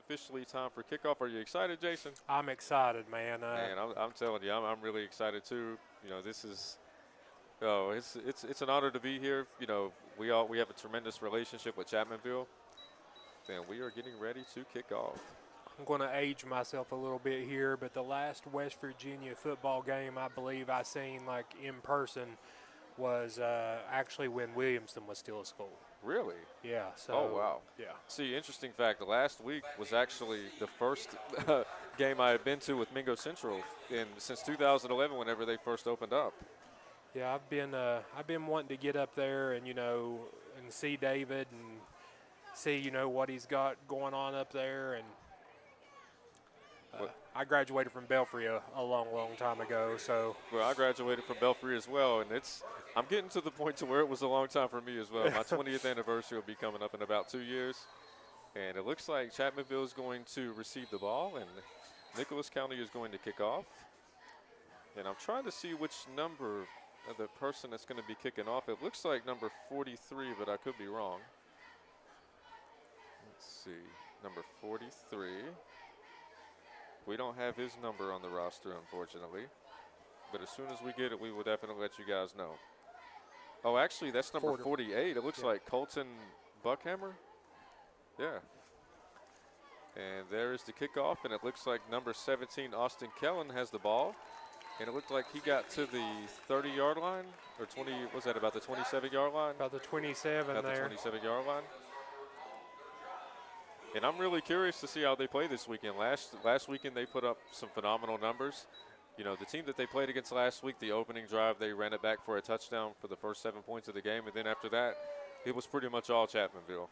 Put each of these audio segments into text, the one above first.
officially time for kickoff. Are you excited, Jason? I'm excited, man. Man, I'm telling you, I'm really excited too. You know, this is it's an honor to be here. You know, we have a tremendous relationship with Chapmanville, and we are getting ready to kick off. I'm going to age myself a little bit here, but the last West Virginia football game I believe I seen like in person was actually when Williamson was still at school. Really? Yeah. So. Oh wow. Yeah. See, interesting fact. The last week was actually the first game I had been to with Mingo Central since 2011, whenever they first opened up. Yeah, I've been wanting to get up there and and see David and see what he's got going on up there, and I graduated from Belfry a long time ago. So well, I graduated from Belfry as well, and I'm getting to the point to where it was a long time for me as well. My 20th anniversary will be coming up in about 2 years, and it looks like Chapmanville is going to receive the ball, and Nicholas County is going to kick off. And I'm trying to see which number of the person that's going to be kicking off. It looks like number 43, but I could be wrong. Let's see, number 43. We don't have his number on the roster, unfortunately. But as soon as we get it, we will definitely let you guys know. Oh, actually, that's number 48. It looks like Colton Buckhammer. Yeah. And there is the kickoff, and it looks like number 17, Austin Kellen, has the ball. And it looked like he got to the 30-yard line, or 20, was that about the 27-yard line? About the 27 about there. About the 27-yard line. And I'm really curious to see how they play this weekend. Last weekend they put up some phenomenal numbers. You know, the team that they played against last week, the opening drive, they ran it back for a touchdown for the first 7 points of the game. And then after that, it was pretty much all Chapmanville.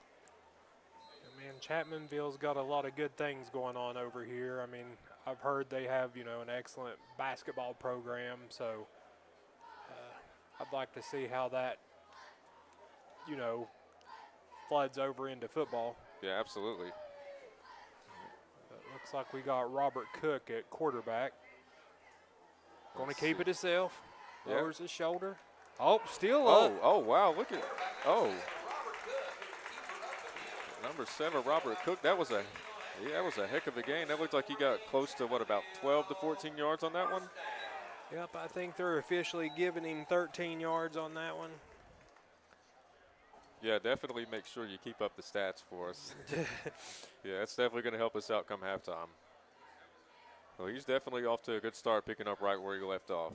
Man, Chapmanville's got a lot of good things going on over here. I mean, I've heard they have, an excellent basketball program. So I'd like to see how that, floods over into football. Yeah, absolutely. Looks like we got Robert Cook at quarterback. Going to keep it himself. Lowers his shoulder. Oh, still up. Oh, wow. Look at number 7, Robert Cook. That was a heck of a gain. That looked like he got close to, about 12 to 14 yards on that one? Yep, I think they're officially giving him 13 yards on that one. Yeah, definitely make sure you keep up the stats for us. Yeah, it's definitely going to help us out come halftime. Well, he's definitely off to a good start, picking up right where he left off.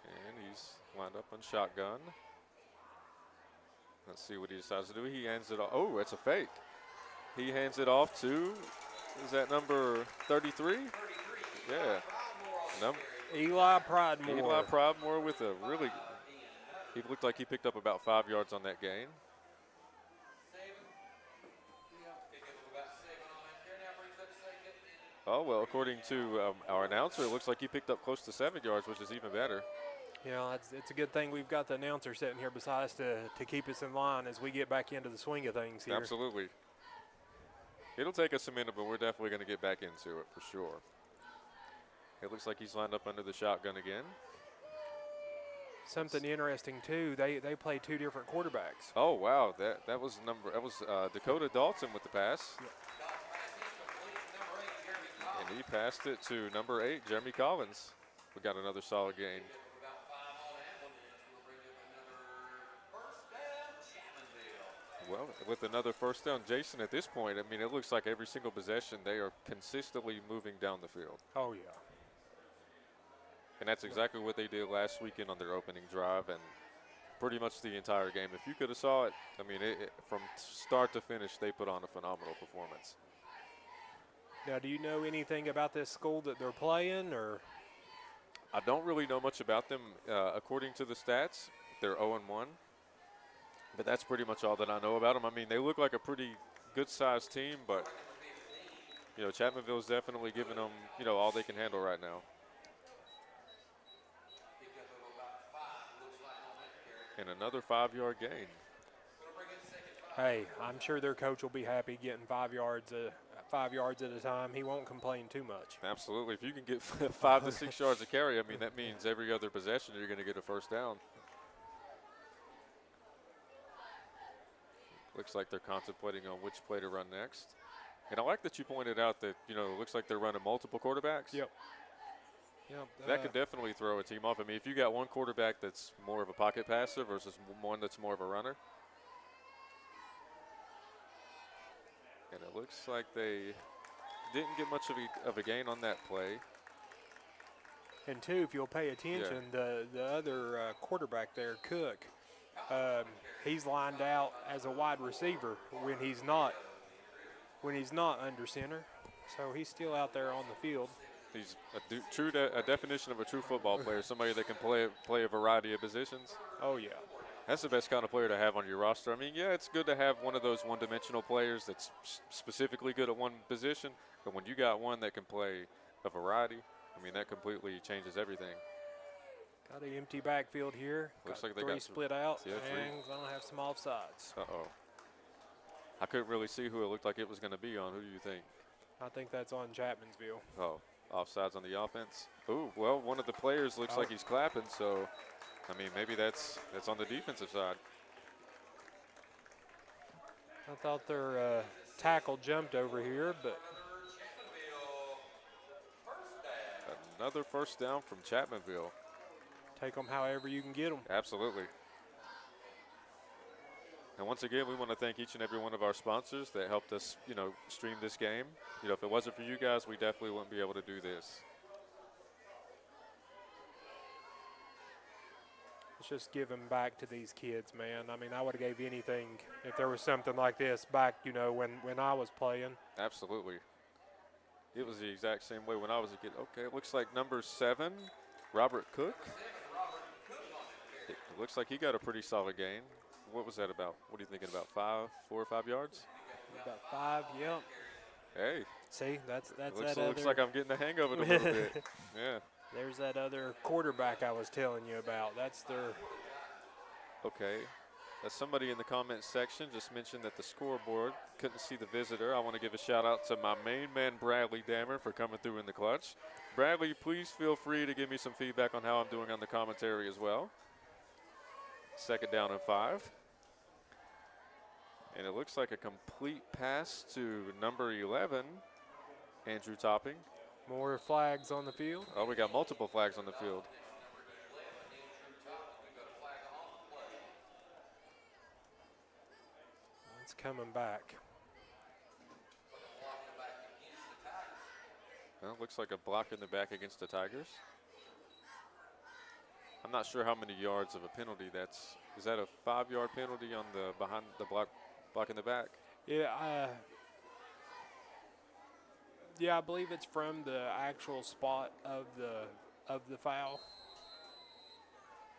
And he's lined up on shotgun. Let's see what he decides to do. He hands it off. Oh, it's a fake. He hands it off to, is that number 33? Yeah. Eli Pridemore. Eli Pridemore with a really, he looked like he picked up about 5 yards on that gain. Oh, well, according to our announcer, it looks like he picked up close to 7 yards, which is even better. It's a good thing we've got the announcer sitting here beside us to keep us in line as we get back into the swing of things here. Absolutely. It'll take us a minute, but we're definitely going to get back into it for sure. It looks like he's lined up under the shotgun again. Something interesting too. They play 2 different quarterbacks. Oh wow, that was Dakota Dalton with the pass. Yeah. And he passed it to number 8, Jeremy Collins. We got another solid gain. Well, with another first down, Jason, at this point, I mean, it looks like every single possession they are consistently moving down the field. Oh, yeah. And that's exactly what they did last weekend on their opening drive and pretty much the entire game. If you could have saw it, I mean, from start to finish, they put on a phenomenal performance. Now, do you know anything about this school that they're playing, or? I don't really know much about them. According to the stats, they're 0-1. But that's pretty much all that I know about them. I mean, they look like a pretty good-sized team, but, Chapmanville's definitely giving them, all they can handle right now. And another 5-yard gain. Hey, I'm sure their coach will be happy getting 5 yards at a time. He won't complain too much. Absolutely. If you can get 5 to 6 yards a carry, I mean, that means every other possession you're going to get a first down. Looks like they're contemplating on which play to run next. And I like that you pointed out that, it looks like they're running multiple quarterbacks. Yep. Yep. That could definitely throw a team off. I mean, if you got one quarterback that's more of a pocket passer versus one that's more of a runner. And it looks like they didn't get much of a gain on that play. And two, if you'll pay attention, the other quarterback there, Cook, he's lined out as a wide receiver when he's not under center. So he's still out there on the field. He's a definition of a true football player, somebody that can play a variety of positions. Oh, yeah. That's the best kind of player to have on your roster. I mean, yeah, it's good to have one of those one-dimensional players that's specifically good at one position, but when you got one that can play a variety, I mean, that completely changes everything. Got an empty backfield here. Looks like they three got split out, yeah, and going to have some offsides. Uh-oh. I couldn't really see who it looked like it was going to be on. Who do you think? I think that's on Chapmanville. Oh, offsides on the offense. Ooh, well, one of the players looks like he's clapping, so, I mean, maybe that's on the defensive side. I thought their tackle jumped over here, but another first down from Chapmanville. take them however you can get them. Absolutely. And once again, we want to thank each and every one of our sponsors that helped us, stream this game. If it wasn't for you guys, we definitely wouldn't be able to do this. Let's just give them back to these kids, man. I mean, I would have gave anything if there was something like this back, when I was playing. Absolutely. It was the exact same way when I was a kid. Okay, it looks like number 7, Robert Cook. It looks like he got a pretty solid gain. What was that about? What are you thinking about? 4 or 5 yards? About 5, yep. Hey. See, that's looks like I'm getting the hang of it a little bit. Yeah. There's that other quarterback I was telling you about. That's their. Okay. Somebody in the comments section just mentioned that the scoreboard couldn't see the visitor. I want to give a shout out to my main man, Bradley Dammer, for coming through in the clutch. Bradley, please feel free to give me some feedback on how I'm doing on the commentary as well. 2nd down and 5. And it looks like a complete pass to number 11, Andrew Topping. More flags on the field. Oh, we got multiple flags on the field. It's coming back. Well, looks like a block in the back against the Tigers. I'm not sure how many yards of a penalty that's. Is that a 5-yard penalty on the behind the block in the back? Yeah, I believe it's from the actual spot of the foul.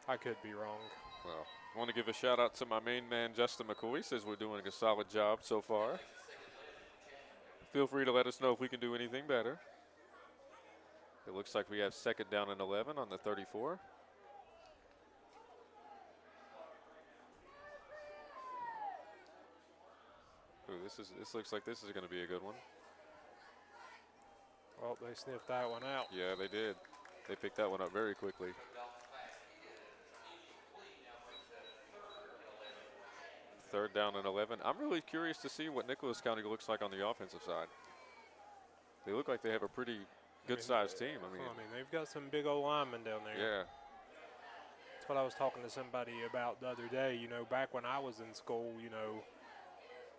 I could be wrong. Well, I want to give a shout out to my main man, Justin McCoy. Says we're doing a solid job so far. Feel free to let us know if we can do anything better. It looks like we have 2nd down and 11 on the 34. Ooh, this looks like this is going to be a good one. Well, they sniffed that one out. Yeah, they did. They picked that one up very quickly. 3rd down and 11. I'm really curious to see what Nicholas County looks like on the offensive side. They look like they have a pretty good-sized team. I mean, they've got some big old linemen down there. Yeah. That's what I was talking to somebody about the other day. Back when I was in school,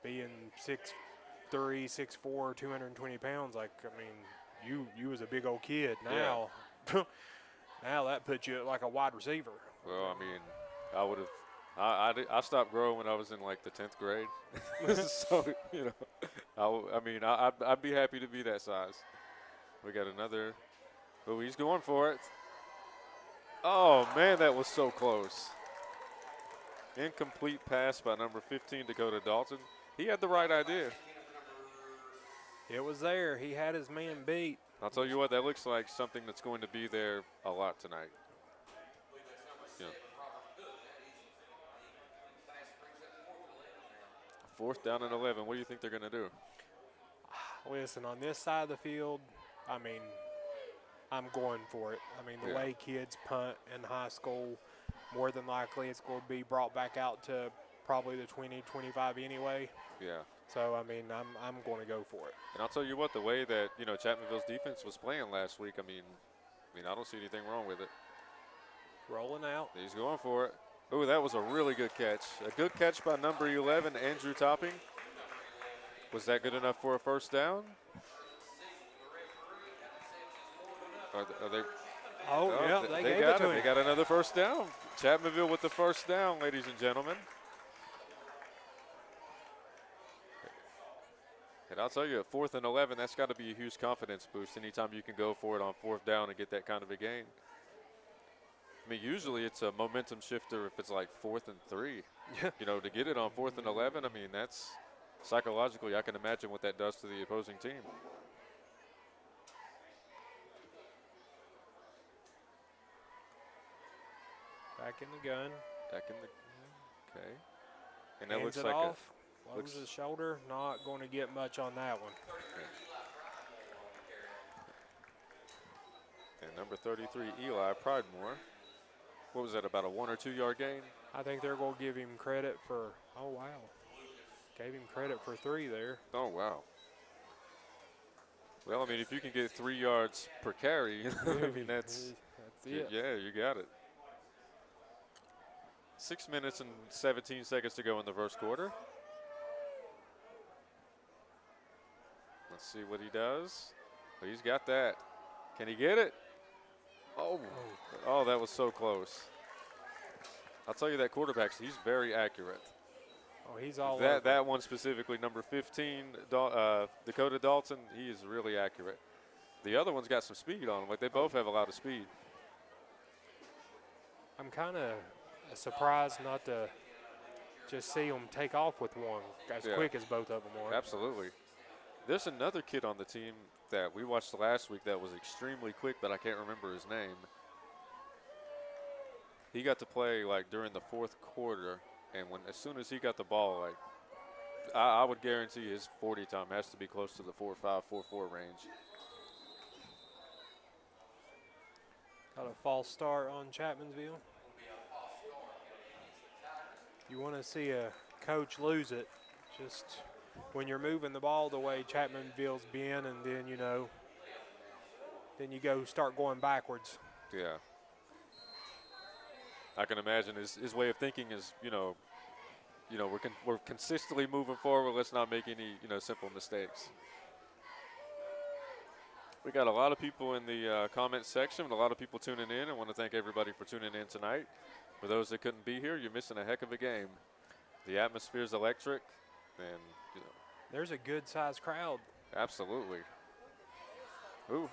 being 6'3", 6'4", 220 pounds, you was a big old kid. Now, now that puts you like a wide receiver. Well, I mean, I would have. I stopped growing when I was in like the 10th grade. So I'd be happy to be that size. We got another. Oh, he's going for it. Oh man, that was so close. Incomplete pass by number 15, Dakota Dalton. He had the right idea. It was there. He had his man beat. I'll tell you what, that looks like something that's going to be there a lot tonight. Yeah. 4th down and 11. What do you think they're going to do? Listen, on this side of the field, I'm going for it. The way kids punt in high school, more than likely it's going to be brought back out to probably the 20, 25 anyway. Yeah. So, I mean, I'm going to go for it. And I'll tell you what, the way that, Chapmanville's defense was playing last week, I mean, I don't see anything wrong with it. Rolling out. He's going for it. Oh, that was a really good catch. A good catch by number 11, Andrew Topping. Was that good enough for a first down? Are they? Oh, yeah, they gave got it to him. They got another first down. Chapmanville with the first down, ladies and gentlemen. And I'll tell you, at 4th and 11, that's got to be a huge confidence boost anytime you can go for it on 4th down and get that kind of a gain. I mean, usually it's a momentum shifter if it's like 4th and 3. To get it on 4th and 11, I mean, that's psychologically, I can imagine what that does to the opposing team. Back in the gun. Okay. And that Hands looks it like off. Lows his shoulder. Not going to get much on that one. And number 33, Eli Pridemore. What was that, about a 1 or 2 yard gain? I think they're going to give him credit for, oh, wow. Gave him credit for 3 there. Oh, wow. Well, I mean, if you can get 3 yards per carry, I mean, that's it. Yeah, you got it. 6 minutes and 17 seconds to go in the first quarter. Let's see what he does. Oh, he's got that. Can he get it? Oh, that was so close. I'll tell you that quarterback, he's very accurate. Oh, he's all that. over. That one specifically, number 15, Dakota Dalton, he is really accurate. The other one's got some speed on him. Like, they both have a lot of speed. I'm kind of surprised not to just see him take off with one as quick as both of them are. Absolutely. There's another kid on the team that we watched last week that was extremely quick, but I can't remember his name. He got to play like during the 4th quarter, and as soon as he got the ball, like I would guarantee his 40 time has to be close to the 4.5, 4.4 range. Got a false start on Chapmanville. You want to see a coach lose it, just when you're moving the ball the way Chapmanville's been, and then then you start going backwards. Yeah. I can imagine his way of thinking is, we're consistently moving forward. Let's not make any, simple mistakes. We got a lot of people in the comment section, and a lot of people tuning in. I want to thank everybody for tuning in tonight. For those that couldn't be here, you're missing a heck of a game. The atmosphere's electric, and there's a good-sized crowd. Absolutely. Ooh.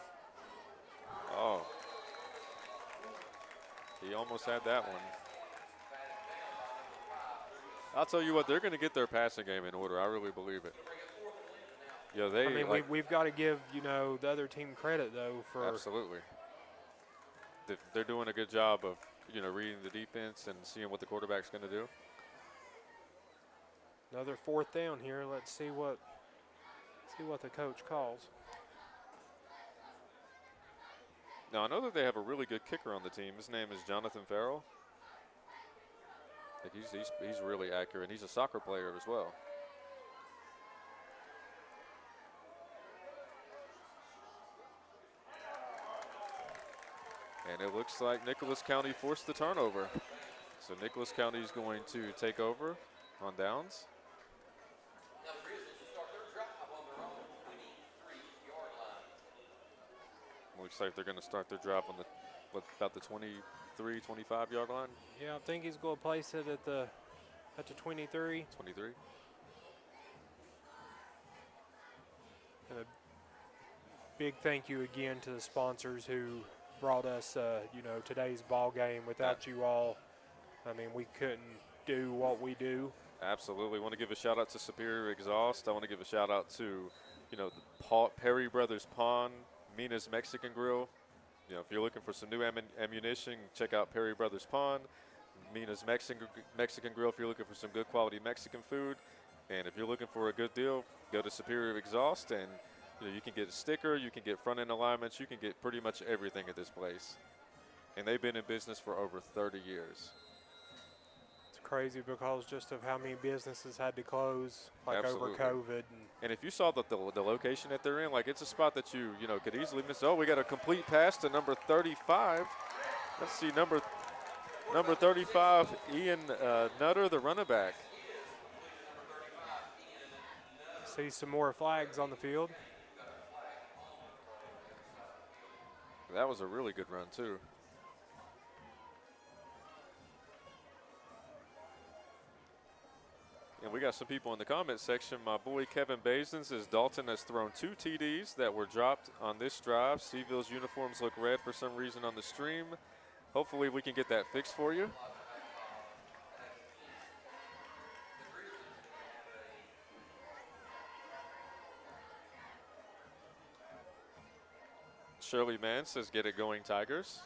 Oh. He almost had that one. I'll tell you what, they're going to get their passing game in order. I really believe it. We've got to give, the other team credit, though, for. Absolutely. They're doing a good job of, reading the defense and seeing what the quarterback's going to do. Another 4th down here. Let's see what the coach calls. Now, I know that they have a really good kicker on the team. His name is Jonathan Farrell. Like he's really accurate. He's a soccer player as well. And it looks like Nicholas County forced the turnover. So Nicholas County is going to take over on downs. Looks like they're going to start their drive on about the 23, 25-yard line. Yeah, I think he's going to place it at the 23. 23. And a big thank you again to the sponsors who brought us, today's ball game. Without you all, I mean, we couldn't do what we do. Absolutely. I want to give a shout out to Superior Exhaust. I want to give a shout out to, the Perry Brothers Pawn, Mina's Mexican Grill. If you're looking for some new ammunition, check out Perry Brothers Pawn, Mina's Mexican Grill if you're looking for some good quality Mexican food. And if you're looking for a good deal, go to Superior Exhaust, and you can get a sticker, you can get front end alignments, you can get pretty much everything at this place. And they've been in business for over 30 years. It's crazy because just of how many businesses had to close, like Absolutely. over COVID. And if you saw the location that they're in, like it's a spot that you could easily miss. Oh, we got a complete pass to number 35. Let's see, number 35, Ian Nutter, the running back. See some more flags on the field. That was a really good run, too. And we got some people in the comment section. My boy Kevin Bazin says Dalton has thrown 2 TDs that were dropped on this drive. Seaville's uniforms look red for some reason on the stream. Hopefully we can get that fixed for you. Shirley Mann says get it going Tigers.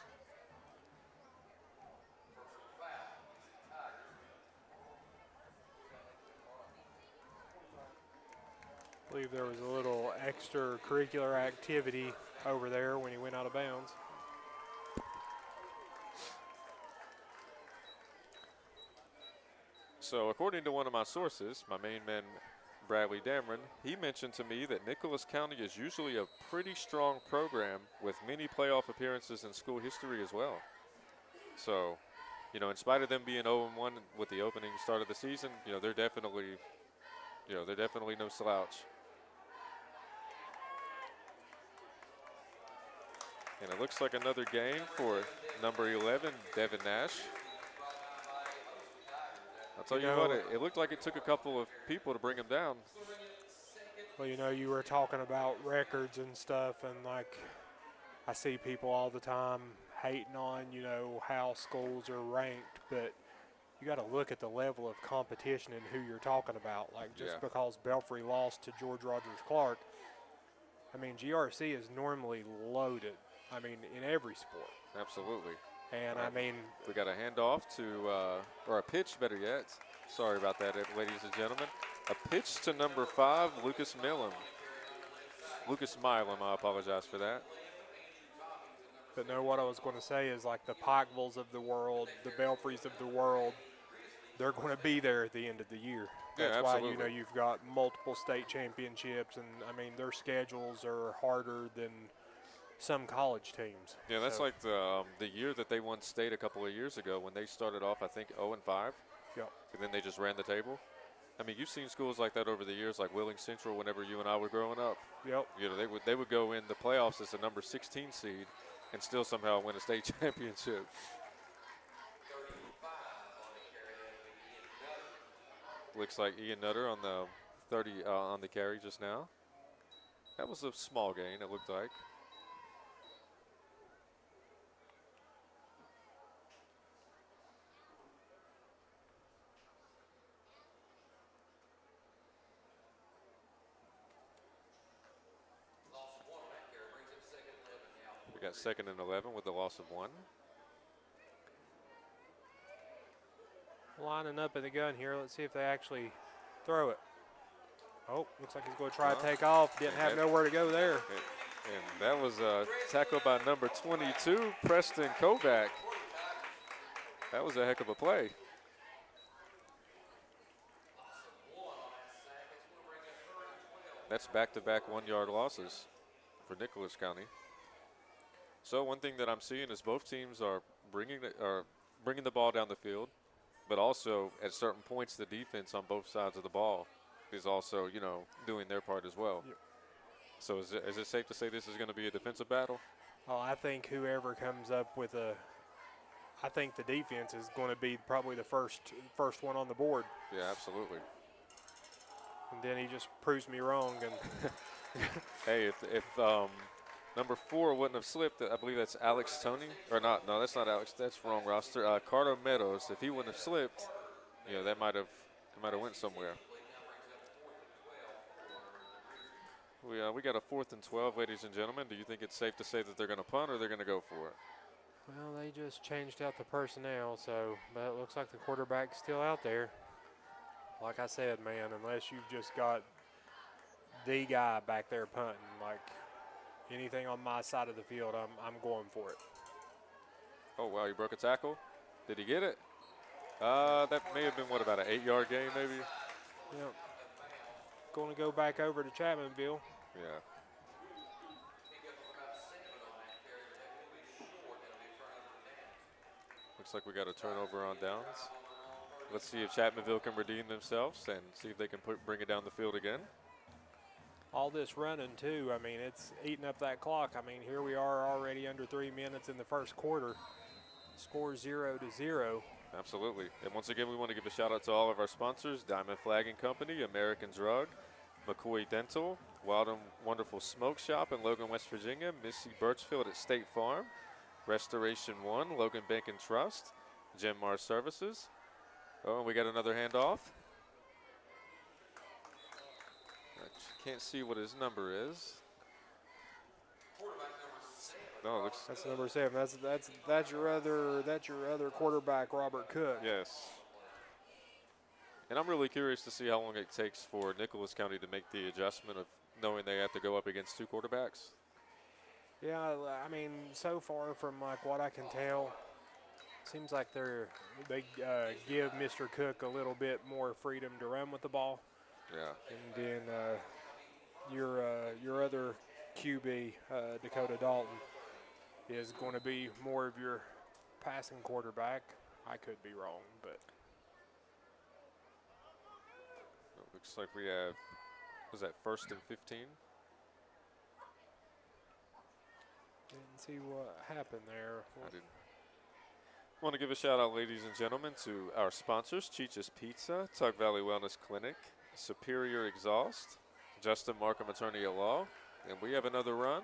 I believe there was a little extracurricular activity over there when he went out of bounds. So according to one of my sources, my main man Bradley Dameron, he mentioned to me that Nicholas County is usually a pretty strong program with many playoff appearances in school history as well. So, in spite of them being 0-1 with the opening start of the season, they're definitely no slouch. And it looks like another gain for number 11, Devin Nash. I'll tell you what, it looked like it took a couple of people to bring him down. Well, you were talking about records and stuff, and like I see people all the time hating on, how schools are ranked, but you got to look at the level of competition and who you're talking about. Like just because Belfry lost to George Rogers Clark, I mean, GRC is normally loaded. I mean, in every sport. Absolutely. And I mean, we got a handoff to, or a pitch, better yet. Sorry about that, ladies and gentlemen. A pitch to number 5, Lucas Milam. Lucas Milam, I apologize for that. But no, what I was going to say is like the Pikevilles of the world, the Belfries of the world, they're going to be there at the end of the year. That's why, you've got multiple state championships, and I mean, their schedules are harder than some college teams. Yeah, that's like the year that they won state a couple of years ago when they started off, I think, 0-5. Yep. And then they just ran the table. I mean, you've seen schools like that over the years, like Wheeling Central whenever you and I were growing up. Yep. They would go in the playoffs as a number 16 seed and still somehow win a state championship. Looks like Ian Nutter on the 30 on the carry just now. That was a small gain, it looked like. We got 2nd and 11 with the loss of 1. Lining up at the gun here. Let's see if they actually throw it. Oh, looks like he's going to try to take off. Didn't have nowhere to go there. And that was a tackle by number 22, Preston Kovac. That was a heck of a play. That's back-to-back 1-yard losses for Nicholas County. So one thing that I'm seeing is both teams are bringing the ball down the field, but also at certain points the defense on both sides of the ball is also, doing their part as well. Yep. So is it safe to say this is going to be a defensive battle? Well, I think whoever comes up with I think the defense is going to be probably the first one on the board. Yeah, absolutely. And then he just proves me wrong. And hey, if number 4 wouldn't have slipped, I believe that's Alex Tony, or not? No, that's not Alex. That's wrong roster. Carter Meadows. If he wouldn't have slipped, that might have went somewhere. We got a 4th and 12, ladies and gentlemen. Do you think it's safe to say that they're going to punt or they're going to go for it? Well, they just changed out the personnel, but it looks like the quarterback's still out there. Like I said, man, unless you've just got the guy back there punting, like anything on my side of the field, I'm going for it. Oh, wow, he broke a tackle. Did he get it? That may have been, what, about an 8-yard gain maybe? Yep. Going to go back over to Chapmanville. Yeah. Looks like we got a turnover on downs. Let's see if Chapmanville can redeem themselves and see if they can bring it down the field again. All this running, too, I mean, it's eating up that clock. I mean, here we are already under 3 minutes in the first quarter. Score 0-0. Absolutely. And once again, we want to give a shout out to all of our sponsors: Diamond Flagging Company, American Drug, McCoy Dental, Wild and Wonderful Smoke Shop in Logan, West Virginia, Missy Birchfield at State Farm, Restoration One, Logan Bank and Trust, Jim Mars Services. Oh, and we got another handoff. I can't see what his number is. No, it looks. That's number 7. That's your other quarterback, Robert Cook. Yes. And I'm really curious to see how long it takes for Nicholas County to make the adjustment of knowing they have to go up against 2 quarterbacks. Yeah, I mean, so far from like what I can tell, seems like they give Mr. Cook a little bit more freedom to run with the ball. Yeah. And then your other QB, Dakota Dalton, is going to be more of your passing quarterback. I could be wrong, but It looks like we have, was that 1st and 15? didn't see what happened there. I didn't. Want to give a shout out, ladies and gentlemen, to our sponsors: Cheech's Pizza, Tug Valley Wellness Clinic, Superior Exhaust, Justin Markham Attorney at Law, and we have another run.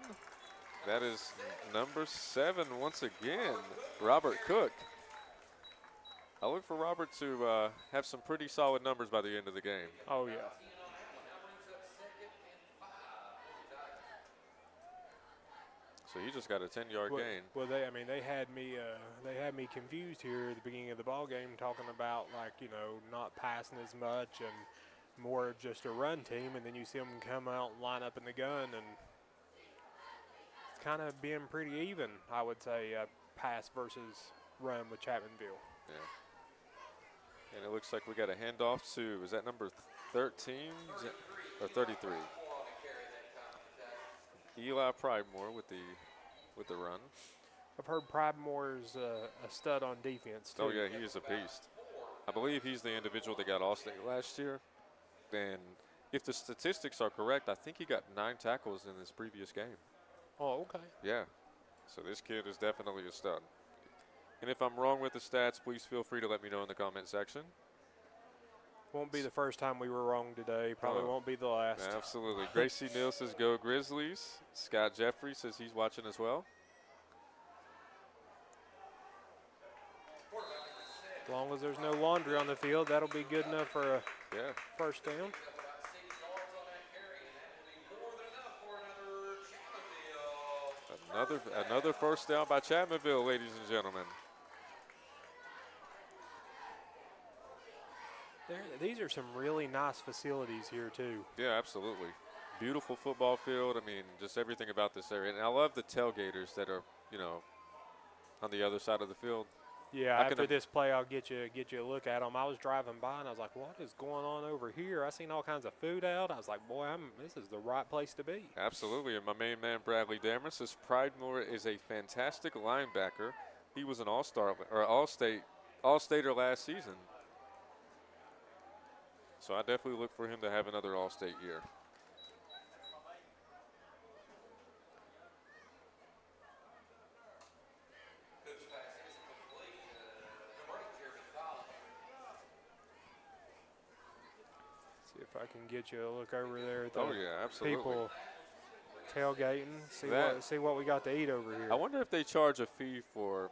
That is number 7 once again, Robert Cook. I look for Robert to have some pretty solid numbers by the end of the game. Oh yeah. So he just got a 10-yard gain. Well, they had me confused here at the beginning of the ball game, talking about not passing as much and more of just a run team, and then you see them come out and line up in the gun, and it's kind of being pretty even, I would say, pass versus run with Chapmanville. Yeah. And it looks like we got a handoff to, is that number 13 or 33? Eli Pridemore with the run. I've heard Pridemore's a stud on defense too. Oh yeah, he is a beast. I believe he's the individual that got All-State last year. And if the statistics are correct, I think he got 9 tackles in this previous game. Oh, okay. Yeah. So this kid is definitely a stud. And if I'm wrong with the stats, please feel free to let me know in the comment section. Won't be the first time we were wrong today. Probably won't be the last. Absolutely. Gracie Neal says go Grizzlies. Scott Jeffrey says he's watching as well. As long as there's no laundry on the field, that'll be good enough for a first down. Another first down by Chapmanville, ladies and gentlemen. These are some really nice facilities here too. Yeah, absolutely. Beautiful football field. I mean, just everything about this area. And I love the tailgaters that are, on the other side of the field. Yeah, after this play, I'll get you a look at them. I was driving by, and I was like, what is going on over here? I seen all kinds of food out. I was like, boy, this is the right place to be. Absolutely. And my main man, Bradley Dameron, says Pridemore is a fantastic linebacker. He was an all-star or all-stater last season. So I definitely look for him to have another all-state year. See if I can get you a look over there at the absolutely. people tailgating. See what we got to eat over here. I wonder if they charge a fee for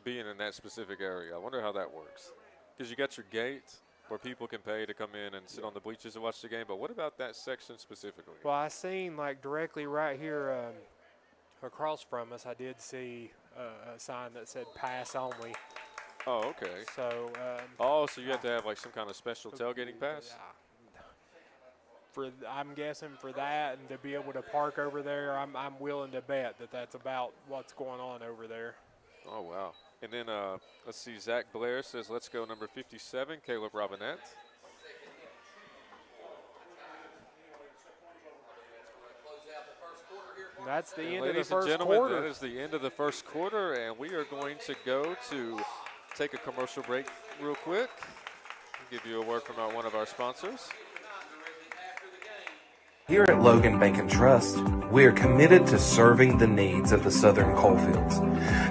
being in that specific area. I wonder how that works. Because you got your gate where people can pay to come in and sit on the bleachers and watch the game. But what about that section specifically? Well, I seen like directly right here across from us, I did see a sign that said pass only. Oh, okay. So. So you have to have like some kind of special tailgating pass? I'm guessing for that and to be able to park over there, I'm willing to bet that that's about what's going on over there. Oh, wow. And then let's see, Zach Blair says, let's go number 57, Caleb Robinette. That's the And end of the ladies and first gentlemen, quarter. that is the end of the first quarter, and we are going to go to take a commercial break real quick. Give you a word from one of our sponsors. Here at Logan Bank and Trust, we are committed to serving the needs of the Southern coalfields.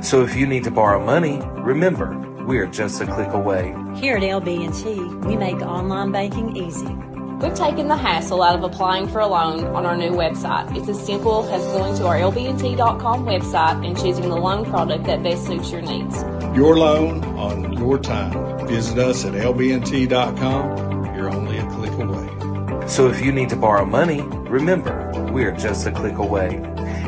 So if you need to borrow money, remember, we are just a click away. Here at LB&T, we make online banking easy. We've taken the hassle out of applying for a loan on our new website. It's as simple as going to our lbnt.com website and choosing the loan product that best suits your needs. Your loan on your time. Visit us at lbnt.com. You're only a click away. So if you need to borrow money, remember, we are just a click away.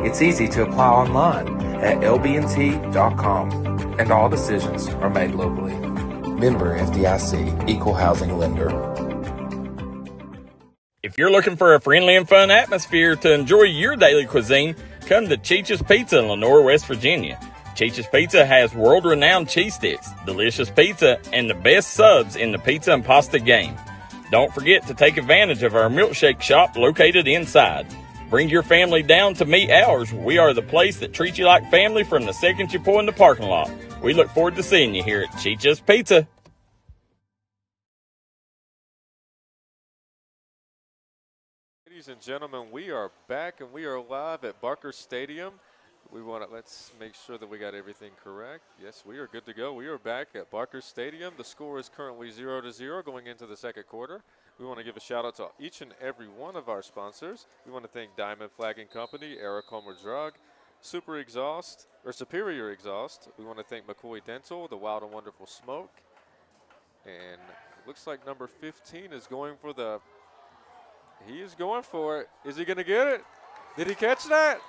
It's easy to apply online at lbnt.com, and all decisions are made locally. Member FDIC, Equal Housing Lender. If you're looking for a friendly and fun atmosphere to enjoy your daily cuisine, come to Cheech's Pizza in Lenore, West Virginia. Cheech's Pizza has world-renowned cheese sticks, delicious pizza, and the best subs in the pizza and pasta game. Don't forget to take advantage of our milkshake shop located inside. Bring your family down to meet ours. We are the place that treats you like family from the second you pull in the parking lot. We look forward to seeing you here at Cheech's Pizza. Ladies and gentlemen, we are back and we are live at Barker Stadium. Let's make sure that we got everything correct. Yes, we are good to go. We are back at Barker Stadium. The score is currently 0-0 going into the second quarter. We want to give a shout out to each and every one of our sponsors. We want to thank Diamond Flagging Company, Eric Homer Drug, Superior Exhaust. We want to thank McCoy Dental, the Wild and Wonderful Smoke. And it looks like number 15 is going for he is going for it. Is he going to get it? Did he catch that?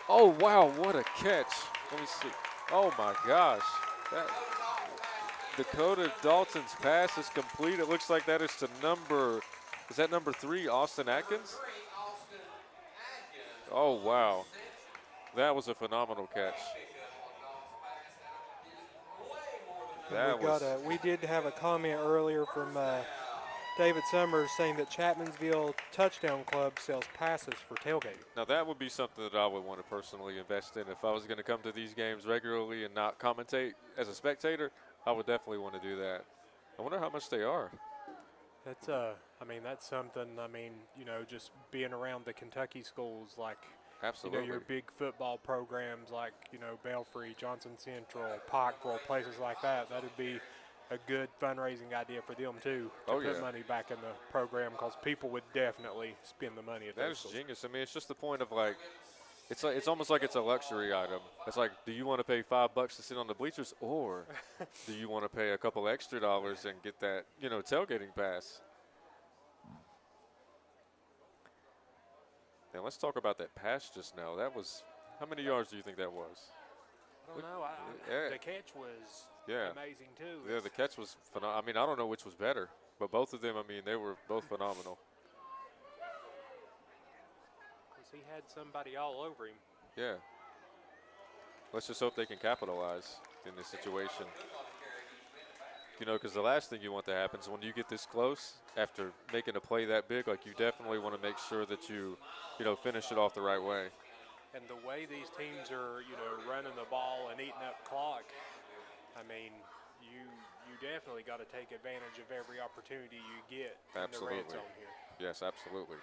Oh, wow, what a catch. Let me see. Oh, my gosh. Dakota Dalton's pass is complete. It looks like that is to number 3, Austin Atkins? Oh, wow. That was a phenomenal catch. We did have a comment earlier from David Summers saying that Chapmanville Touchdown Club sells passes for tailgating. Now, that would be something that I would want to personally invest in. If I was going to come to these games regularly and not commentate as a spectator, I would definitely want to do that. I wonder how much they are. That's that's something, just being around the Kentucky schools, like, Absolutely. your big football programs like, Belfry, Johnson Central, Pikeville, places like that. That would be a good fundraising idea for them, too, to put money back in the program, because people would definitely spend the money at those schools. That is genius. I mean, it's just the point of, it's almost like it's a luxury item. It's like, do you want to pay $5 to sit on the bleachers, or do you want to pay a couple extra dollars and get that, tailgating pass? Now, let's talk about that pass just now. That was, how many yards do you think that was? I don't know. The catch was amazing, too. Yeah, the catch was phenomenal. I mean, I don't know which was better, but both of them, they were both phenomenal. He had somebody all over him. Yeah. Let's just hope they can capitalize in this situation. Because the last thing you want to happen is when you get this close, after making a play that big, you definitely want to make sure that you finish it off the right way. And the way these teams are, running the ball and eating up clock, you definitely got to take advantage of every opportunity you get in the red zone here. Yes, absolutely.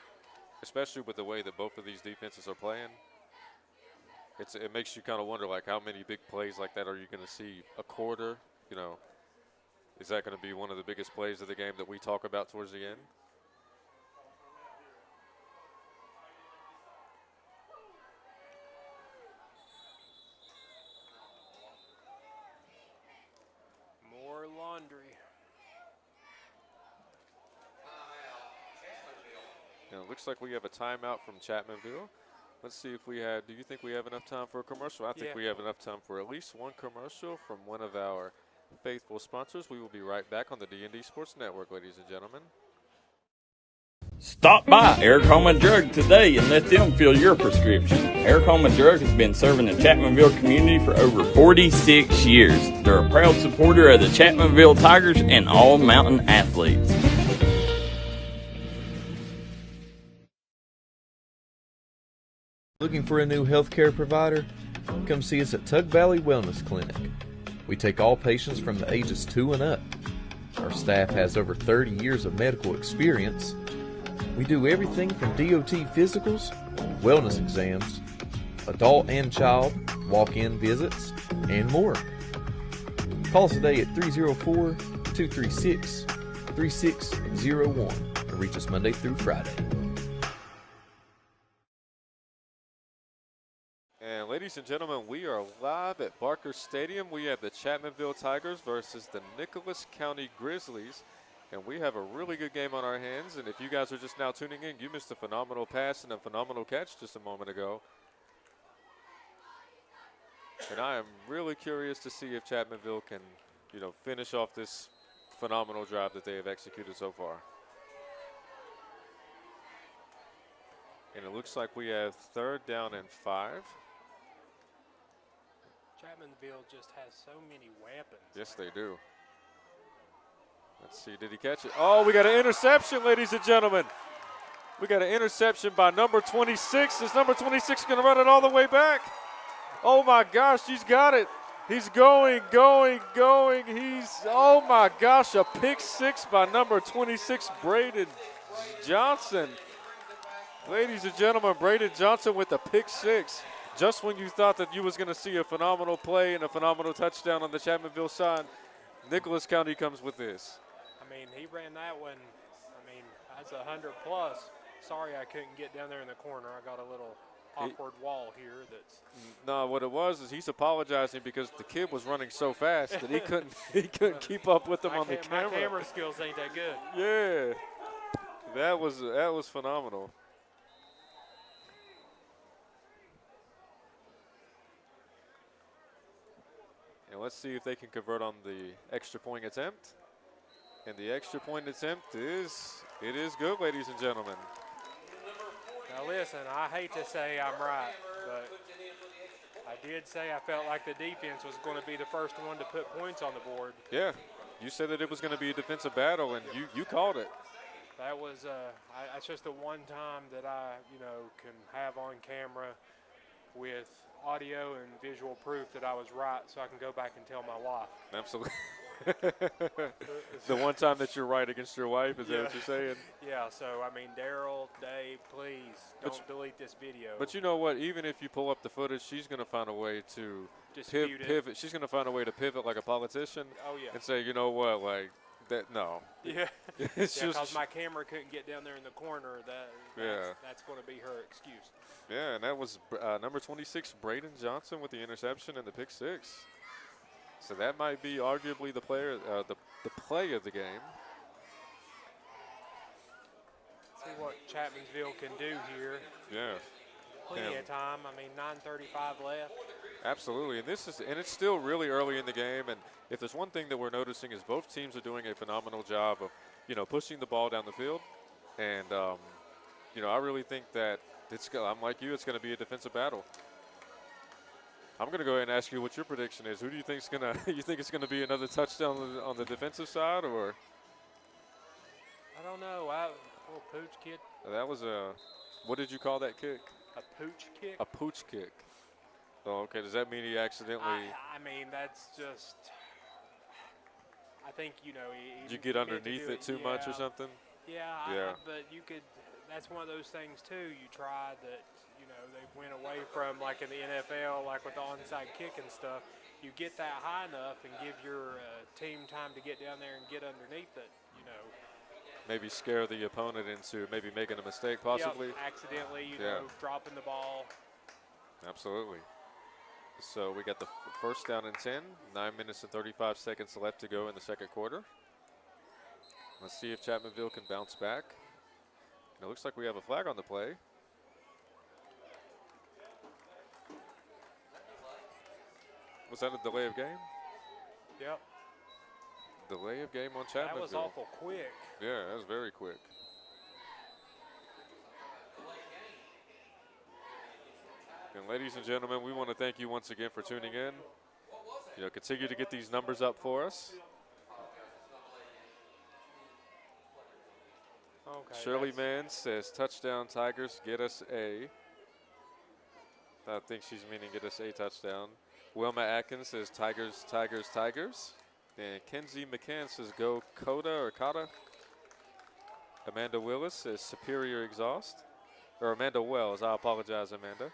Especially with the way that both of these defenses are playing. It makes you kind of wonder, how many big plays like that are you going to see a quarter? Is that going to be one of the biggest plays of the game that we talk about towards the end? More laundry. Now, it looks like we have a timeout from Chapmanville. Let's see if do you think we have enough time for a commercial? I think we have enough time for at least one commercial from one of our faithful sponsors. We will be right back on the D&D Sports Network, ladies and gentlemen. Stop by Eric Holman Drug today and let them fill your prescription. Eric Holman Drug has been serving the Chapmanville community for over 46 years. They're a proud supporter of the Chapmanville Tigers and all mountain athletes. Looking for a new healthcare provider? Come see us at Tug Valley Wellness Clinic. We take all patients from the ages 2 and up. Our staff has over 30 years of medical experience. We do everything from DOT physicals, wellness exams, adult and child, walk-in visits, and more. Call us today at 304-236-3601 or reach us Monday through Friday. And ladies and gentlemen, we are live at Barker Stadium. We have the Chapmanville Tigers versus the Nicholas County Grizzlies. And we have a really good game on our hands. And if you guys are just now tuning in, you missed a phenomenal pass and a phenomenal catch just a moment ago. And I am really curious to see if Chapmanville can, finish off this phenomenal drive that they have executed so far. And it looks like we have 3rd down and 5. Chapmanville just has so many weapons. Yes, they do. Let's see, did he catch it? Oh, we got an interception, ladies and gentlemen. We got an interception by number 26. Is number 26 going to run it all the way back? Oh, my gosh, he's got it. He's going. Oh, my gosh, a pick 6 by number 26, Braden Johnson. Ladies and gentlemen, Braden Johnson with the pick 6. Just when you thought that you was going to see a phenomenal play and a phenomenal touchdown on the Chapmanville side, Nicholas County comes with this. I mean, he ran that one. That's 100 plus. Sorry I couldn't get down there in the corner. I got a little awkward wall here. No, what it was is he's apologizing because the kid was running so fast that he couldn't keep up with him on the camera. My camera skills ain't that good. Yeah, that was phenomenal. And let's see if they can convert on the extra point attempt. And the extra point attempt is good, ladies and gentlemen. Now listen, I hate to say I'm right, but I did say I felt like the defense was going to be the first one to put points on the board. Yeah, you said that it was going to be a defensive battle, and you called it. That was that's just the one time that I can have on camera with audio and visual proof that I was right, so I can go back and tell my wife. Absolutely. The one time that you're right against your wife, is that what you're saying? Yeah, so Daryl, Dave, please don't delete this video. But you know what? Even if you pull up the footage, she's going to find a way to pivot. She's going to find a way to pivot like a politician. Oh, yeah. And say, you know what, like that. No. Yeah. Because my camera couldn't get down there in the corner. That's going to be her excuse. Yeah, and that was number 26, Braden Johnson, with the interception and the pick 6. So that might be arguably the play of the game. See what Chapmanville can do here. Yeah. Plenty of time. 9:35 left. Absolutely, and it's still really early in the game. And if there's one thing that we're noticing is both teams are doing a phenomenal job of, pushing the ball down the field. And I really think that I'm like you. It's going to be a defensive battle. I'm going to go ahead and ask you what your prediction is. Who do you think is going to? You think it's going to be another touchdown on the defensive side, or? I don't know. A little pooch kick. That was what did you call that kick? A pooch kick. A pooch kick. Oh, okay. Does that mean he accidentally? That's just. I think Did you get underneath it too much or something? Yeah. But you could. That's one of those things too. You tried that. They went away from, like in the NFL, like with the onside kick and stuff. You get that high enough and give your team time to get down there and get underneath it, Maybe scare the opponent into maybe making a mistake, possibly. Yep, accidentally, dropping the ball. Absolutely. So we got the first down and 10, 9 minutes and 35 seconds left to go in the second quarter. Let's see if Chapmanville can bounce back. And it looks like we have a flag on the play. Was that a delay of game? Yep. Delay of game on Chapmanville. That was awful quick. Yeah, that was very quick. ladies and gentlemen, we want to thank you once again for tuning in. Continue to get these numbers up for us. Okay, Shirley Mann says, touchdown Tigers, get us a. I think she's meaning get us a touchdown. Wilma Atkins says, Tigers, Tigers, Tigers. And Kenzie McCann says, go Coda or Kata. Amanda Willis says, superior exhaust. Or Amanda Wells, I apologize, Amanda.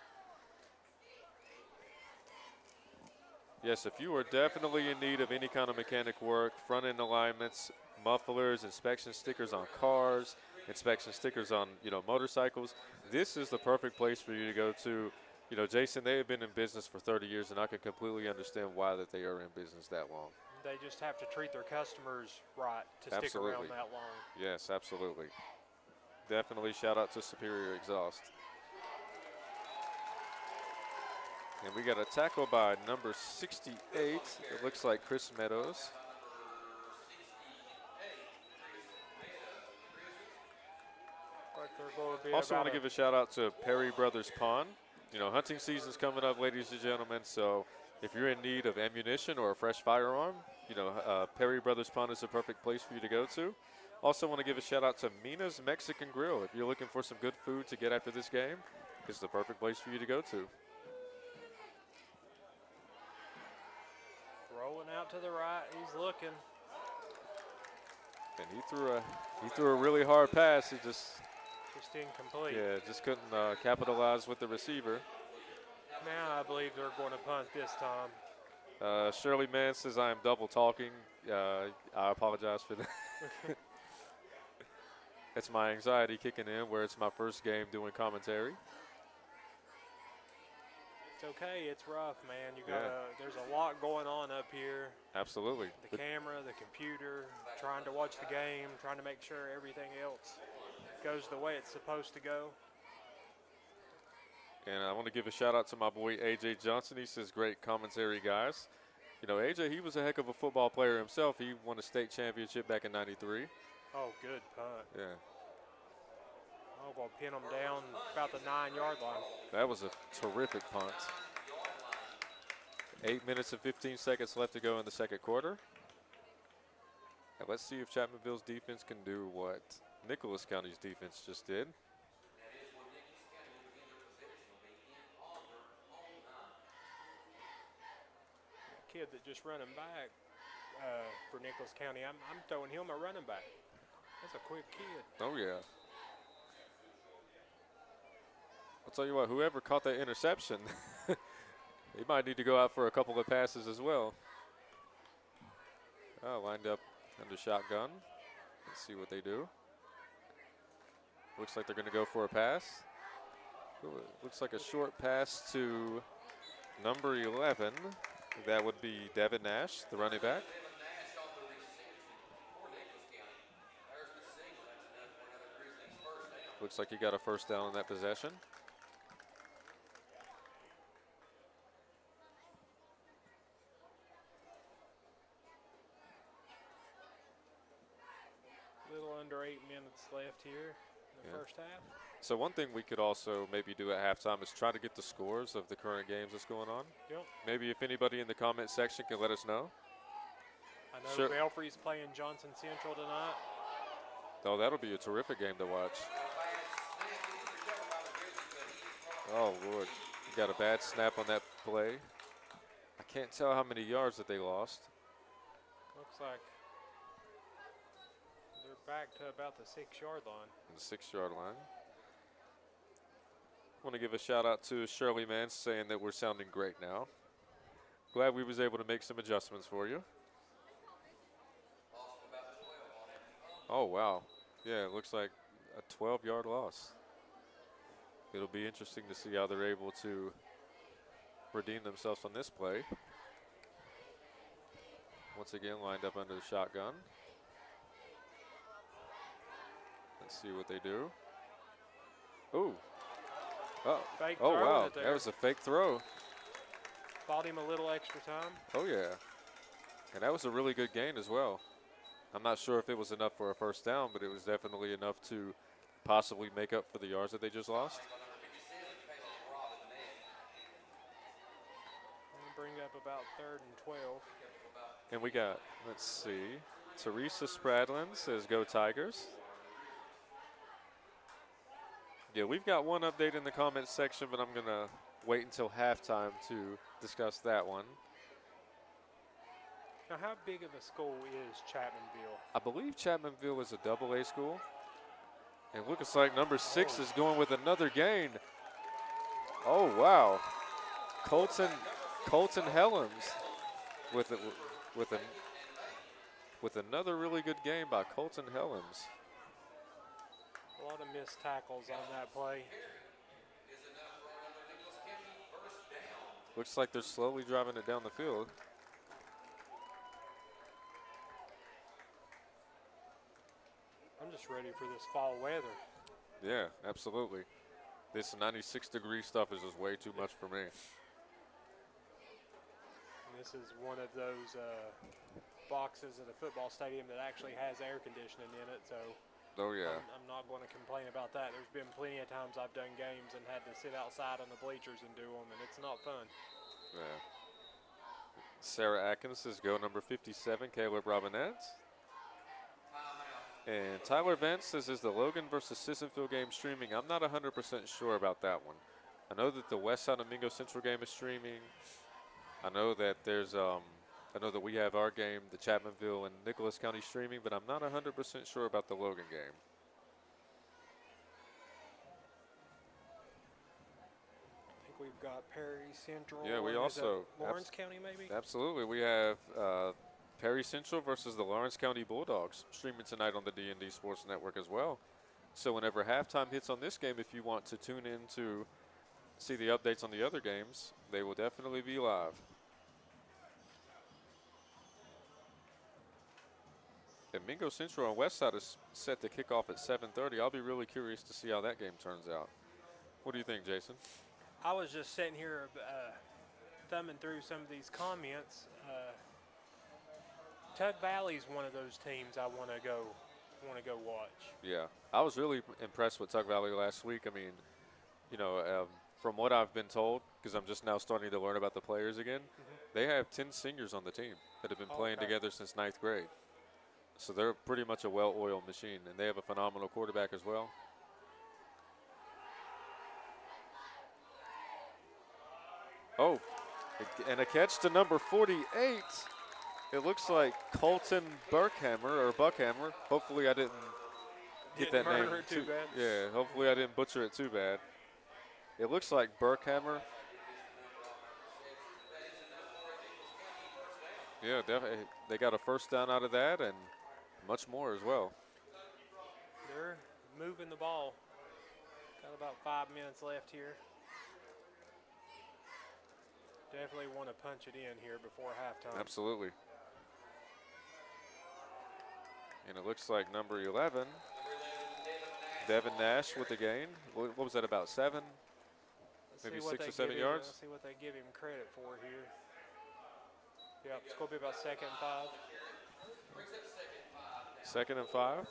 Yes, if you are definitely in need of any kind of mechanic work, front end alignments, mufflers, inspection stickers on cars, inspection stickers on, motorcycles, this is the perfect place for you to go to. Jason, they have been in business for 30 years, and I can completely understand why that they are in business that long. They just have to treat their customers right to Absolutely. stick around that long. Yes, absolutely. Definitely shout out to Superior Exhaust. And we got a tackle by number 68. It looks like Chris Meadows. Also want to give a shout out to Perry Brothers Pawn. Hunting season's coming up, ladies and gentlemen, so if you're in need of ammunition or a fresh firearm, Perry Brothers Pawn is the perfect place for you to go to. Also want to give a shout out to Mina's Mexican Grill. If you're looking for some good food to get after this game, it's the perfect place for you to go to. Rolling out to the right, he's looking. And he threw a really hard pass. He just incomplete. Yeah, just couldn't capitalize with the receiver. Now I believe they're going to punt this time. Shirley Mann says I am double talking. I apologize for that. It's my anxiety kicking in where it's my first game doing commentary. It's okay, it's rough, man. There's a lot going on up here. Absolutely. The camera, the computer, trying to watch the game, trying to make sure everything else goes the way it's supposed to go. And I want to give a shout out to my boy AJ Johnson. He says great commentary, guys. AJ, he was a heck of a football player himself. He won a state championship back in '93. Oh, good punt. Yeah. I'm going to pin him down about the 9-yard line. That was a terrific punt. 8 minutes and 15 seconds left to go in the second quarter. And let's see if Chapmanville's defense can do what Nicholas County's defense just did. Kid that just running back for Nicholas County, I'm throwing him a running back. That's a quick kid. Oh, yeah. I'll tell you what, whoever caught that interception, he might need to go out for a couple of passes as well. Lined up under shotgun. Let's see what they do. Looks like they're going to go for a pass. Ooh, looks like a short pass to number 11. That would be Devin Nash, the running back. Looks like he got a first down on that possession. A little under 8 minutes left here in the first half. So one thing we could also maybe do at halftime is try to get the scores of the current games that's going on. Yep. Maybe if anybody in the comment section can let us know. I know Belfry's playing Johnson Central tonight. Oh, that'll be a terrific game to watch. Oh, Lord. You got a bad snap on that play. I can't tell how many yards that they lost. Looks like they're back to about the 6-yard line. The 6-yard line. I want to give a shout out to Shirley Mann saying that we're sounding great now. Glad we was able to make some adjustments for you. Oh, wow. Yeah, it looks like a 12-yard loss. It'll be interesting to see how they're able to redeem themselves on this play. Once again, lined up under the shotgun. Let's see what they do. Ooh. Oh, Fake oh throw wow, it there. that was a fake throw. Bought him a little extra time. Oh, yeah. And that was a really good gain as well. I'm not sure if it was enough for a first down, but it was definitely enough to possibly make up for the yards that they just lost. up about 3rd and 12. And we got, let's see, Teresa Spradlin says go Tigers. Yeah, we've got one update in the comments section, but I'm going to wait until halftime to discuss that one. Now, how big of a school is Chapmanville? I believe Chapmanville is a AA school. And looks like number 6 is going with another gain. Oh, wow. Colton Helms with another really good game by Colton Helms. A lot of missed tackles on that play. Looks like they're slowly driving it down the field. I'm just ready for this fall weather. Yeah, absolutely. This 96-degree stuff is just way too much for me. And this is one of those boxes at a football stadium that actually has air conditioning in it, so Oh, yeah. I'm not going to complain about that. There's been plenty of times I've done games and had to sit outside on the bleachers and do them, and it's not fun. Yeah. Sarah Atkins says go number 57, Caleb Robinette. And Tyler Vance says, is the Logan versus Sissonville game streaming? I'm not 100% sure about that one. I know that the West Side of Mingo Central game is streaming. I know that there's, I know that we have our game, the Chapmanville and Nicholas County streaming, but I'm not 100% sure about the Logan game. I think we've got Perry Central. Yeah, we and is also that Lawrence County maybe. Absolutely, we have Perry Central versus the Lawrence County Bulldogs streaming tonight on the D&D Sports Network as well. So whenever halftime hits on this game, if you want to tune in to see the updates on the other games, they will definitely be live. And Mingo Central on West Side is set to kick off at 7:30. I'll be really curious to see how that game turns out. What do you think, Jason? I was just sitting here thumbing through some of these comments. Tug Valley's one of those teams I want to go watch. Yeah, I was really impressed with Tug Valley last week. I mean, you know, from what I've been told, because I'm just now starting to learn about the players again, they have 10 seniors on the team that have been playing together since 9th grade. So they're pretty much a well-oiled machine, and they have a phenomenal quarterback as well. Oh, and a catch to number 48. It looks like Colton Buckhammer. Hopefully I didn't get that name too bad. Yeah, hopefully I didn't butcher it too bad. It looks like Buckhammer. Yeah, definitely. They got a first down out of that and much more as well. They're moving the ball. Got about 5 minutes left here. Definitely want to punch it in here before halftime. Absolutely. And it looks like number 11, Devin Nash with the gain. What was that, about 7? Maybe 6 or 7 yards? Let's see what they give him credit for here. Yep, it's going to be about 2nd and 5. 2nd and 5.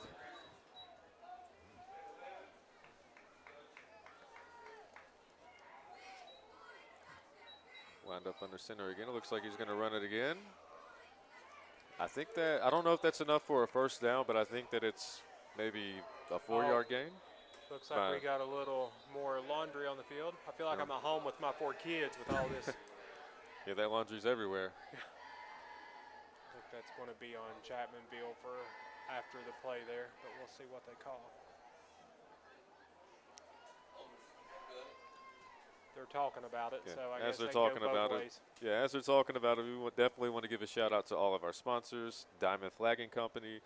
Lined up under center again. It looks like he's going to run it again. I don't know if that's enough for a first down, but I think that it's maybe a 4-yard gain. Looks like we got a little more laundry on the field. I feel like I'm at home with my 4 kids with all this. Yeah, that laundry's everywhere. I think that's going to be on Chapmanville for after the play there, but we'll see what they call. They're talking about it, so I guess as they're they talking go both about ways. it. Yeah, as they're talking about it, we definitely want to give a shout out to all of our sponsors: Diamond Flagging Company,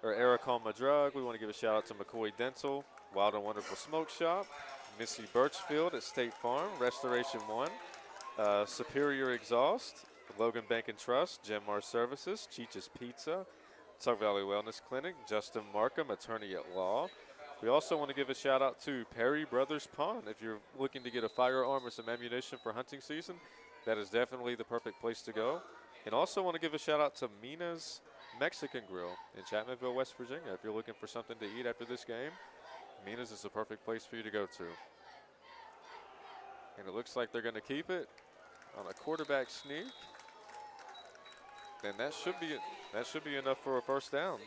Aracoma Drug. We want to give a shout out to McCoy Dental, Wild and Wonderful Smoke Shop, Missy Birchfield at State Farm, Restoration One, Superior Exhaust, Logan Bank and Trust, Genmar Services, Cheech's Pizza, Tug Valley Wellness Clinic, Justin Markham, attorney at law. We also want to give a shout out to Perry Brothers Pawn. If you're looking to get a firearm or some ammunition for hunting season, that is definitely the perfect place to go. And also want to give a shout out to Mina's Mexican Grill in Chapmanville, West Virginia. If you're looking for something to eat after this game, Mina's is the perfect place for you to go to. And it looks like they're going to keep it. on a quarterback sneak. And that should be enough for a first down.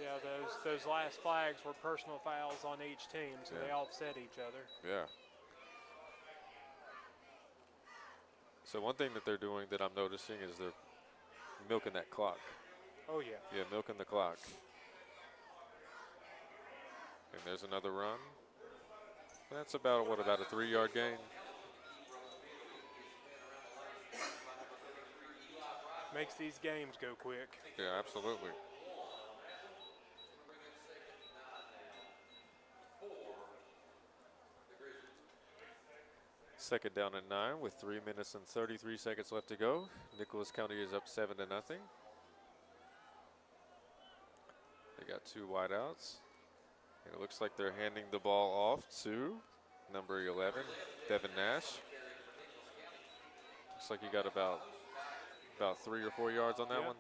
Yeah, those last flags were personal fouls on each team, so they offset each other. Yeah. So one thing that they're doing that I'm noticing is they're milking that clock. Oh, yeah. Yeah, milking the clock. And there's another run. That's about a 3-yard gain? Makes these games go quick. Yeah, absolutely. Second down and 9 with 3 minutes and 33 seconds left to go. Nicholas County is up 7-0. They got 2 wideouts. And it looks like they're handing the ball off to number 11, Devin Nash. Looks like he got about 3 or 4 yards on that one.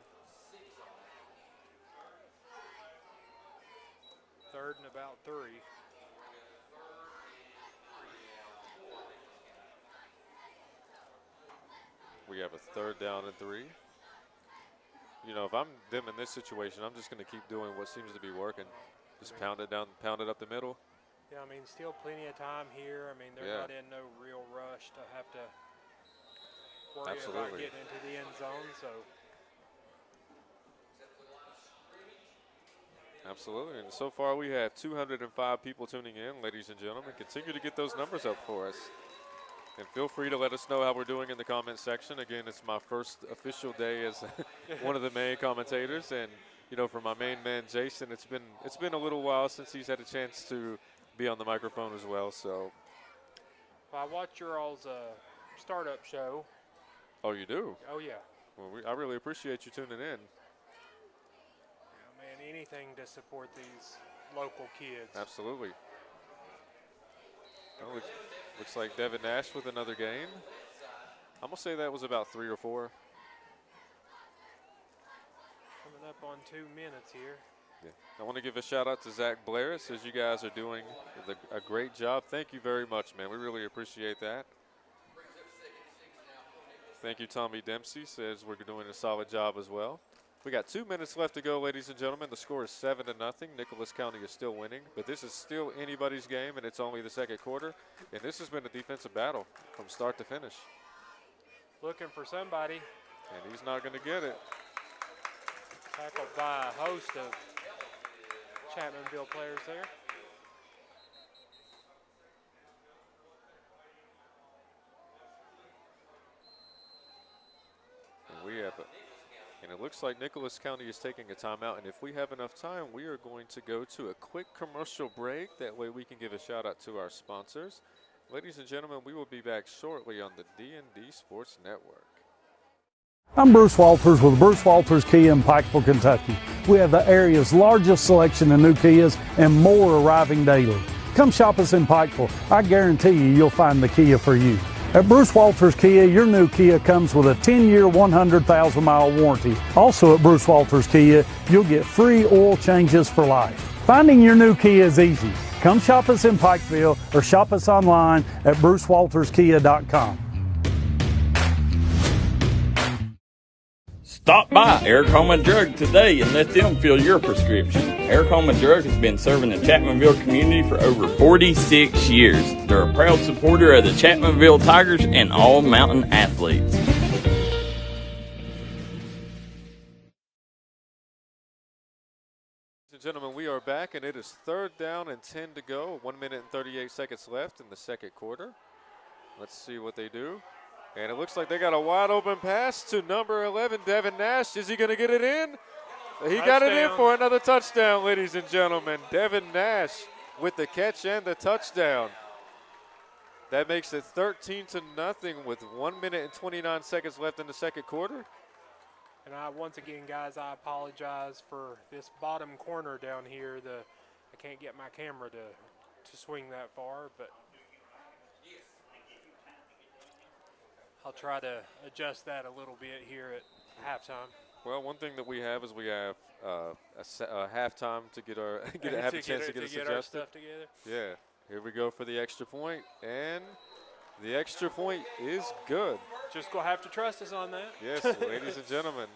Third and about 3. We have a 3rd down and 3. You know, if I'm them in this situation, I'm just going to keep doing what seems to be working. Just pound it down, pound it up the middle. Yeah, I mean, still plenty of time here. I mean, they're not in no real rush to have to worry about getting into the end zone. So. Absolutely, and so far we have 205 people tuning in, ladies and gentlemen. Continue to get those numbers up for us. And feel free to let us know how we're doing in the comment section. Again, it's my first official day as one of the main commentators. And, you know, for my main man, Jason, it's been a little while since he's had a chance to be on the microphone as well. So, well, I watch your all's startup show. Oh, you do? Oh, yeah. Well, I really appreciate you tuning in. Man, anything to support these local kids. Absolutely. Well, looks like Devin Nash with another gain. I'm going to say that was about 3 or 4. Coming up on 2 minutes here. Yeah. I want to give a shout out to Zach Blair. It says you guys are doing a great job. Thank you very much, man. We really appreciate that. Thank you, Tommy Dempsey. Says we're doing a solid job as well. We got 2 minutes left to go, ladies and gentlemen. The score is 7-0. Nicholas County is still winning, but this is still anybody's game, and it's only the second quarter. And this has been a defensive battle from start to finish. Looking for somebody. And he's not going to get it. Tackled by a host of Chapmanville players there. And we have and it looks like Nicholas County is taking a timeout, and if we have enough time, we are going to go to a quick commercial break. That way we can give a shout out to our sponsors. Ladies and gentlemen, we will be back shortly on the D&D Sports Network. I'm Bruce Walters with Bruce Walters Kia in Pikeville, Kentucky. We have the area's largest selection of new Kias and more arriving daily. Come shop us in Pikeville. I guarantee you'll find the Kia for you. At Bruce Walters Kia, your new Kia comes with a 10-year, 100,000-mile warranty. Also at Bruce Walters Kia, you'll get free oil changes for life. Finding your new Kia is easy. Come shop us in Pikeville or shop us online at brucewalterskia.com. Stop by Eric Homa Drug today and let them fill your prescription. Eric Homa Drug has been serving the Chapmanville community for over 46 years. They're a proud supporter of the Chapmanville Tigers and all mountain athletes. Ladies and gentlemen, we are back, and it is 3rd down and 10 to go. 1 minute and 38 seconds left in the second quarter. Let's see what they do. And it looks like they got a wide open pass to number 11, Devin Nash. Is he going to get it in? He got it in for another touchdown, ladies and gentlemen. Devin Nash with the catch and the touchdown. That makes it 13-0 with 1 minute and 29 seconds left in the second quarter. And once again, guys, I apologize for this bottom corner down here. I can't get my camera to swing that far, but I'll try to adjust that a little bit here at halftime. Well, one thing that we have is we have a halftime to get our have a chance to get us adjusted. Our stuff together. Yeah. Here we go for the extra point, and The extra point is good. Just going to have to trust us on that. Yes, ladies and gentlemen.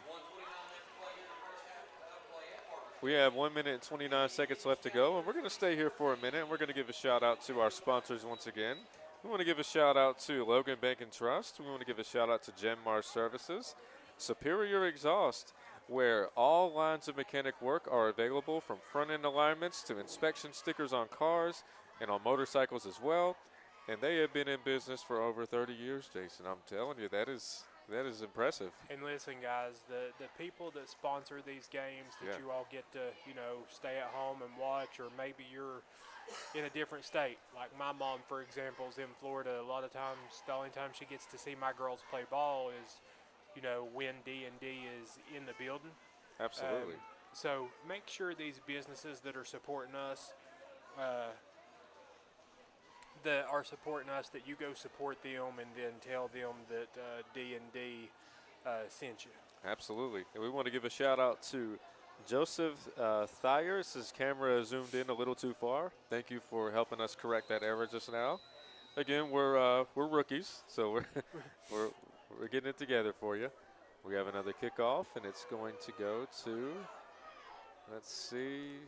We have 1 minute and 29 seconds left to go, and we're going to stay here for a minute, and we're going to give a shout-out to our sponsors once again. We want to give a shout-out to Logan Bank and Trust. We want to give a shout-out to Genmar Services, Superior Exhaust, where all lines of mechanic work are available, from front-end alignments to inspection stickers on cars and on motorcycles as well. And they have been in business for over 30 years, Jason. I'm telling you, that is impressive. And listen, guys, the people that sponsor these games that you all get to, stay at home and watch, or maybe you're in a different state. Like my mom, for example, is in Florida. A lot of times, the only time she gets to see my girls play ball is, when D&D is in the building. Absolutely. So make sure these businesses that are supporting us, that you go support them and then tell them that D&D sent you. Absolutely. And we want to give a shout out to Joseph Thyers. His camera zoomed in a little too far. Thank you for helping us correct that error just now. Again, we're rookies, so we're getting it together for you. We have another kickoff, and it's going to go to, let's see,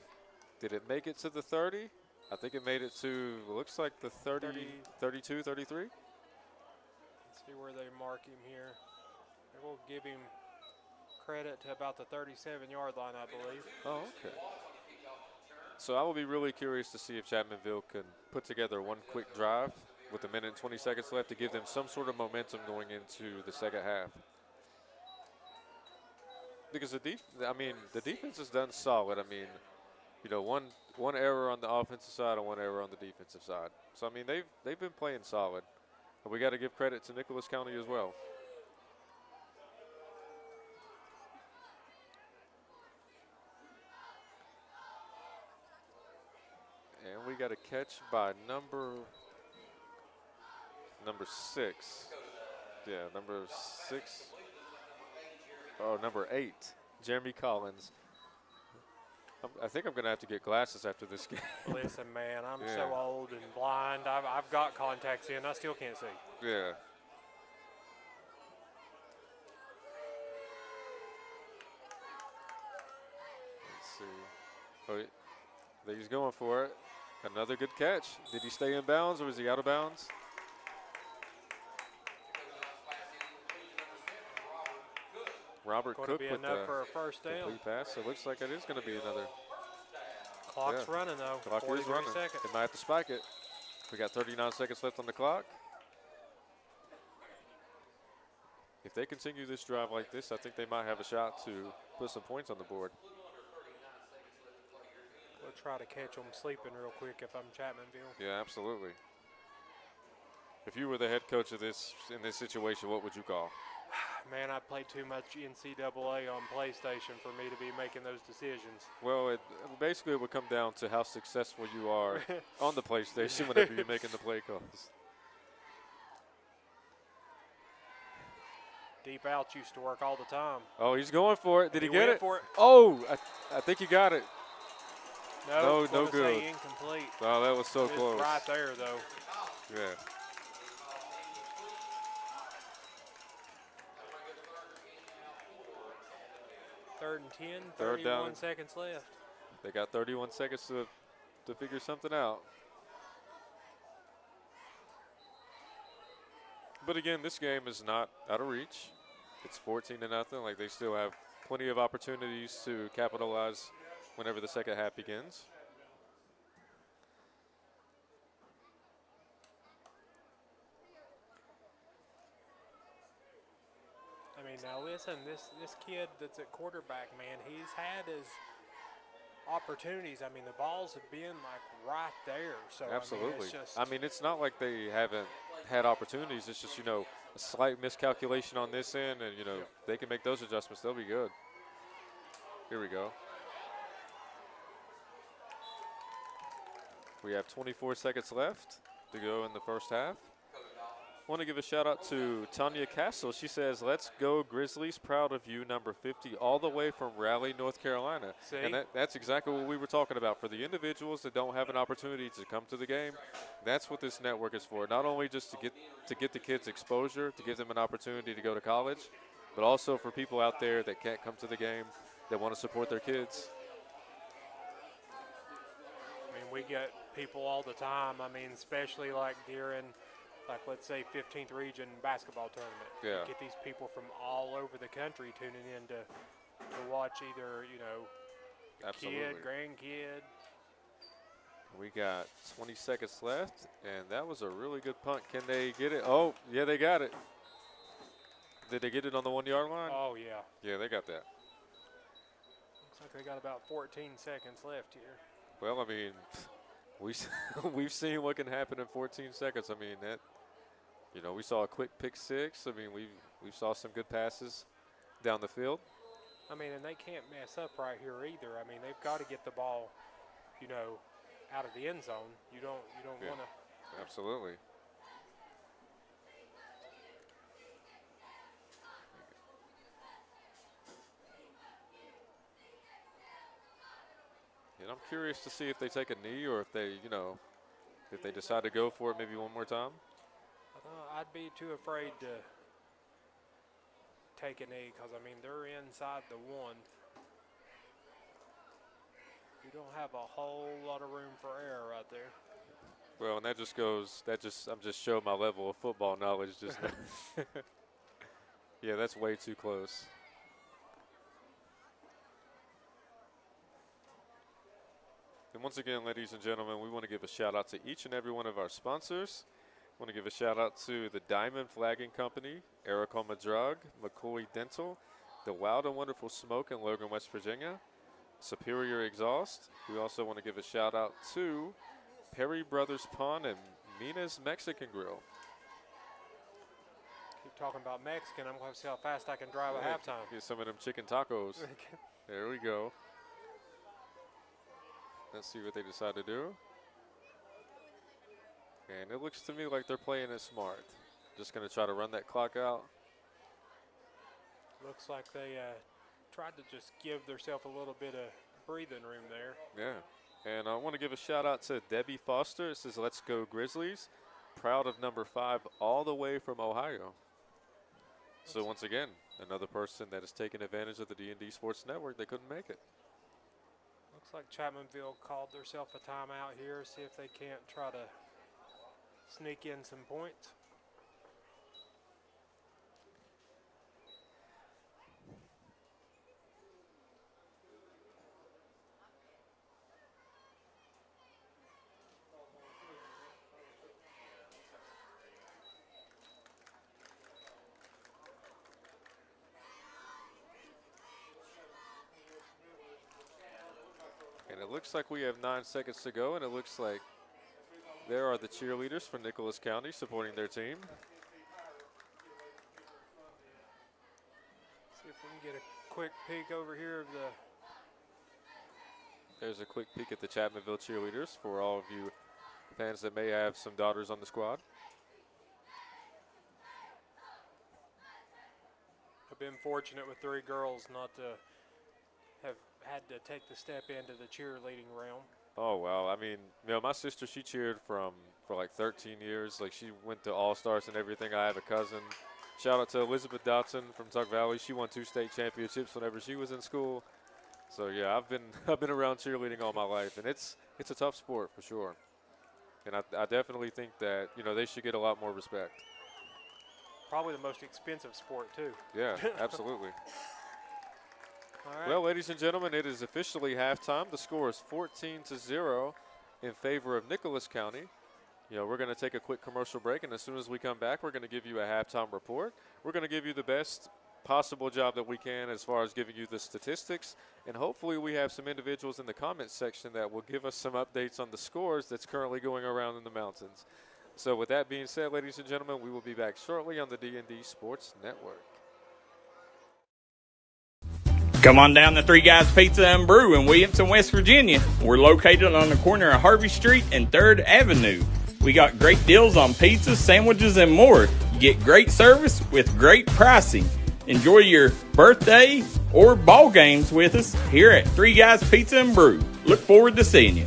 did it make it to the 30? I think it made it to, looks like the 30, 32, 33. Let's see where they mark him here. They will give him credit to about the 37-yard line, I believe. Oh, okay. So I will be really curious to see if Chapmanville can put together one quick drive with 1 minute and 20 seconds left to give them some sort of momentum going into the second half. Because the defense has done solid. I mean, one error on the offensive side and one error on the defensive side. So, I mean, they've been playing solid. And we got to give credit to Nicholas County as well. And we got a catch by number 6. Yeah, number 6. Oh, number 8, Jeremy Collins. I think I'm going to have to get glasses after this game. Listen, man, I'm so old and blind. I've got contacts in. I still can't see. Yeah. Let's see. Oh, there he's going for it. Another good catch. Did he stay in bounds or was he out of bounds? Robert Cook with the for a first down. complete pass. So it looks like it is going to be another. Clock's running, though. Clock is running. Seconds. They might have to spike it. We got 39 seconds left on the clock. If they continue this drive like this, I think they might have a shot to put some points on the board. We'll try to catch them sleeping real quick if I'm Chapmanville. Yeah, absolutely. If you were the head coach of in this situation, what would you call? Man, I play too much NCAA on PlayStation for me to be making those decisions. Well, basically it would come down to how successful you are on the PlayStation whenever you're making the play calls. Deep outs used to work all the time. Oh, he's going for it. Did he get it? For it? Oh, I think he got it. No good. Incomplete. Oh, that was so close. Right there, though. Yeah. Third and 10, Third down. 31 seconds left. They got 31 seconds to figure something out. But again, this game is not out of reach. It's 14-0. Like, they still have plenty of opportunities to capitalize whenever the second half begins. I mean, now listen, this kid that's at quarterback, man, he's had his opportunities. I mean, the balls have been like right there. So absolutely. I mean, it's not like they haven't had opportunities. It's just, a slight miscalculation on this end, and they can make those adjustments. They'll be good. Here we go. We have 24 seconds left to go in the first half. want to give a shout out to Tanya Castle. She says, "Let's go Grizzlies, proud of you, number 50, all the way from Raleigh, North Carolina." See? And that's exactly what we were talking about. For the individuals that don't have an opportunity to come to the game, that's what this network is for. Not only just to get the kids exposure, to give them an opportunity to go to college, but also for people out there that can't come to the game, that want to support their kids. I mean, we get people all the time. I mean, especially like during, like, let's say 15th region basketball tournament. Yeah. You get these people from all over the country tuning in to watch either, you know, Absolutely. kid, grandkid. We got 20 seconds left, and that was a really good punt. Can they get it? Oh, yeah, they got it. Did they get it on the 1 yard line? Oh, yeah. Yeah, they got that. Looks like they got about 14 seconds left here. Well, I mean, we've seen what can happen in 14 seconds. I mean, that, you know, we saw a quick pick six. I mean, we saw some good passes down the field. I mean, and they can't mess up right here either. I mean, they've got to get the ball, you know, out of the end zone. You don't Yeah. want to. Absolutely. And I'm curious to see if they take a knee or if they, you know, if they decide to go for it maybe one more time. I'd be too afraid to take a knee because, I mean, they're inside the one. You don't have a whole lot of room for error right there. Well, and I'm just showing my level of football knowledge just now. Yeah, that's way too close. And once again, ladies and gentlemen, we want to give a shout out to each and every one of our sponsors. We want to give a shout out to the Diamond Flagging Company, Erica Madrag, McCoy Dental, the Wild and Wonderful Smoke in Logan, West Virginia, Superior Exhaust. We also want to give a shout out to Perry Brothers Pawn and Mina's Mexican Grill. Keep talking about Mexican. I'm going to see how fast I can drive at halftime. Get some of them chicken tacos. There we go. Let's see what they decide to do. And it looks to me like they're playing it smart. Just going to try to run that clock out. Looks like they tried to just give themselves a little bit of breathing room there. Yeah. And I want to give a shout out to Debbie Foster. It says, "Let's go Grizzlies." Proud of number 5 all the way from Ohio. So once again, another person that has taken advantage of the D&D Sports Network. They couldn't make it. Looks like Chapmanville called themselves a timeout here. See if they can't try to sneak in some points. And it looks like we have 9 seconds to go, and it looks like there are the cheerleaders for Nicholas County supporting their team. See if we can get a quick peek over here of the. There's a quick peek at the Chapmanville cheerleaders for all of you fans that may have some daughters on the squad. I've been fortunate with 3 girls not to have had to take the step into the cheerleading realm. Oh, wow. I mean, you know, my sister, she cheered for like 13 years. Like, she went to All-Stars and everything. I have a cousin. Shout out to Elizabeth Dotson from Tuck Valley. She won 2 state championships whenever she was in school. So, yeah, I've been around cheerleading all my life, and it's a tough sport for sure. And I definitely think that, you know, they should get a lot more respect. Probably the most expensive sport, too. Yeah, absolutely. All right. Well, ladies and gentlemen, it is officially halftime. The score is 14-0 in favor of Nicholas County. You know, we're going to take a quick commercial break, and as soon as we come back, we're going to give you a halftime report. We're going to give you the best possible job that we can as far as giving you the statistics, and hopefully we have some individuals in the comments section that will give us some updates on the scores that's currently going around in the mountains. So with that being said, ladies and gentlemen, we will be back shortly on the D&D Sports Network. Come on down to Three Guys Pizza and Brew in Williamson, West Virginia. We're located on the corner of Harvey Street and 3rd Avenue. We got great deals on pizzas, sandwiches, and more. Get great service with great pricing. Enjoy your birthday or ball games with us here at Three Guys Pizza and Brew. Look forward to seeing you.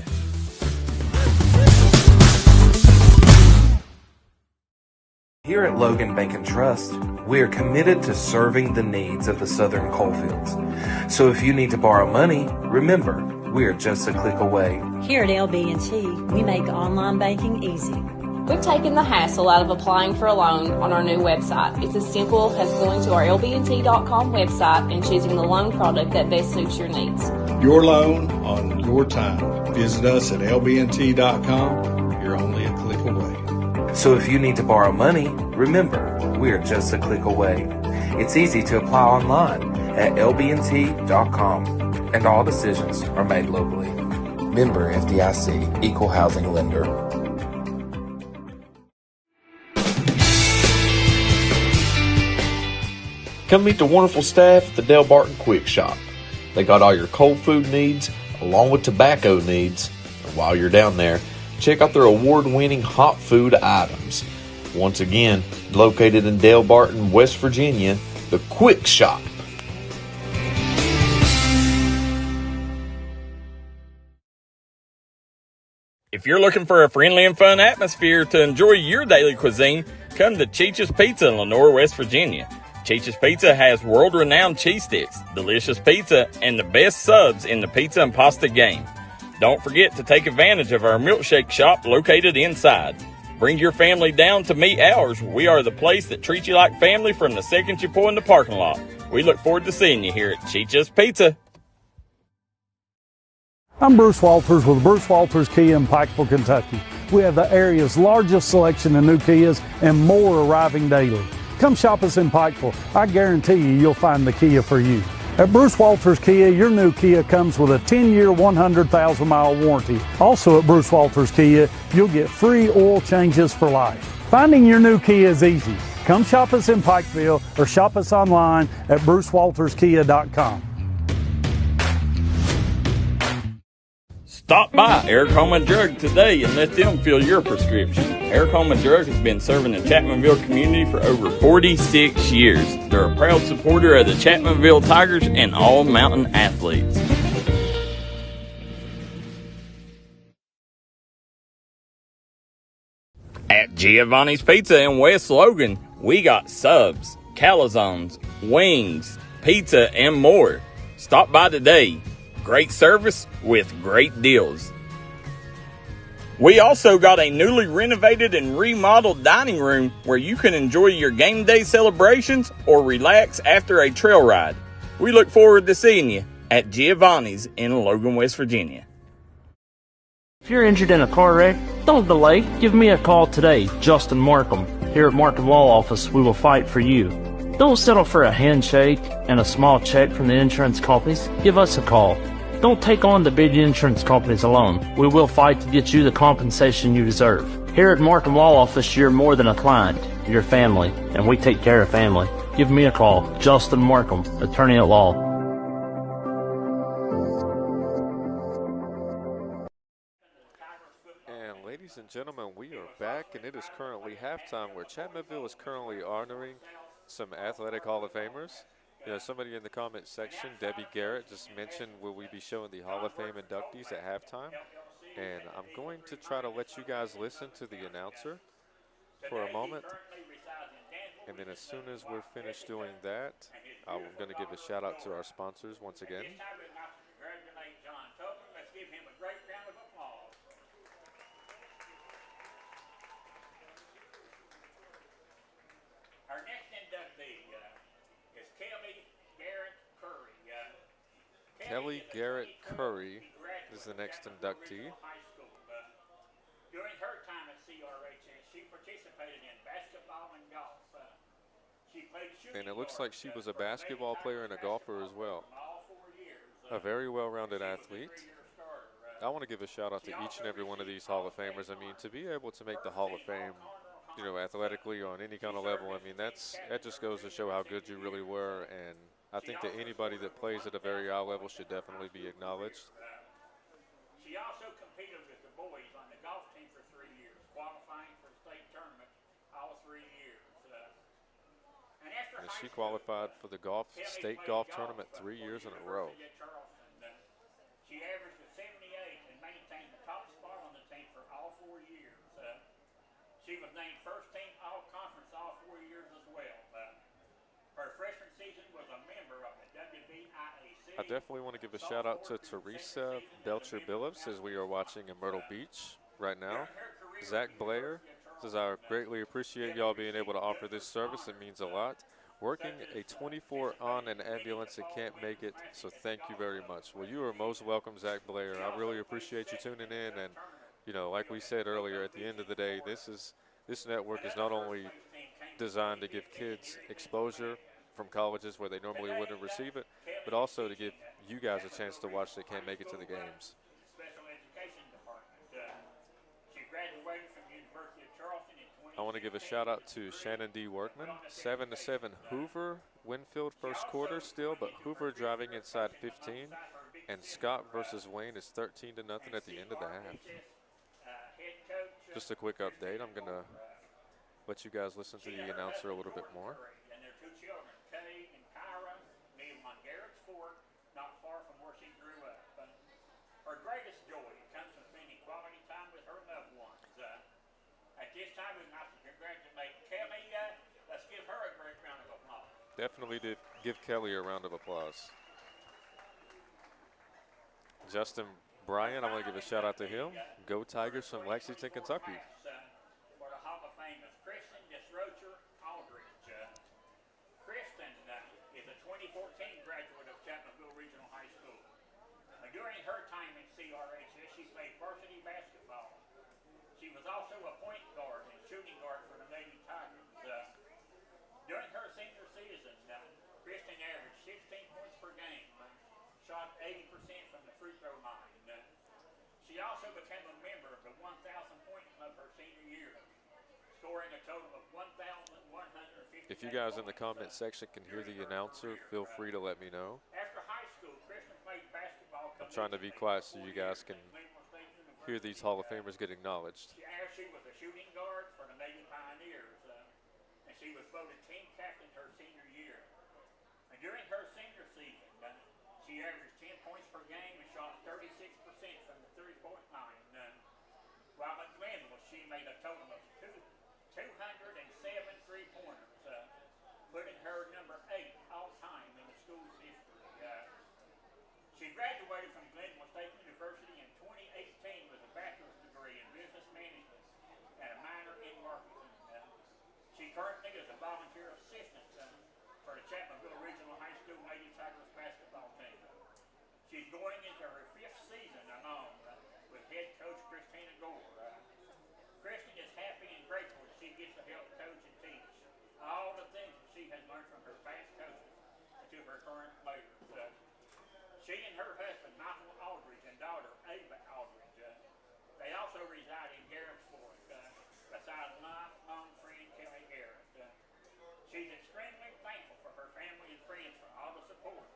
Here at Logan Bank and Trust, we are committed to serving the needs of the Southern coalfields. So if you need to borrow money, remember, we are just a click away. Here at LB&T, we make online banking easy. We've taken the hassle out of applying for a loan on our new website. It's as simple as going to our lbnt.com website and choosing the loan product that best suits your needs. Your loan on your time. Visit us at lbnt.com. You're only a click away. So if you need to borrow money, remember, we are just a click away. It's easy to apply online at lbnt.com, and all decisions are made locally. Member FDIC, Equal Housing Lender. Come meet the wonderful staff at the Del Barton Quick Shop. They got all your cold food needs along with tobacco needs. And while you're down there, check out their award-winning hot food items. Once again, located in Del Barton, West Virginia, the Quick Shop. If you're looking for a friendly and fun atmosphere to enjoy your daily cuisine, come to Cheech's Pizza in Lenore, West Virginia. Cheech's Pizza has world-renowned cheese sticks, delicious pizza, and the best subs in the pizza and pasta game. Don't forget to take advantage of our milkshake shop located inside. Bring your family down to meet ours. We are the place that treats you like family from the second you pull in the parking lot. We look forward to seeing you here at Cheech's Pizza. I'm Bruce Walters with Bruce Walters Kia in Pikeville, Kentucky. We have the area's largest selection of new Kias and more arriving daily. Come shop us in Pikeville. I guarantee you'll find the Kia for you. At Bruce Walters Kia, your new Kia comes with a 10-year, 100,000-mile warranty. Also at Bruce Walters Kia, you'll get free oil changes for life. Finding your new Kia is easy. Come shop us in Pikeville or shop us online at brucewalterskia.com. Stop by Eric Home and Drug today and let them fill your prescription. Eric Home and Drug has been serving the Chapmanville community for over 46 years. They're a proud supporter of the Chapmanville Tigers and all mountain athletes. At Giovanni's Pizza in West Logan, we got subs, calzones, wings, pizza, and more. Stop by today. Great service with great deals. We also got a newly renovated and remodeled dining room where you can enjoy your game day celebrations or relax after a trail ride. We look forward to seeing you at Giovanni's in Logan, West Virginia. If you're injured in a car wreck, don't delay. Give me a call today, Justin Markham. Here at Markham Law Office, we will fight for you. Don't settle for a handshake and a small check from the insurance companies. Give us a call. Don't take on the big insurance companies alone. We will fight to get you the compensation you deserve. Here at Markham Law Office, you're more than a client. You're family, and we take care of family. Give me a call, Justin Markham, attorney at law. And ladies and gentlemen, we are back, and it is currently halftime where Chapmanville is currently honoring some athletic Hall of Famers. You know, somebody in the comment section, Debbie Garrett, just mentioned will we be showing the Hall of Fame inductees at halftime. And I'm going to try to let you guys listen to the announcer for a moment. And then as soon as we're finished doing that, I'm going to give a shout out to our sponsors once again. Our next inductee is Kelly Garrett Curry is the next inductee. During her time at CRH, she participated in basketball and golf. And it looks like she was a basketball player and a golfer as well. A very well-rounded athlete. I want to give a shout out to each and every one of these Hall of Famers. I mean, to be able to make the Hall of Fame, you know, athletically or on any kind of level, I mean, that just goes to show how good you really were. And I think that anybody that plays at a very high level should definitely be acknowledged. She also competed with the boys on the golf team for 3 years, qualified And she qualified for the state golf tournament 3 years in a row. She averaged a 78 and maintained the top spot on the team for all 4 years. She was named first team all-conference all 4 years as well. Her freshman season was a member of the WVIAC. I definitely want to give a shout out to Teresa Belcher-Billups as we are watching in Myrtle Beach right now. Zach Blair says, I greatly appreciate y'all being able to offer this service. It means a lot. Working a 24 on an ambulance and can't make it, so thank you very much. Well, you are most welcome, Zach Blair. I really appreciate you tuning in. And, you know, like we said earlier, at the end of the day, this network is not only designed to give kids exposure from colleges where they normally wouldn't receive it, but also to give you guys a chance to watch that can't make it to the games. Special education department. She graduated from the University of Charleston in 20. I want to give a shout out to Shannon D. Workman, 7-7 Hoover, Winfield first quarter still, but Hoover driving inside 15, and Scott versus Wayne is 13-0 at the end of the half. Just a quick update. I'm going to let you guys listen to the announcer a little bit more. And their 2 children, Kay and Kyra, live on Garrett's Fork, not far from where she grew up. Her greatest joy comes from spending quality time with her loved ones. At this time, we'd like to congratulate Kelly. Let's give her a great round of applause. Definitely did give Kelly a round of applause. Justin Bryan, I want to give a shout out to him. Go Tigers from Lexington, Kentucky. For the Hall of Famers, Kristen Desrocher Aldridge. Kristen is a 2014 graduate of Chapmanville Regional High School. During her time at CRHS, she played varsity basketball. She was also a point guard and shooting guard for the Lady Tigers. During her senior season, Kristen averaged 16 points per game, shot 80% from the free throw line. She also became a member of the 1,000 point club her senior year, scoring a total of 1,150. If you guys in the comment section can hear the announcer, feel free to let me know. After high school, Kristen played basketball. I'm trying to be quiet so you guys can hear these Hall of Famers get acknowledged. She was a shooting guard for the Navy Pioneers, and she was voted team captain her senior year. And during her senior season, she averaged 10 points per game and shot 36% from the three-point line. While at Glenville, she made a total of 207 3-pointers, putting her number 8 all-time in the school's history. She graduated from Glenville State University in 2018 with a bachelor's degree in business management and a minor in marketing. She currently is a volunteer assistant for the Chapmanville Regional High School Lady Tigers basketball team. She's going into her 5th season along with head coach Christina Gore. Kristen is happy and grateful that she gets to help coach and teach all the things that she has learned from her past coaches to her current players. She and her husband, Michael Aldridge, and daughter, Ava Aldridge, they also reside in Garrett's Fork, beside lifelong friend Kelly Garrett. She's extremely thankful for her family and friends for all the support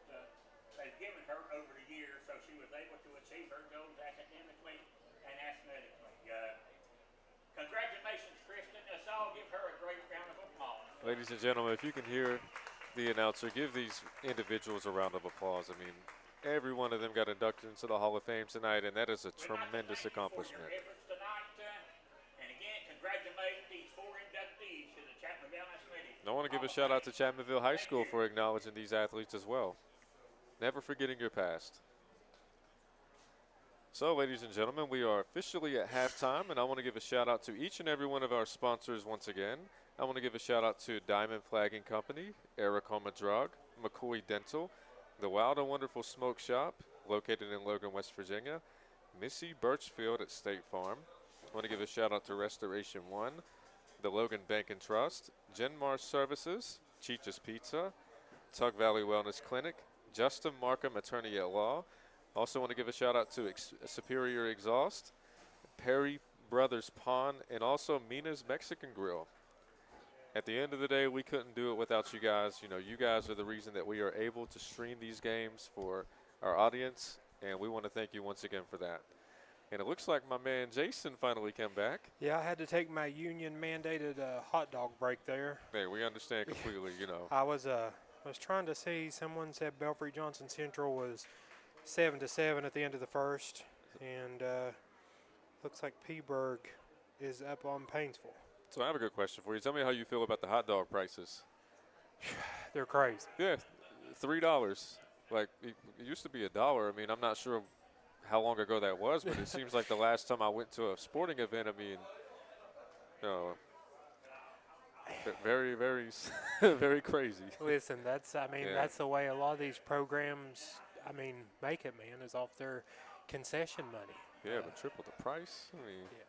they've given her over the years, so she was able to achieve her goals academically and athletically. Congratulations, Kristen. Let's all give her a great round of applause. Ladies and gentlemen, if you can hear the announcer, give these individuals a round of applause. I mean, every one of them got inducted into the Hall of Fame tonight, and that is a tremendous accomplishment. And again, congratulate these 4 inductees to the Chapmanville Athletics. I want to give a shout out to Chapmanville High School for acknowledging these athletes as well. Never forgetting your past. So, ladies and gentlemen, we are officially at halftime, and I want to give a shout out to each and every one of our sponsors once again. I want to give a shout out to Diamond Flagging Company, Eric Homa Drug, McCoy Dental, the Wild and Wonderful Smoke Shop, located in Logan, West Virginia, Missy Birchfield at State Farm. I want to give a shout out to Restoration One, the Logan Bank and Trust, Genmar Services, Cheech's Pizza, Tug Valley Wellness Clinic, Justin Markham, Attorney at Law. Also want to give a shout out to Superior Exhaust, Perry Brothers Pawn, and also Mina's Mexican Grill. At the end of the day, we couldn't do it without you guys. You know, you guys are the reason that we are able to stream these games for our audience, and we want to thank you once again for that. And it looks like my man Jason finally came back. Yeah, I had to take my union-mandated hot dog break there. Hey, we understand completely, I was trying to see. Someone said Belfry Johnson Central was 7-7 at the end of the first, and looks like Peaburg is up on Painesville. So I have a good question for you. Tell me how you feel about the hot dog prices. They're crazy. Yeah, $3. Like, it used to be $1. I mean, I'm not sure how long ago that was, but it seems like the last time I went to a sporting event, I mean, very, very, very crazy. Listen, that's the way a lot of these programs, make it, man, is off their concession money. Yeah, but triple the price? I mean. Yeah.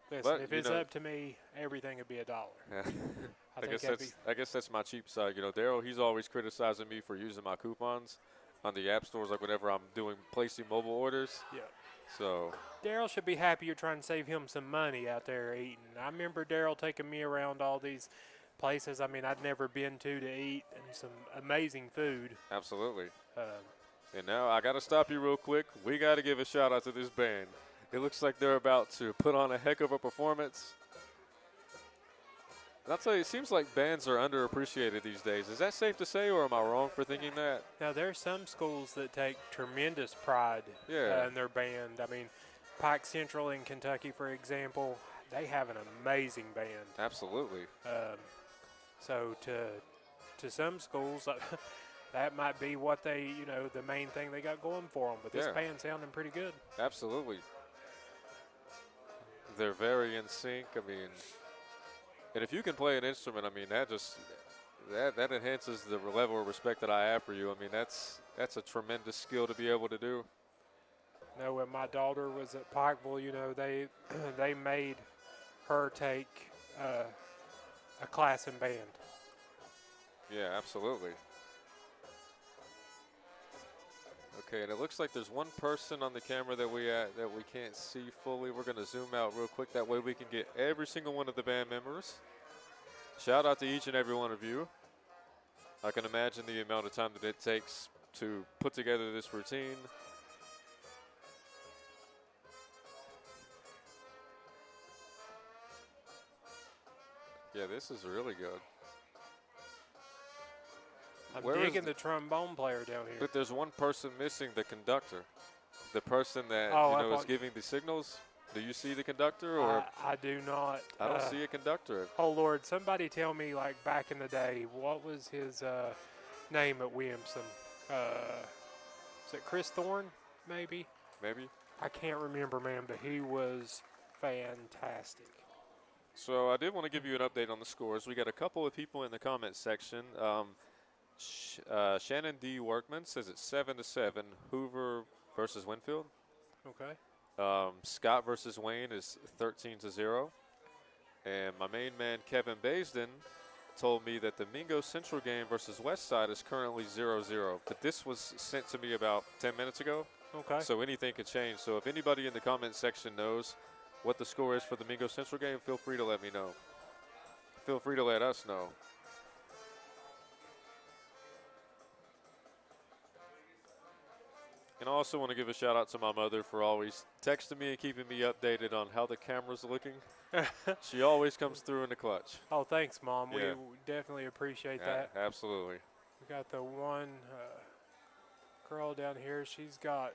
Listen, if it's up to me, everything would be $1. Yeah. I guess that's my cheap side. Daryl, he's always criticizing me for using my coupons on the app stores, like whenever I'm placing mobile orders. Yeah. So Daryl should be happy you're trying to save him some money out there eating. I remember Daryl taking me around all these places I'd never been to eat, and some amazing food. Absolutely. And now I got to stop you real quick. We got to give a shout out to this band. It looks like they're about to put on a heck of a performance. And I'll tell you, it seems like bands are underappreciated these days. Is that safe to say, or am I wrong for thinking that? Now, there are some schools that take tremendous pride in their band. Pike Central in Kentucky, for example, they have an amazing band. Absolutely. So to some schools, that might be what they, the main thing they got going for them. But this band's sounding pretty good. Absolutely. They're very in sync. And if you can play an instrument, that enhances the level of respect that I have for you. That's a tremendous skill to be able to do. When my daughter was at Pikeville, they made her take a class in band. Yeah, absolutely. Okay, and it looks like there's one person on the camera that we can't see fully. We're going to zoom out real quick. That way we can get every single one of the band members. Shout out to each and every one of you. I can imagine the amount of time that it takes to put together this routine. Yeah, this is really good. I'm digging the trombone player down here. But there's one person missing, the conductor. The person that is giving the signals. Do you see the conductor? Or I do not. I don't see a conductor. Oh, Lord, somebody tell me, back in the day, what was his name at Williamson? Is it Chris Thorne, maybe? Maybe. I can't remember, man, but he was fantastic. So I did want to give you an update on the scores. We got a couple of people in the comments section. Shannon D. Workman says it's 7-7. Hoover versus Winfield. Okay. Scott versus Wayne is 13-0. And my main man, Kevin Baisden, told me that the Mingo Central game versus Westside is currently 0-0. But this was sent to me about 10 minutes ago. Okay. So anything could change. So if anybody in the comments section knows what the score is for the Mingo Central game, feel free to let me know. Feel free to let us know. And I also want to give a shout out to my mother for always texting me and keeping me updated on how the camera's looking. She always comes through in the clutch. Oh, thanks, Mom. Yeah. We definitely appreciate that. Absolutely. We got the one girl down here. She's got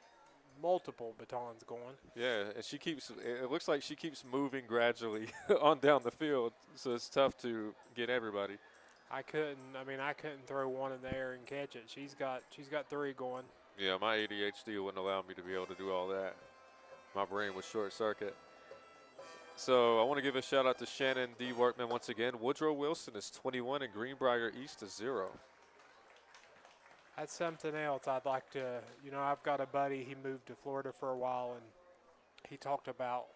multiple batons going. Yeah, and it looks like she keeps moving gradually on down the field, so it's tough to get everybody. I couldn't throw one in there and catch it. She's got three going. Yeah, my ADHD wouldn't allow me to be able to do all that. My brain was short circuit. So I want to give a shout out to Shannon D. Workman once again. Woodrow Wilson is 21 and Greenbrier East is 0. That's something else I'd like to, I've got a buddy, he moved to Florida for a while, and he talked about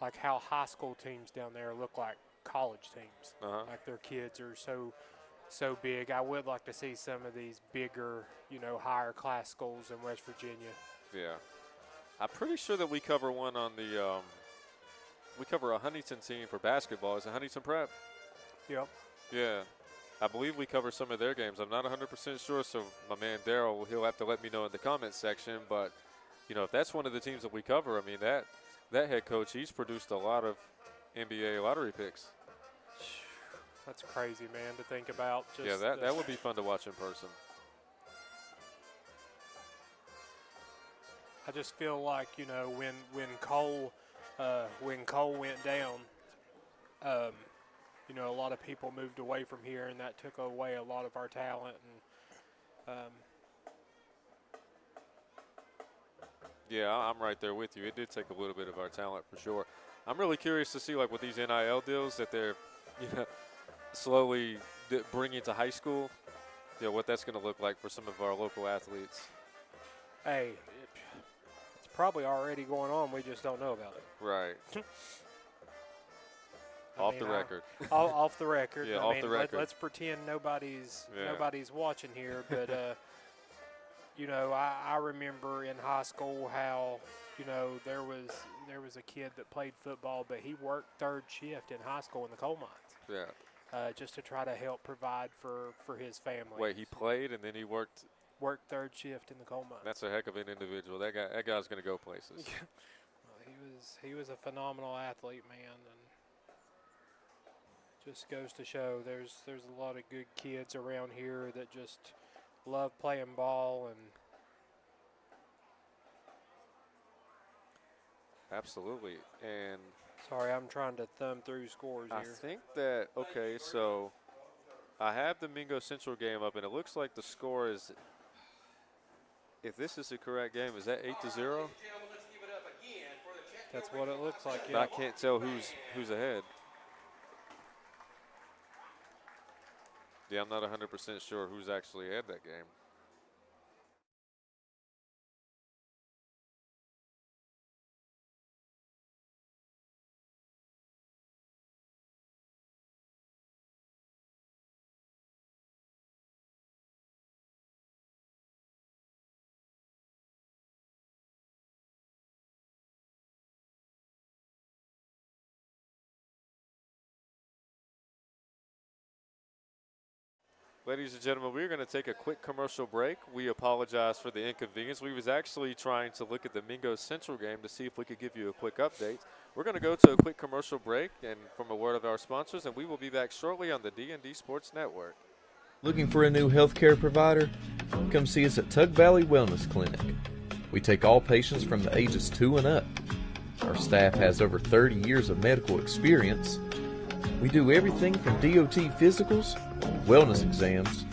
how high school teams down there look like college teams. Like their kids are so big. I would like to see some of these bigger, higher class schools in West Virginia. Yeah. I'm pretty sure that we cover one on the, we cover a Huntington team for basketball. Is it Huntington Prep? Yep. Yeah. I believe we cover some of their games. I'm not 100% sure, so my man Daryl, he'll have to let me know in the comments section. But, if that's one of the teams that we cover, that head coach, he's produced a lot of NBA lottery picks. That's crazy, man, to think about. Just Yeah, that would be fun to watch in person. I just feel like, you know, when Cole went down, you know, a lot of people moved away from here, and that took away a lot of our talent. And yeah, I'm right there with you. It did take a little bit of our talent for sure. I'm really curious to see, like, with these NIL deals that they're, you know, slowly bringing to high school, you know, what that's going to look like for some of our local athletes. hey, it's probably already going on. We just don't know about it. Right. Off the record. Off the record. Yeah, I off mean, the record. Let's pretend nobody's watching here, but you know, I remember in high school how, you know, there was a kid that played football, but he worked third shift in high school in the coal mines. Yeah. Just to try to help provide for his family. Wait, he played and then he worked third shift in the coal mines. That's a heck of an individual. That guy's going to go places. Well, he was a phenomenal athlete, man, and just goes to show there's a lot of good kids around here that just love playing ball. And absolutely. And sorry, I'm trying to thumb through scores I here. think that, okay, so I have the Mingo Central game up, and it looks like the score is, if this is the correct game, is that 8-0? That's what it looks like, But yeah. I can't tell who's ahead. Yeah, I'm not 100% sure who's actually at that game. Ladies and gentlemen, we're going to take a quick commercial break. We apologize for the inconvenience. We was actually trying to look at the Mingo Central game to see if we could give you a quick update. We're going to go to a quick commercial break and from a word of our sponsors, and we will be back shortly on the D&D Sports Network. Looking for a new healthcare provider? Come see us at Tug Valley Wellness Clinic. We take all patients from the ages 2 and up. Our staff has over 30 years of medical experience. We do everything from DOT physicals, wellness exams,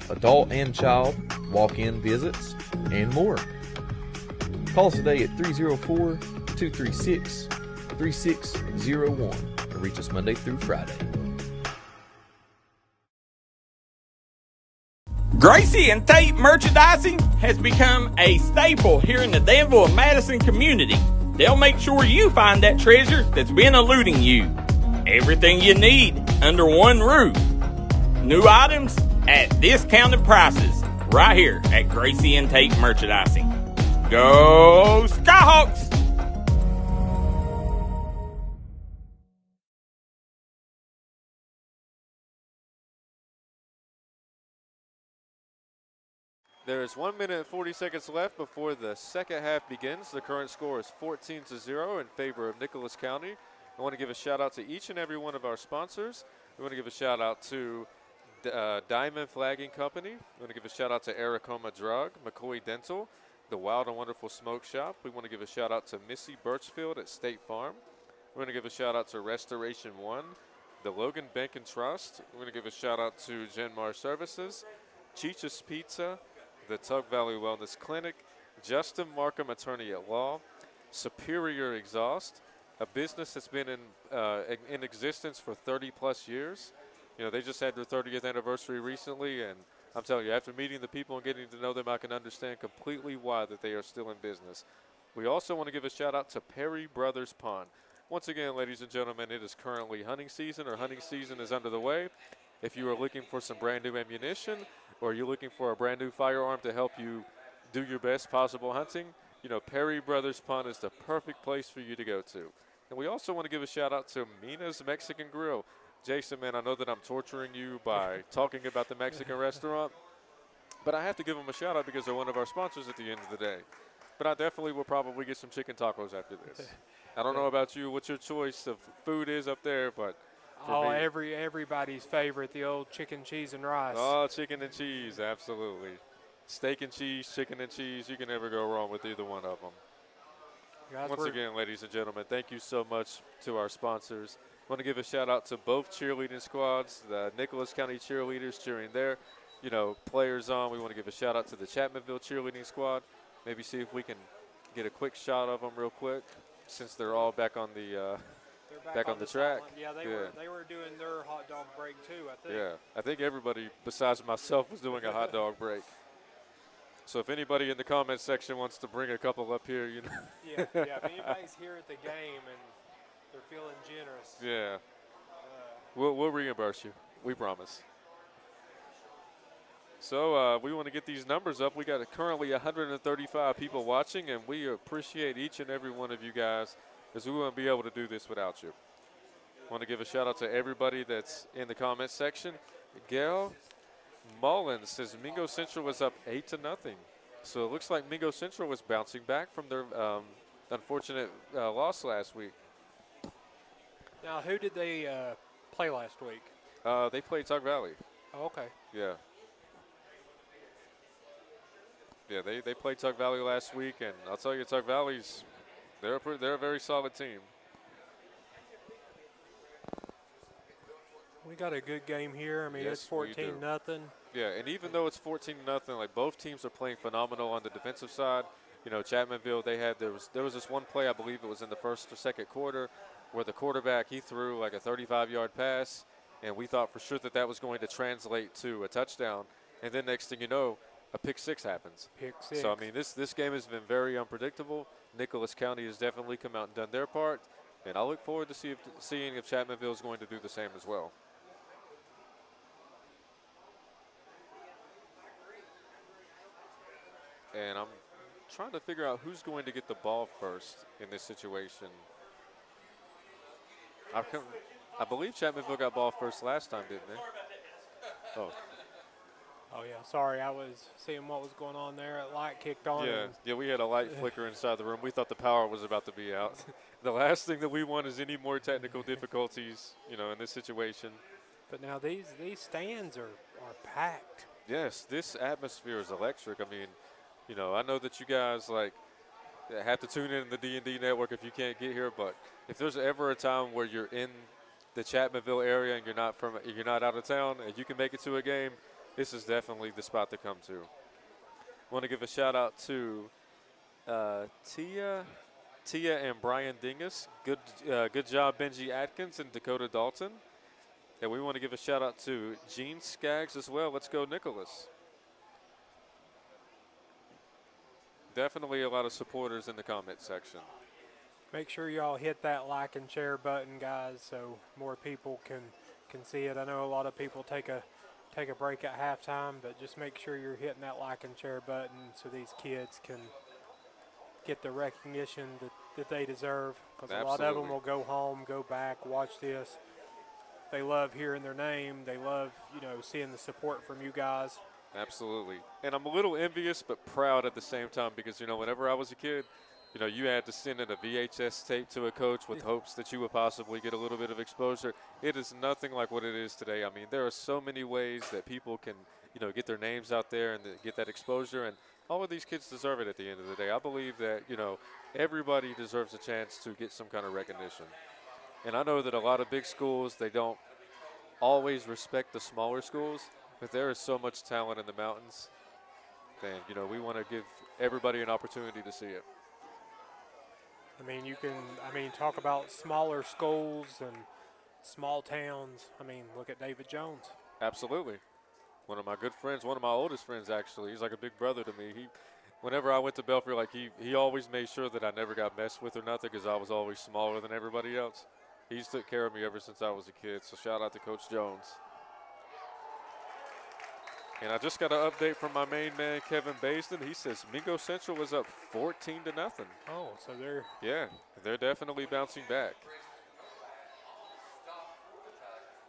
adult and child, walk-in visits, and more. Call us today at 304-236-3601 and reach us Monday through Friday. Gracie and Tate Merchandising has become a staple here in the Danville and Madison community. They'll make sure you find that treasure that's been eluding you. Everything you need under one roof. New items at discounted prices right here at Gracie and Tate Merchandising. Go Skyhawks! There is 1 minute and 40 seconds left before the second half begins. The current score is 14-0 in favor of Nicholas County. I want to give a shout out to each and every one of our sponsors. We want to give a shout out to Diamond Flagging Company. We want to give a shout out to Aracoma Drug, McCoy Dental, the Wild and Wonderful Smoke Shop. We want to give a shout out to Missy Birchfield at State Farm. We're going to give a shout out to Restoration One, the Logan Bank and Trust. We're going to give a shout out to Genmar Services, Cheech's Pizza, the Tug Valley Wellness Clinic, Justin Markham Attorney at Law, Superior Exhaust, a business that's been in existence for 30 plus years. You know, they just had their 30th anniversary recently, and I'm telling you, after meeting the people and getting to know them, I can understand completely why that they are still in business. We also want to give a shout out to Perry Brothers Pond. Once again, ladies and gentlemen, it is currently hunting season, or hunting season is under the way. If you are looking for some brand new ammunition, or you're looking for a brand new firearm to help you do your best possible hunting, you know, Perry Brothers Pond is the perfect place for you to go to. And we also want to give a shout out to Mina's Mexican Grill. Jason, man, I know that I'm torturing you by talking about the Mexican restaurant, but I have to give them a shout out because they're one of our sponsors at the end of the day. but I definitely will probably get some chicken tacos after this. I don't know about you, what your choice of food is up there, but for me, everybody's favorite, the old chicken, cheese, and rice. oh, chicken and cheese, absolutely. Steak and cheese, chicken and cheese, you can never go wrong with either one of them. Guys, Once again, ladies and gentlemen, thank you so much to our sponsors. I want to give a shout out to both cheerleading squads, the Nicholas County cheerleaders cheering their, players on. We want to give a shout out to the Chapmanville cheerleading squad. Maybe see if we can get a quick shot of them real quick, since they're all back on the back on the track. Yeah, they were doing their hot dog break too, I think. Yeah, I think everybody besides myself was doing a hot dog break. So if anybody in the comment section wants to bring a couple up here, Yeah, if anybody's here at the game and they're feeling generous. Yeah. We'll reimburse you. We promise. So we want to get these numbers up. We got currently 135 people watching, and we appreciate each and every one of you guys, as we wouldn't be able to do this without you. Want to give a shout out to everybody that's in the comment section. Gail Mullins says Mingo Central was up 8-0. So it looks like Mingo Central was bouncing back from their unfortunate loss last week. Now, who did they play last week? They played Tug Valley. Oh, okay. Yeah. Yeah, they played Tug Valley last week, and I'll tell you, Tug Valley's they're a very solid team. We got a good game here. I mean, Yes, it's 14-0. Yeah, and even though it's 14-0, like both teams are playing phenomenal on the defensive side. Chapmanville, there was this one play, I believe it was in the first or second quarter, where the quarterback, he threw like a 35-yard pass, and we thought for sure that was going to translate to a touchdown. And then next thing you know, a pick six happens. Pick six. So, I mean, this game has been very unpredictable. Nicholas County has definitely come out and done their part, and I look forward to seeing if Chapmanville is going to do the same as well. And I'm trying to figure out who's going to get the ball first in this situation. I believe Chapmanville got ball first last time, didn't they? Oh. Oh, yeah. Sorry, I was seeing what was going on there. A light kicked on. Yeah, we had a light flicker inside the room. We thought the power was about to be out. The last thing that we want is any more technical difficulties, in this situation. But now these stands are packed. Yes, this atmosphere is electric. I mean, I know that you guys have to tune in the D&D Network if you can't get here, but if there's ever a time where you're in the Chapmanville area and you're not out of town and you can make it to a game, this is definitely the spot to come to. Want to give a shout out to Tia and Brian Dingus. Good job, Benji Atkins and Dakota Dalton. And we want to give a shout out to Gene Skaggs as well. Let's go, Nicholas. Definitely a lot of supporters in the comment section. Make sure y'all hit that like and share button, guys, so more people can see it. I know a lot of people take a break at halftime, but just make sure you're hitting that like and share button so these kids can get the recognition that they deserve. Because a lot of them will go home, go back, watch this. They love hearing their name. They love, seeing the support from you guys. Absolutely. And I'm a little envious but proud at the same time because, whenever I was a kid, you had to send in a VHS tape to a coach with hopes that you would possibly get a little bit of exposure. It is nothing like what it is today. I mean, there are so many ways that people can, get their names out there and get that exposure. And all of these kids deserve it at the end of the day. I believe that, everybody deserves a chance to get some kind of recognition. And I know that a lot of big schools, they don't always respect the smaller schools. But there is so much talent in the mountains, and we want to give everybody an opportunity to see it. I mean, talk about smaller schools and small towns. I mean, look at David Jones. Absolutely. One of my good friends, one of my oldest friends, actually. He's like a big brother to me. Whenever I went to Belfry, he always made sure that I never got messed with or nothing because I was always smaller than everybody else. He's took care of me ever since I was a kid, so shout out to Coach Jones. And I just got an update from my main man, Kevin Baisden. He says Mingo Central was up 14-0. Oh, so they're definitely bouncing back.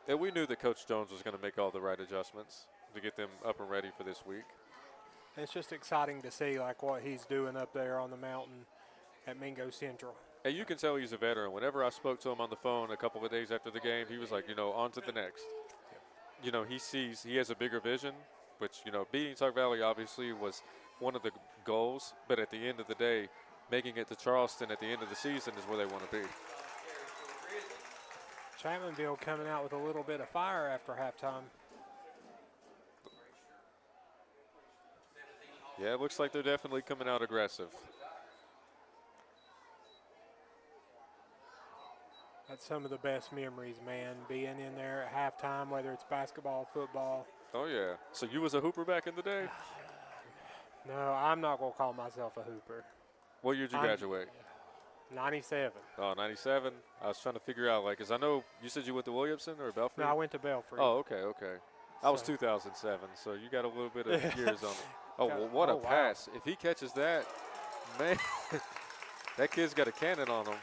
And we knew that Coach Jones was going to make all the right adjustments to get them up and ready for this week. It's just exciting to see like what he's doing up there on the mountain at Mingo Central. And you can tell he's a veteran. Whenever I spoke to him on the phone a couple of days after the game, he was like, on to the next. You know, he has a bigger vision, which, beating Tug Valley obviously was one of the goals. But at the end of the day, making it to Charleston at the end of the season is where they want to be. Chapmanville coming out with a little bit of fire after halftime. Yeah, it looks like they're definitely coming out aggressive. That's some of the best memories, man, being in there at halftime, whether it's basketball, football. Oh, yeah. So you was a hooper back in the day? No, I'm not going to call myself a hooper. What year did you graduate? 97. Oh, 97. I was trying to figure out, because I know you said you went to Williamson or Belfry? No, I went to Belfry. Oh, okay. I was 2007, so you got a little bit of years on it. Oh, well, what a pass. Wow. If he catches that, man, that kid's got a cannon on him.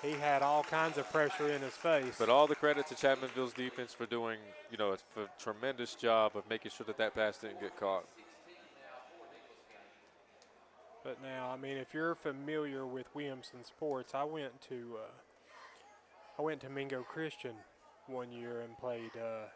He had all kinds of pressure in his face. But all the credit to Chapmanville's defense for doing, a tremendous job of making sure that pass didn't get caught. But now, I mean, if you're familiar with Williamson sports, I went to Mingo Christian one year and played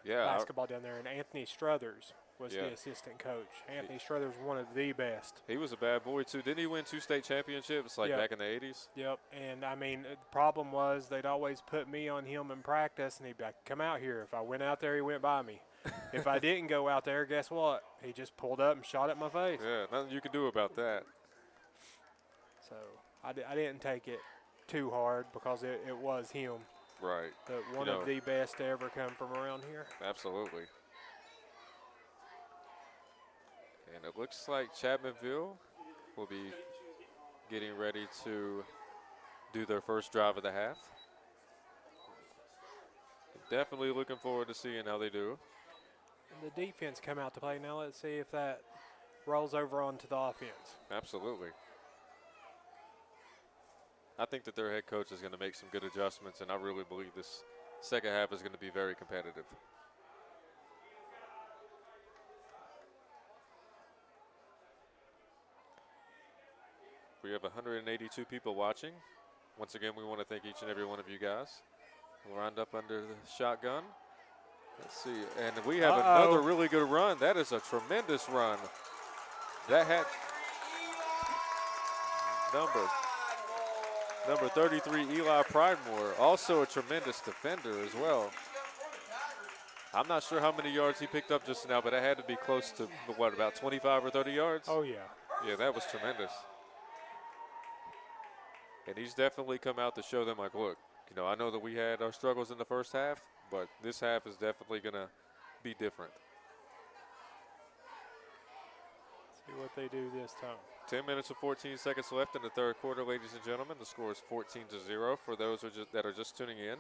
basketball down there, and Anthony Struthers was the assistant coach. Anthony Struthers was one of the best. He was a bad boy, too. Didn't he win 2 state championships, back in the 80s? Yep, and, I mean, the problem was they'd always put me on him in practice, and he'd be like, come out here. If I went out there, he went by me. If I didn't go out there, guess what? He just pulled up and shot at my face. Yeah, nothing you could do about that. So I didn't take it too hard because it was him. Right. One of the best to ever come from around here. Absolutely. And it looks like Chapmanville will be getting ready to do their first drive of the half. Definitely looking forward to seeing how they do. And the defense come out to play. Now let's see if that rolls over onto the offense. Absolutely. I think that their head coach is going to make some good adjustments, and I really believe this second half is going to be very competitive. We have 182 people watching. Once again, we want to thank each and every one of you guys. Lined up under the shotgun. Let's see. And we have another really good run. That is a tremendous run. That had number 33, Eli Pridemore, also a tremendous defender as well. I'm not sure how many yards he picked up just now, but it had to be close to, about 25 or 30 yards? Oh, yeah. Yeah, that was tremendous. And he's definitely come out to show them, look, I know that we had our struggles in the first half, but this half is definitely going to be different. See what they do this time. 10 minutes and 14 seconds left in the third quarter, ladies and gentlemen. The score is 14-0 for those that are just tuning in.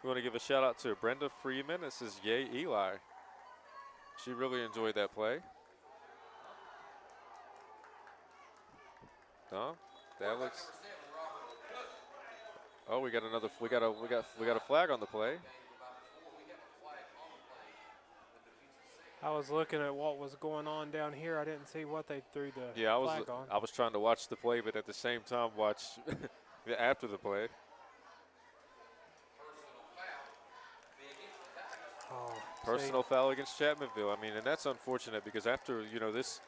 We want to give a shout out to Brenda Freeman. This is Yay Eli. She really enjoyed that play. No, that looks. Oh, we got a flag on the play. I was looking at what was going on down here. I didn't see what they threw the flag on. I was trying to watch the play, but at the same time watch after the play. Personal foul against Chapmanville. I mean, and that's unfortunate because after, this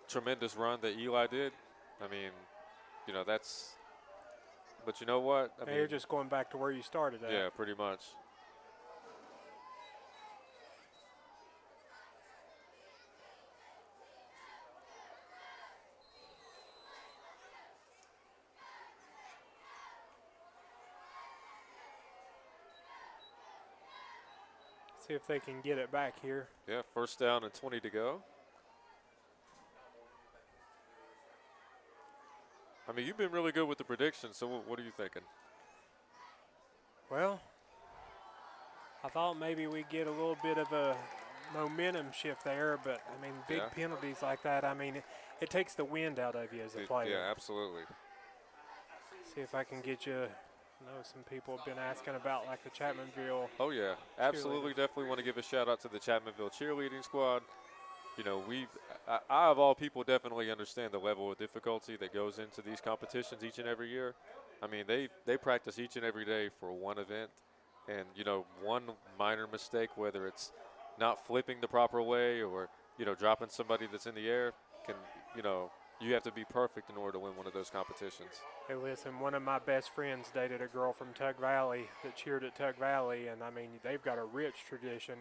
tremendous run that Eli did, I mean, that's – but you know what? I mean, you're just going back to where you started at. Yeah, pretty much. See if they can get it back here. Yeah, first down and 20 to go. I mean, you've been really good with the predictions, so what are you thinking? Well, I thought maybe we'd get a little bit of a momentum shift there, but, I mean, big penalties like that, I mean, it takes the wind out of you as a player. Yeah, absolutely. See if I can get you. I know some people have been asking about the Chapmanville. Oh, yeah. Absolutely. Definitely want to give a shout out to the Chapmanville cheerleading squad. you know, I of all people definitely understand the level of difficulty that goes into these competitions each and every year. I mean, they practice each and every day for one event, and you know, one minor mistake, whether it's not flipping the proper way or you know dropping somebody that's in the air, can you know you have to be perfect in order to win one of those competitions. Hey, listen, one of my best friends dated a girl from Tug Valley that cheered at Tug Valley, and I mean, they've got a rich tradition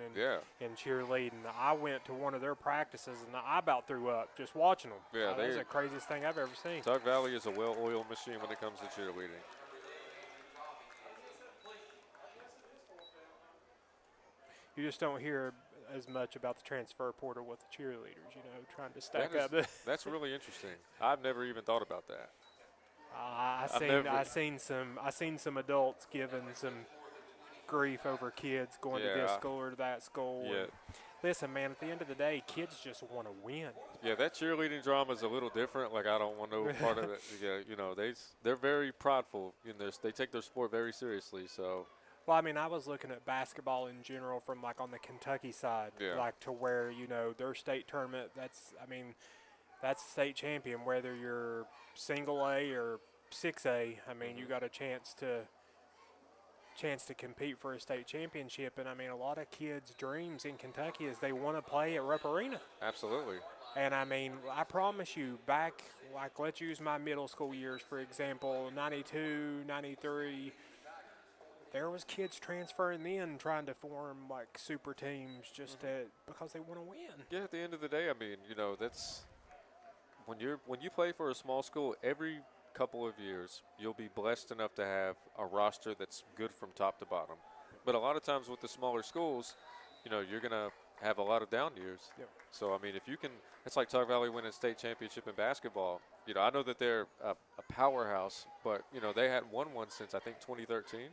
in cheerleading. I went to one of their practices, and I about threw up just watching them. Yeah, that was the craziest thing I've ever seen. Tug Valley is a well-oiled machine when it comes to cheerleading. You just don't hear as much about the transfer portal with the cheerleaders, you know, trying to stack up. That's really interesting. I've never even thought about that. I seen some adults giving some grief over kids going to this school or to that school. Yeah. Listen, man, at the end of the day, kids just want to win. Yeah, that cheerleading drama is a little different. Like, I don't want no part of it. Yeah, you know, they're very prideful in this. They take their sport very seriously. So. Well, I mean, I was looking at basketball in general from like on the Kentucky side, like to where you know their state tournament. That's state champion, whether you're single A or 6A. I mean, you got a chance to compete for a state championship, and I mean, a lot of kids' dreams in Kentucky is they want to play at Rupp Arena. Absolutely. And I mean, I promise you, back like let's use my middle school years for example, 92, 93. There was kids transferring in trying to form like super teams just because they want to win. Yeah, at the end of the day, I mean, you know, that's when you play for a small school, every couple of years you'll be blessed enough to have a roster that's good from top to bottom. But a lot of times with the smaller schools, you know, you're gonna have a lot of down years. Yep. So I mean, if you can, it's like Tug Valley winning state championship in basketball. You know, I know that they're a powerhouse, but you know they hadn't won one since I think 2013.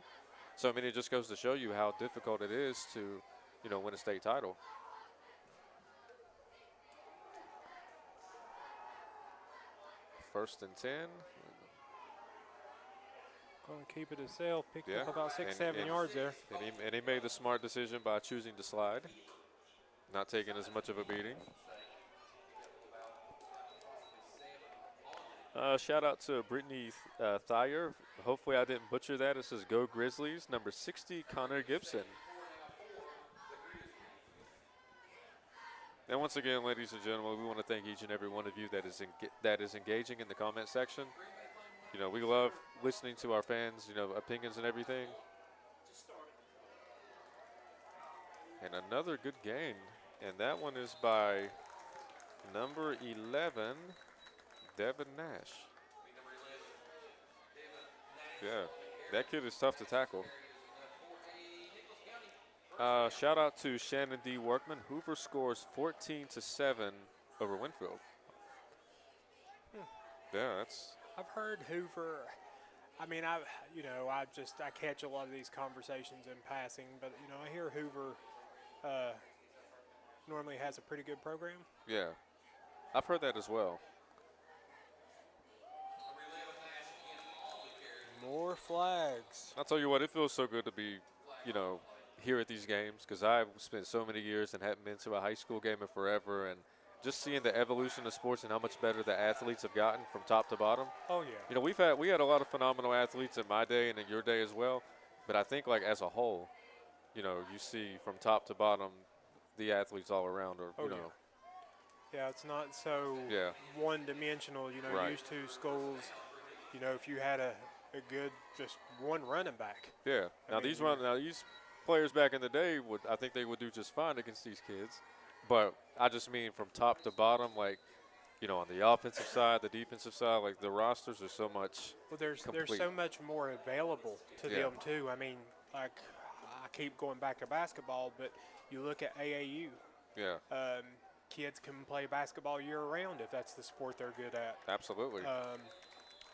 So I mean, it just goes to show you how difficult it is to, you know, win a state title. First and 10. Going to keep it a sail. Picked up about 6-7 yards there. And he made the smart decision by choosing to slide, not taking as much of a beating. Shout out to Brittany Thayer. Hopefully I didn't butcher that. It says Go Grizzlies. Number 60, Connor Gibson. And once again, ladies and gentlemen, we want to thank each and every one of you that is engaging in the comment section. You know, we love listening to our fans, you know, opinions and everything. And another good game. And that one is by number 11, Devin Nash. Yeah, that kid is tough to tackle. Shout out to Shannon D. Workman. Hoover scores 14-7 over Winfield. Yeah, that's. I've heard Hoover. I mean, I catch a lot of these conversations in passing, but you know, I hear Hoover normally has a pretty good program. Yeah, I've heard that as well. More flags. I'll tell you what, it feels so good to be, you know, here at these games because I've spent so many years and haven't been to a high school game in forever, and just seeing the evolution of sports and how much better the athletes have gotten from top to bottom. Oh yeah. You know, we had a lot of phenomenal athletes in my day and in your day as well, but I think like as a whole, you know, you see from top to bottom the athletes all around, or you know. Yeah, it's not so one-dimensional. You know, used to schools. You know, if you had a good just one running back. Yeah. Now these players back in the day I think they would do just fine against these kids. But I just mean from top to bottom, like, you know, on the offensive side, the defensive side, like the rosters are so much. Well, there's so much more available to them too. I mean, like I keep going back to basketball, but you look at AAU. Yeah. Kids can play basketball year round if that's the sport they're good at. Absolutely.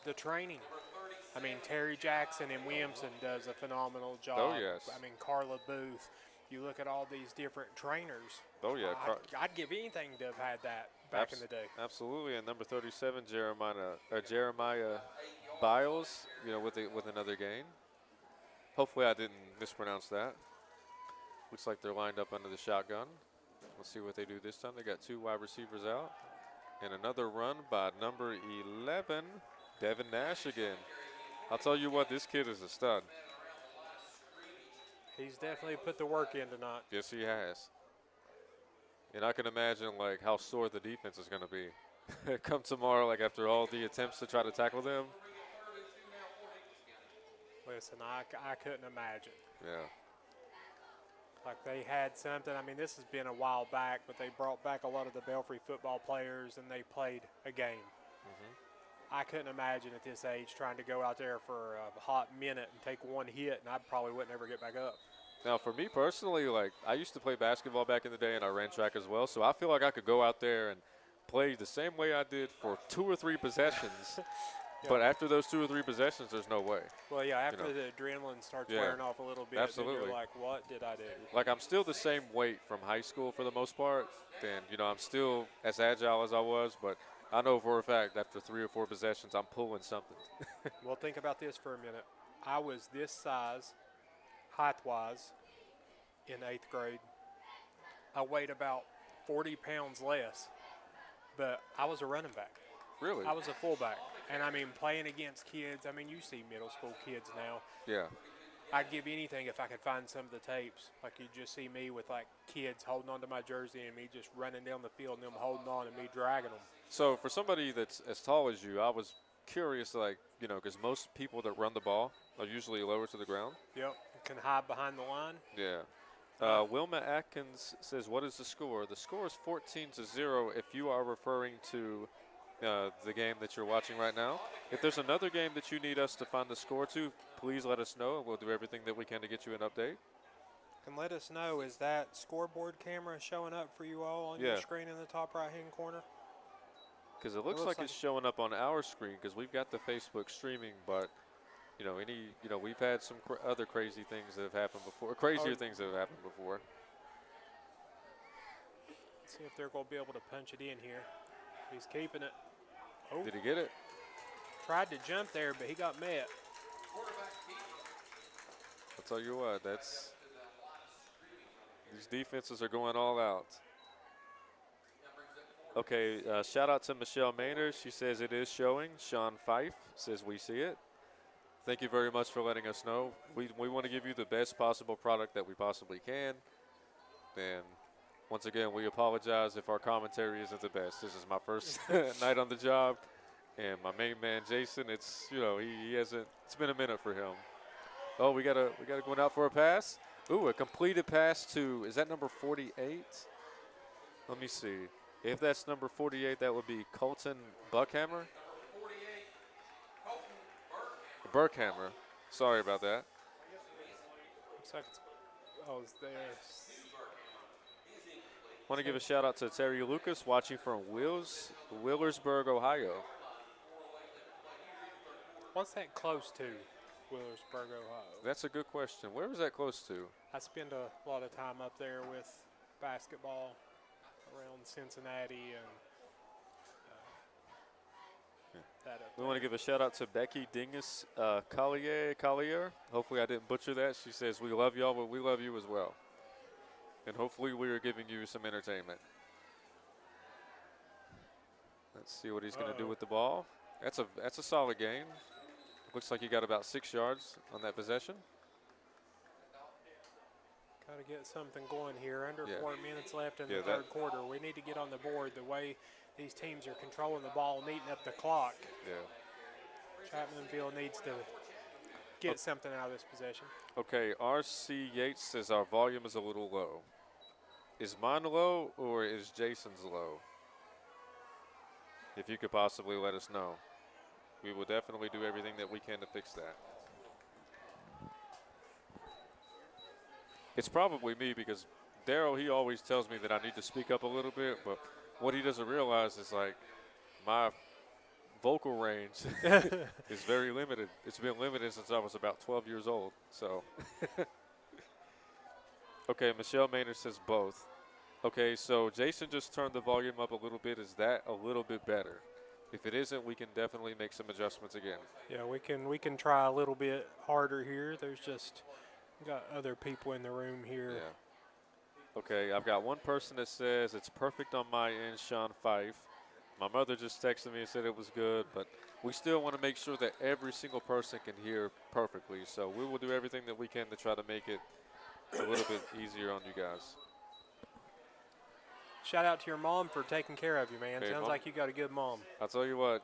The training. I mean, Terry Jackson in Williamson does a phenomenal job. Oh, yes. I mean, Carla Booth. You look at all these different trainers. Oh, yeah. I'd give anything to have had that back in the day. Absolutely. And number 37, Jeremiah Biles, you know, with another gain. Hopefully I didn't mispronounce that. Looks like they're lined up under the shotgun. Let's see what they do this time. They got 2 wide receivers out. And another run by number 11, Devin Nash again. I'll tell you what, this kid is a stud. He's definitely put the work in tonight. Yes, he has. And I can imagine, like, how sore the defense is going to be. Come tomorrow, like, after all the attempts to try to tackle them. Listen, I couldn't imagine. Yeah. Like they had something. I mean, this has been a while back, but they brought back a lot of the Belfry football players, and they played a game. I couldn't imagine at this age trying to go out there for a hot minute and take one hit, and I probably wouldn't ever get back up. Now, for me personally, like, I used to play basketball back in the day, and I ran track as well, so I feel like I could go out there and play the same way I did for 2 or 3 possessions. Yeah. But after those 2 or 3 possessions, there's no way. Well, yeah, after you know. the adrenaline starts Yeah. wearing off a little bit, Absolutely. then you're like, what did I do? Like, I'm still the same weight from high school for the most part. And, you know, I'm still as agile as I was, but I know for a fact after 3 or 4 possessions, I'm pulling something. Well, think about this for a minute. I was this size, height-wise, in 8th grade. I weighed about 40 pounds less, but I was a running back. Really? I was a fullback. And, I mean, playing against kids, I mean, you see middle school kids now. Yeah. I'd give anything if I could find some of the tapes. Like, you just see me with, like, kids holding on to my jersey and me just running down the field and them holding on and me dragging them. So for somebody that's as tall as you, I was curious, like, you know, because most people that run the ball are usually lower to the ground. Yep, can hide behind the line. Yeah. Wilma Atkins says, what is the score? The score is 14-0 if you are referring to the game that you're watching right now. If there's another game that you need us to find the score to, please let us know, and we'll do everything that we can to get you an update. And let us know, is that scoreboard camera showing up for you all on your screen in the top right-hand corner? Because it looks like it's showing up on our screen because we've got the Facebook streaming, but you know, we've had some other crazy things that have happened before, crazier things that have happened before. Let's see if they're going to be able to punch it in here. He's keeping it. Oh. Did he get it? Tried to jump there, but he got met. I'll tell you what, these defenses are going all out. Okay, shout out to Michelle Maynard. She says it is showing. Sean Fife says we see it. Thank you very much for letting us know. We want to give you the best possible product that we possibly can. And once again, we apologize if our commentary isn't the best. This is my first night on the job, and my main man Jason. It's he hasn't. It's been a minute for him. Oh, we got going out for a pass. Ooh, a completed pass to, is that number 48? Let me see. If that's number 48, that would be Colton Buckhammer. Burkhammer. Sorry about that. Looks like it's there. Want to give a shout out to Terry Lucas watching from Willersburg, Ohio. What's that close to, Willersburg, Ohio? That's a good question. Where was that close to? I spend a lot of time up there with basketball around Cincinnati and that up We want to give a shout out to Becky Dingus Collier. Hopefully I didn't butcher that. She says, we love y'all, but we love you as well. And hopefully we are giving you some entertainment. Let's see what he's going to do with the ball. That's a solid gain. Looks like he got about 6 yards on that possession. Got to get something going here. Under 4 minutes left in the third quarter. We need to get on the board the way these teams are controlling the ball and eating up the clock. Yeah. Chapmanville needs to get something out of this possession. Okay, R.C. Yates says our volume is a little low. Is mine low or is Jason's low? If you could possibly let us know. We will definitely do everything that we can to fix that. It's probably me because Daryl, he always tells me that I need to speak up a little bit, but what he doesn't realize is like my vocal range is very limited. It's been limited since I was about 12 years old. So, okay, Michelle Maynard says both. Okay, so Jason just turned the volume up a little bit. Is that a little bit better? If it isn't, we can definitely make some adjustments again. Yeah, we can try a little bit harder here. There's just got other people in the room here. Yeah. Okay, I've got one person that says it's perfect on my end, Sean Fife. My mother just texted me and said it was good, but we still want to make sure that every single person can hear perfectly. So we will do everything that we can to try to make it a little bit easier on you guys. Shout out to your mom for taking care of you, man. Hey, Sounds Mom. like you got a good mom. I'll tell you what,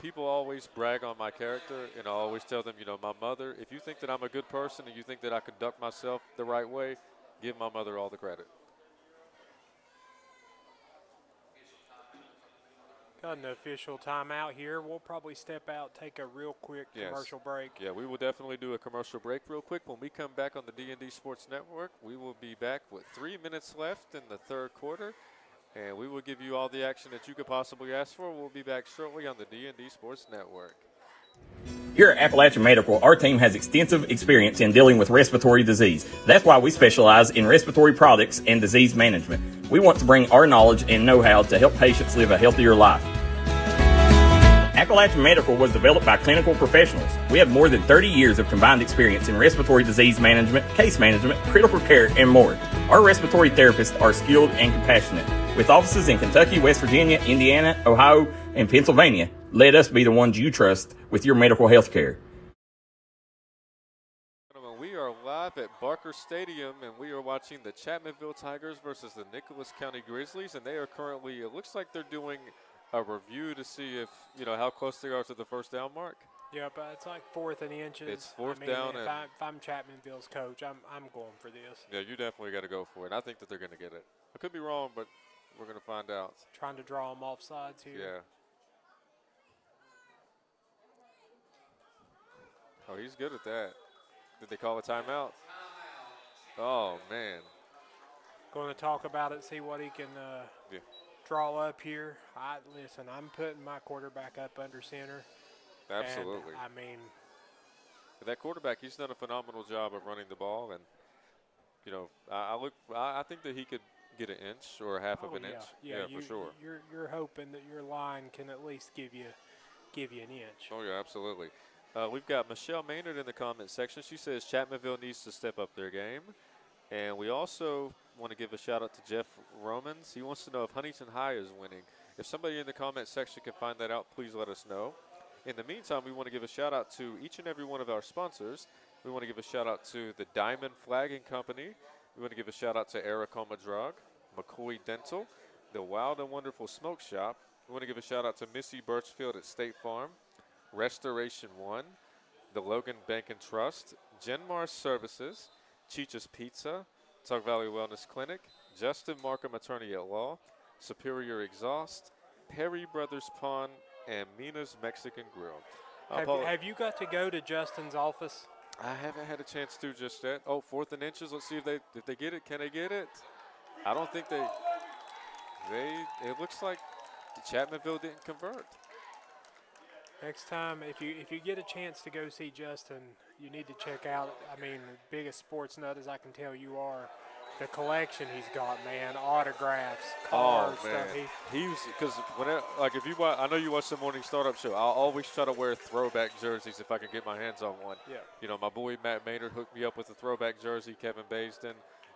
people always brag on my character, and I always tell them, my mother, if you think that I'm a good person and you think that I conduct myself the right way, give my mother all the credit. Got an official timeout here. We'll probably step out, take a real quick commercial break. Yeah, we will definitely do a commercial break real quick. When we come back on the D&D Sports Network, we will be back with 3 minutes left in the third quarter, and we will give you all the action that you could possibly ask for. We'll be back shortly on the D&D Sports Network. Here at Appalachian Medical, our team has extensive experience in dealing with respiratory disease. That's why we specialize in respiratory products and disease management. We want to bring our knowledge and know-how to help patients live a healthier life. Appalachian Medical was developed by clinical professionals. We have more than 30 years of combined experience in respiratory disease management, case management, critical care, and more. Our respiratory therapists are skilled and compassionate. With offices in Kentucky, West Virginia, Indiana, Ohio, and Pennsylvania, let us be the ones you trust with your medical health care. We are live at Barker Stadium, and we are watching the Chapmanville Tigers versus the Nicholas County Grizzlies, and they are currently, it looks like they're doing a review to see if, how close they are to the first down mark. Yeah, but it's like 4th and inches. It's fourth down. If I'm Chapmanville's coach, I'm going for this. Yeah, you definitely got to go for it. I think that they're going to get it. I could be wrong, but we're going to find out. Trying to draw them off sides here. Yeah. Oh, he's good at that. Did they call a timeout? Oh, man. Going to talk about it, see what he can draw up here. Listen, I'm putting my quarterback up under center. Absolutely. And, that quarterback, he's done a phenomenal job of running the ball, and I think that he could get an inch or a half of an inch. Yeah, for sure. You're hoping that your line can at least give you an inch. Oh yeah, absolutely. We've got Michelle Maynard in the comment section. She says Chapmanville needs to step up their game. And we also want to give a shout out to Jeff Romans. He wants to know if Huntington High is winning. If somebody in the comment section can find that out, please let us know. In the meantime, we want to give a shout out to each and every one of our sponsors. We want to give a shout out to the Diamond Flagging Company. We want to give a shout out to Aracoma Drug, McCoy Dental, the Wild and Wonderful Smoke Shop. We want to give a shout out to Missy Birchfield at State Farm, Restoration One, the Logan Bank and Trust, Genmar Services, Cheech's Pizza, Tug Valley Wellness Clinic, Justin Markham Attorney at Law, Superior Exhaust, Perry Brothers Pawn, and Mina's Mexican Grill. Have you got to go to Justin's office? I haven't had a chance to just yet. Oh, 4th and inches. Let's see if they get it. Can they get it? I don't think they. It looks like Chapmanville didn't convert. Next time, if you get a chance to go see Justin, you need to check out. the biggest sports nut as I can tell you are. The collection he's got, man, autographs, cards, stuff. He's because if you watch, I know you watch the morning startup show. I'll always try to wear throwback jerseys if I can get my hands on one. Yeah. My boy Matt Maynard hooked me up with a throwback jersey. Kevin Baisden,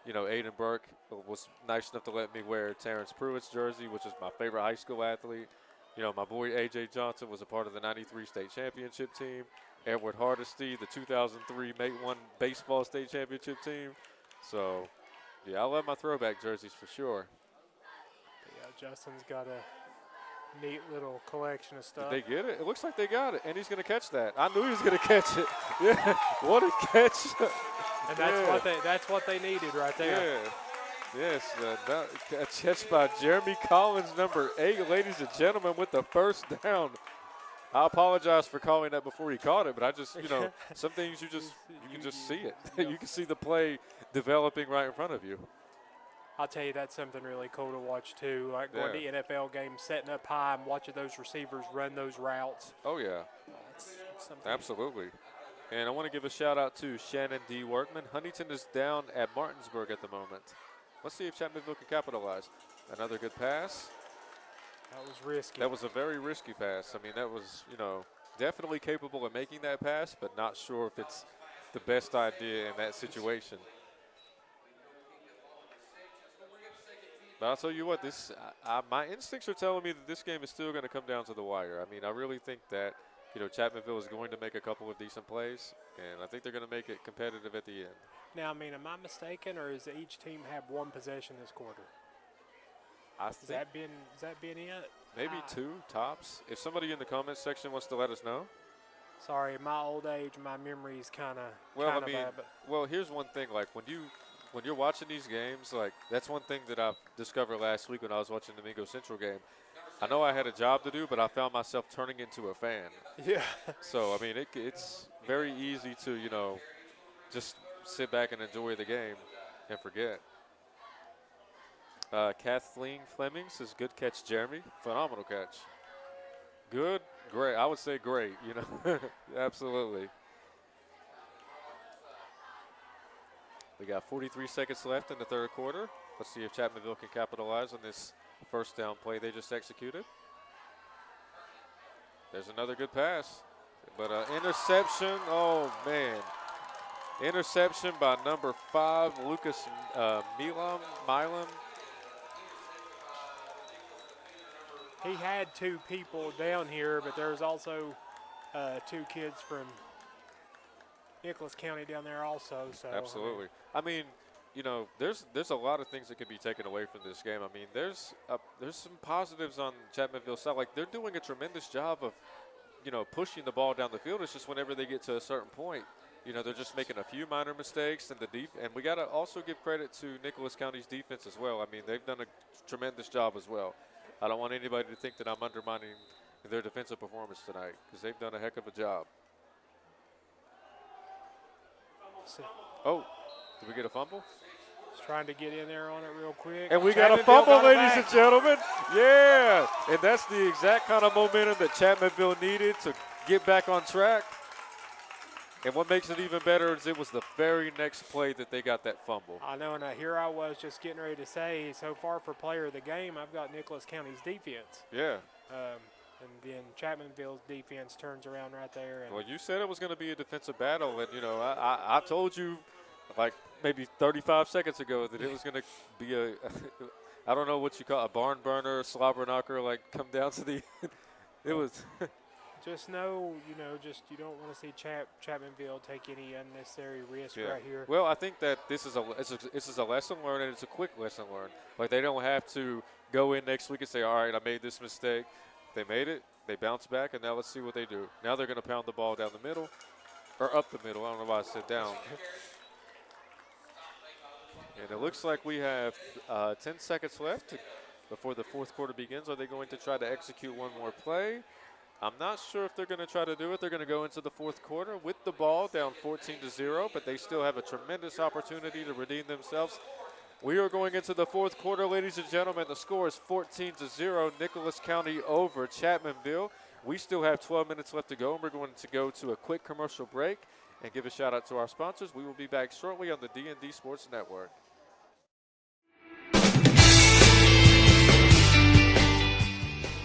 Aiden Burke was nice enough to let me wear Terrence Pruitt's jersey, which is my favorite high school athlete. My boy A.J. Johnson was a part of the '93 state championship team. Edward Hardesty, the 2003 Mate 1 baseball state championship team. So. Yeah, I love my throwback jerseys for sure. Yeah, Justin's got a neat little collection of stuff. Did they get it? It looks like they got it, and he's going to catch that. I knew he was going to catch it. Yeah, what a catch! And that's what they needed right there. Yeah, yes, a catch by Jeremy Collins, number 8, ladies and gentlemen, with the first down. I apologize for calling that before he caught it, but I just, some things you can just see it. You can see the play developing right in front of you. I'll tell you, that's something really cool to watch too. Like going to NFL games, setting up high and watching those receivers run those routes. Oh yeah, absolutely. And I want to give a shout out to Shannon D. Workman. Huntington is down at Martinsburg at the moment. Let's see if Chapmanville can capitalize. Another good pass. That was risky. That was a very risky pass. That was, definitely capable of making that pass, but not sure if it's the best idea in that situation. But I'll tell you what, my instincts are telling me that this game is still going to come down to the wire. I mean, I really think that, Chapmanville is going to make a couple of decent plays, and I think they're going to make it competitive at the end. Now, I mean, am I mistaken, or does each team have one possession this quarter? Is that being it? Maybe two tops. If somebody in the comments section wants to let us know. Sorry, my old age, my memory is kind of bad. But well, here's one thing. Like when you're watching these games, like that's one thing that I've discovered last week when I was watching the Mingo Central game. I know I had a job to do, but I found myself turning into a fan. Yeah. So I mean, it's very easy to just sit back and enjoy the game and forget. Kathleen Fleming says, good catch, Jeremy. Phenomenal catch. Good, great. I would say great, Absolutely. We got 43 seconds left in the third quarter. Let's see if Chapmanville can capitalize on this first down play they just executed. There's another good pass. But interception, oh, man. Interception by number 5, Lucas Milam. he had 2 people down here, but there's also 2 kids from Nicholas County down there also. So absolutely. I mean, there's a lot of things that can be taken away from this game. I mean, there's some positives on Chapmanville's side. Like they're doing a tremendous job of, pushing the ball down the field. It's just whenever they get to a certain point, they're just making a few minor mistakes, and and we got to also give credit to Nicholas County's defense as well. I mean, they've done a tremendous job as well. I don't want anybody to think that I'm undermining their defensive performance tonight because they've done a heck of a job. Oh, did we get a fumble? Just trying to get in there on it real quick. And we got a fumble, ladies and gentlemen. Yeah, and that's the exact kind of momentum that Chapmanville needed to get back on track. And what makes it even better is it was the very next play that they got that fumble. I know, and here I was just getting ready to say, so far for player of the game, I've got Nicholas County's defense. Yeah. And then Chapmanville's defense turns around right there. And well, you said it was going to be a defensive battle, and, I told you like maybe 35 seconds ago that it was going to be I don't know what you call it, a barn burner, slobber knocker, like come down to the it was – just know, you don't want to see Chapmanville take any unnecessary risk right here. Well, I think that this is a lesson learned, and it's a quick lesson learned. Like they don't have to go in next week and say, all right, I made this mistake. They made it. They bounce back, and now let's see what they do. Now they're going to pound the ball down the middle, or up the middle. I don't know why I said down. And it looks like we have 10 seconds left before the fourth quarter begins. Are they going to try to execute one more play? I'm not sure if they're going to try to do it. They're going to go into the fourth quarter with the ball down 14-0, but they still have a tremendous opportunity to redeem themselves. We are going into the fourth quarter, ladies and gentlemen. The score is 14-0, Nicholas County over Chapmanville. We still have 12 minutes left to go, and we're going to go to a quick commercial break and give a shout-out to our sponsors. We will be back shortly on the D&D Sports Network.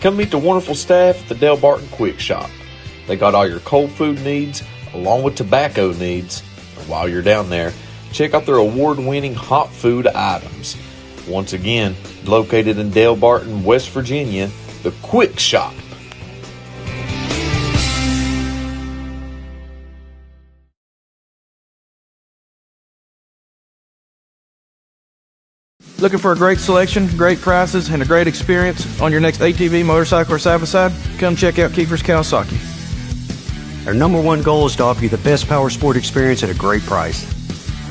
Come meet the wonderful staff at the Del Barton Quick Shop. They got all your cold food needs along with tobacco needs. And while you're down there, check out their award-winning hot food items. Once again, located in Del Barton, West Virginia, the Quick Shop. Looking for a great selection, great prices, and a great experience on your next ATV, motorcycle, or side-by-side? Come check out Kiefer's Kawasaki. Our #1 goal is to offer you the best power sport experience at a great price.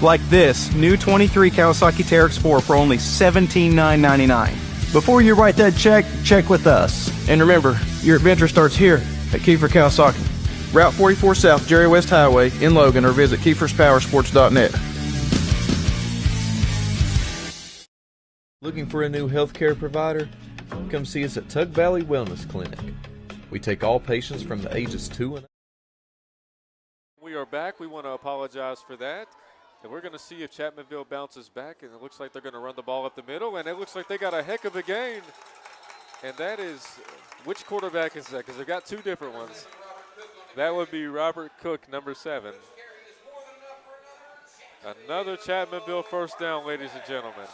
Like this new 23 Kawasaki Teryx 4 for only $17,999. Before you write that check with us. And remember, your adventure starts here at Kiefer Kawasaki. Route 44 South, Jerry West Highway in Logan, or visit KiefersPowersports.net. Looking for a new healthcare provider? Come see us at Tug Valley Wellness Clinic. We take all patients from the ages 2 and up. We are back. We want to apologize for that. And we're going to see if Chapmanville bounces back. And it looks like they're going to run the ball up the middle. And it looks like they got a heck of a gain. And that is, which quarterback is that? Because they've got 2 different ones. That would be Robert Cook, number 7. Another Chapmanville first down, ladies and gentlemen.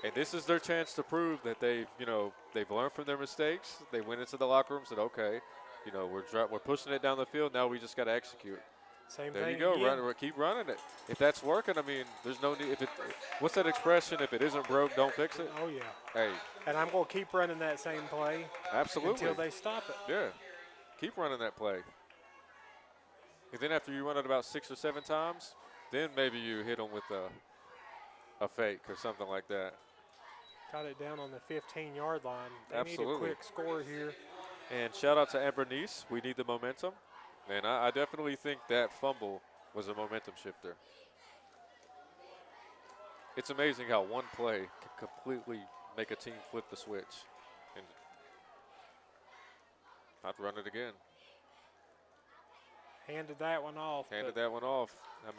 And this is their chance to prove that they've learned from their mistakes. They went into the locker room and said, okay, we're pushing it down the field. Now we just got to execute. Same there thing you go. again. Keep running it. If that's working, I mean, there's no need. What's that expression? If it isn't broke, don't fix it. Oh, yeah. Hey. And I'm going to keep running that same play. Absolutely. Until they stop it. Yeah. Keep running that play. And then after you run it about 6 or 7 times, then maybe you hit them with a fake or something like that. Got it down on the 15-yard line. They Absolutely. need a quick score here. And shout out to Amber Nice. We need the momentum. And I definitely think that fumble was a momentum shifter. It's amazing how one play can completely make a team flip the switch. And I'd run it again. Handed that one off. Handed that one off. I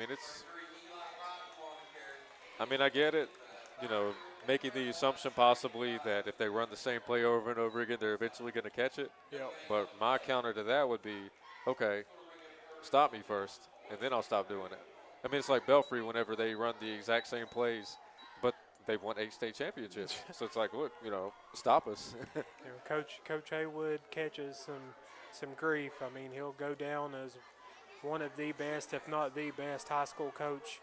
get it. Making the assumption possibly that if they run the same play over and over again, they're eventually going to catch it. Yep. But my counter to that would be, okay, stop me first, and then I'll stop doing it. I mean, it's like Belfry whenever they run the exact same plays, but they've won 8 state championships. So it's like, look, stop us. Coach Haywood catches some grief. I mean, he'll go down as one of the best, if not the best, high school coach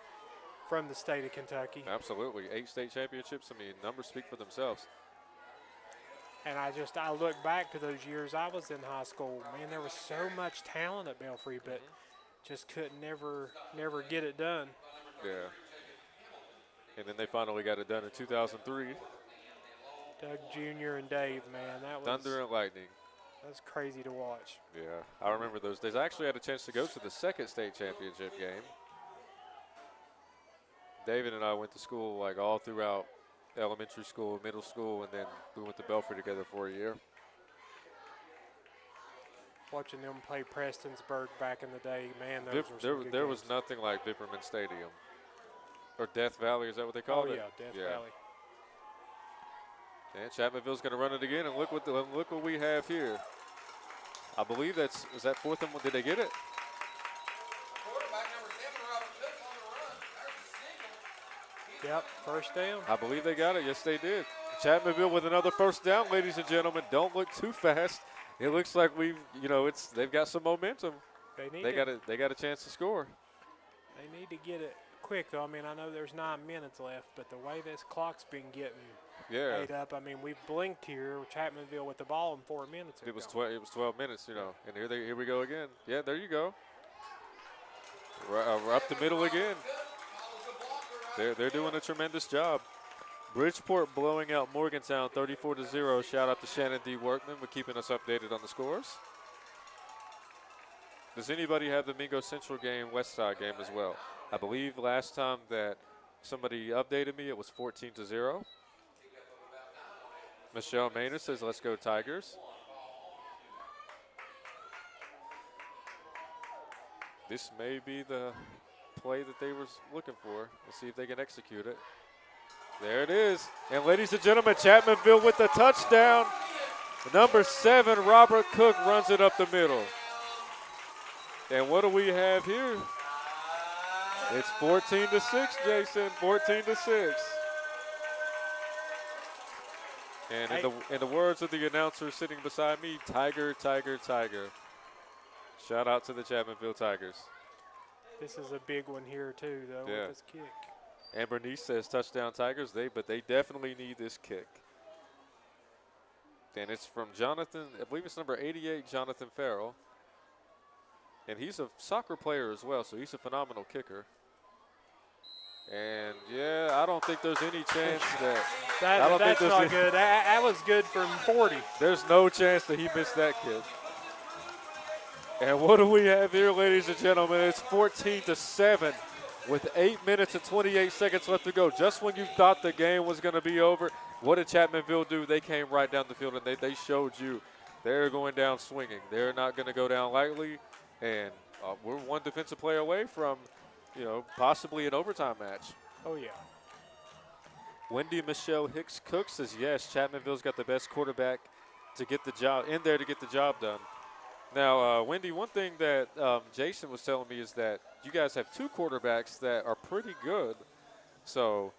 from the state of Kentucky. Absolutely. 8 state championships. I mean, numbers speak for themselves. And I look back to those years I was in high school. Man, there was so much talent at Belfry, but just couldn't never get it done. Yeah. And then they finally got it done in 2003. Doug Jr. and Dave, man, that was Thunder and lightning. That's crazy to watch. Yeah, I remember those days. I actually had a chance to go to the second state championship game. David and I went to school like all throughout elementary school, middle school, and then we went to Belfry together for a year. Watching them play Prestonsburg back in the day, man, there was nothing like Vipperman Stadium. Or Death Valley, is that what they call it? Oh, yeah, Death Valley. And Chapmanville's going to run it again, and look what we have here. I believe is that 4th and 1? Did they get it? Yep, first down. I believe they got it. Yes, they did. Chapmanville with another first down, ladies and gentlemen. Don't look too fast. It looks like they've got some momentum. They got a chance to score. They need to get it quick, though. I mean, I know there's 9 minutes left, but the way this clock's been getting ate up, I mean, we've blinked here. Chapmanville with the ball in 4 minutes. It was 12 minutes, and here we go again. Yeah, there you go. We're up the middle again. They're doing a tremendous job. Bridgeport blowing out Morgantown 34-0. Shout out to Shannon D. Workman for keeping us updated on the scores. Does anybody have the Mingo Central game, Westside game as well? I believe last time that somebody updated me, it was 14-0. Michelle Maynard says, let's go Tigers. This may be the play that they were looking for. Let's see if they can execute it. There it is. And ladies and gentlemen, Chapmanville with the touchdown. Number 7, Robert Cook runs it up the middle. And what do we have here? It's 14-6, Jason, 14-6. And in the words of the announcer sitting beside me, Tiger, Tiger, Tiger. Shout out to the Chapmanville Tigers. This is a big one here too, though, with this kick. Amber Nice says touchdown Tigers, but they definitely need this kick. And it's from Jonathan, I believe it's number 88, Jonathan Farrell. And he's a soccer player as well, so he's a phenomenal kicker. And, I don't think there's any chance that that's not good. That was good from 40. There's no chance that he missed that kick. And what do we have here, ladies and gentlemen? It's 14-7 with 8 minutes and 28 seconds left to go. Just when you thought the game was going to be over, what did Chapmanville do? They came right down the field, and they showed you they're going down swinging. They're not going to go down lightly, and we're one defensive play away from, possibly an overtime match. Oh, yeah. Wendy Michelle Hicks Cook says, yes, Chapmanville's got the best quarterback to get the job done. Now, Wendy, one thing that Jason was telling me is that you guys have 2 quarterbacks that are pretty good. So,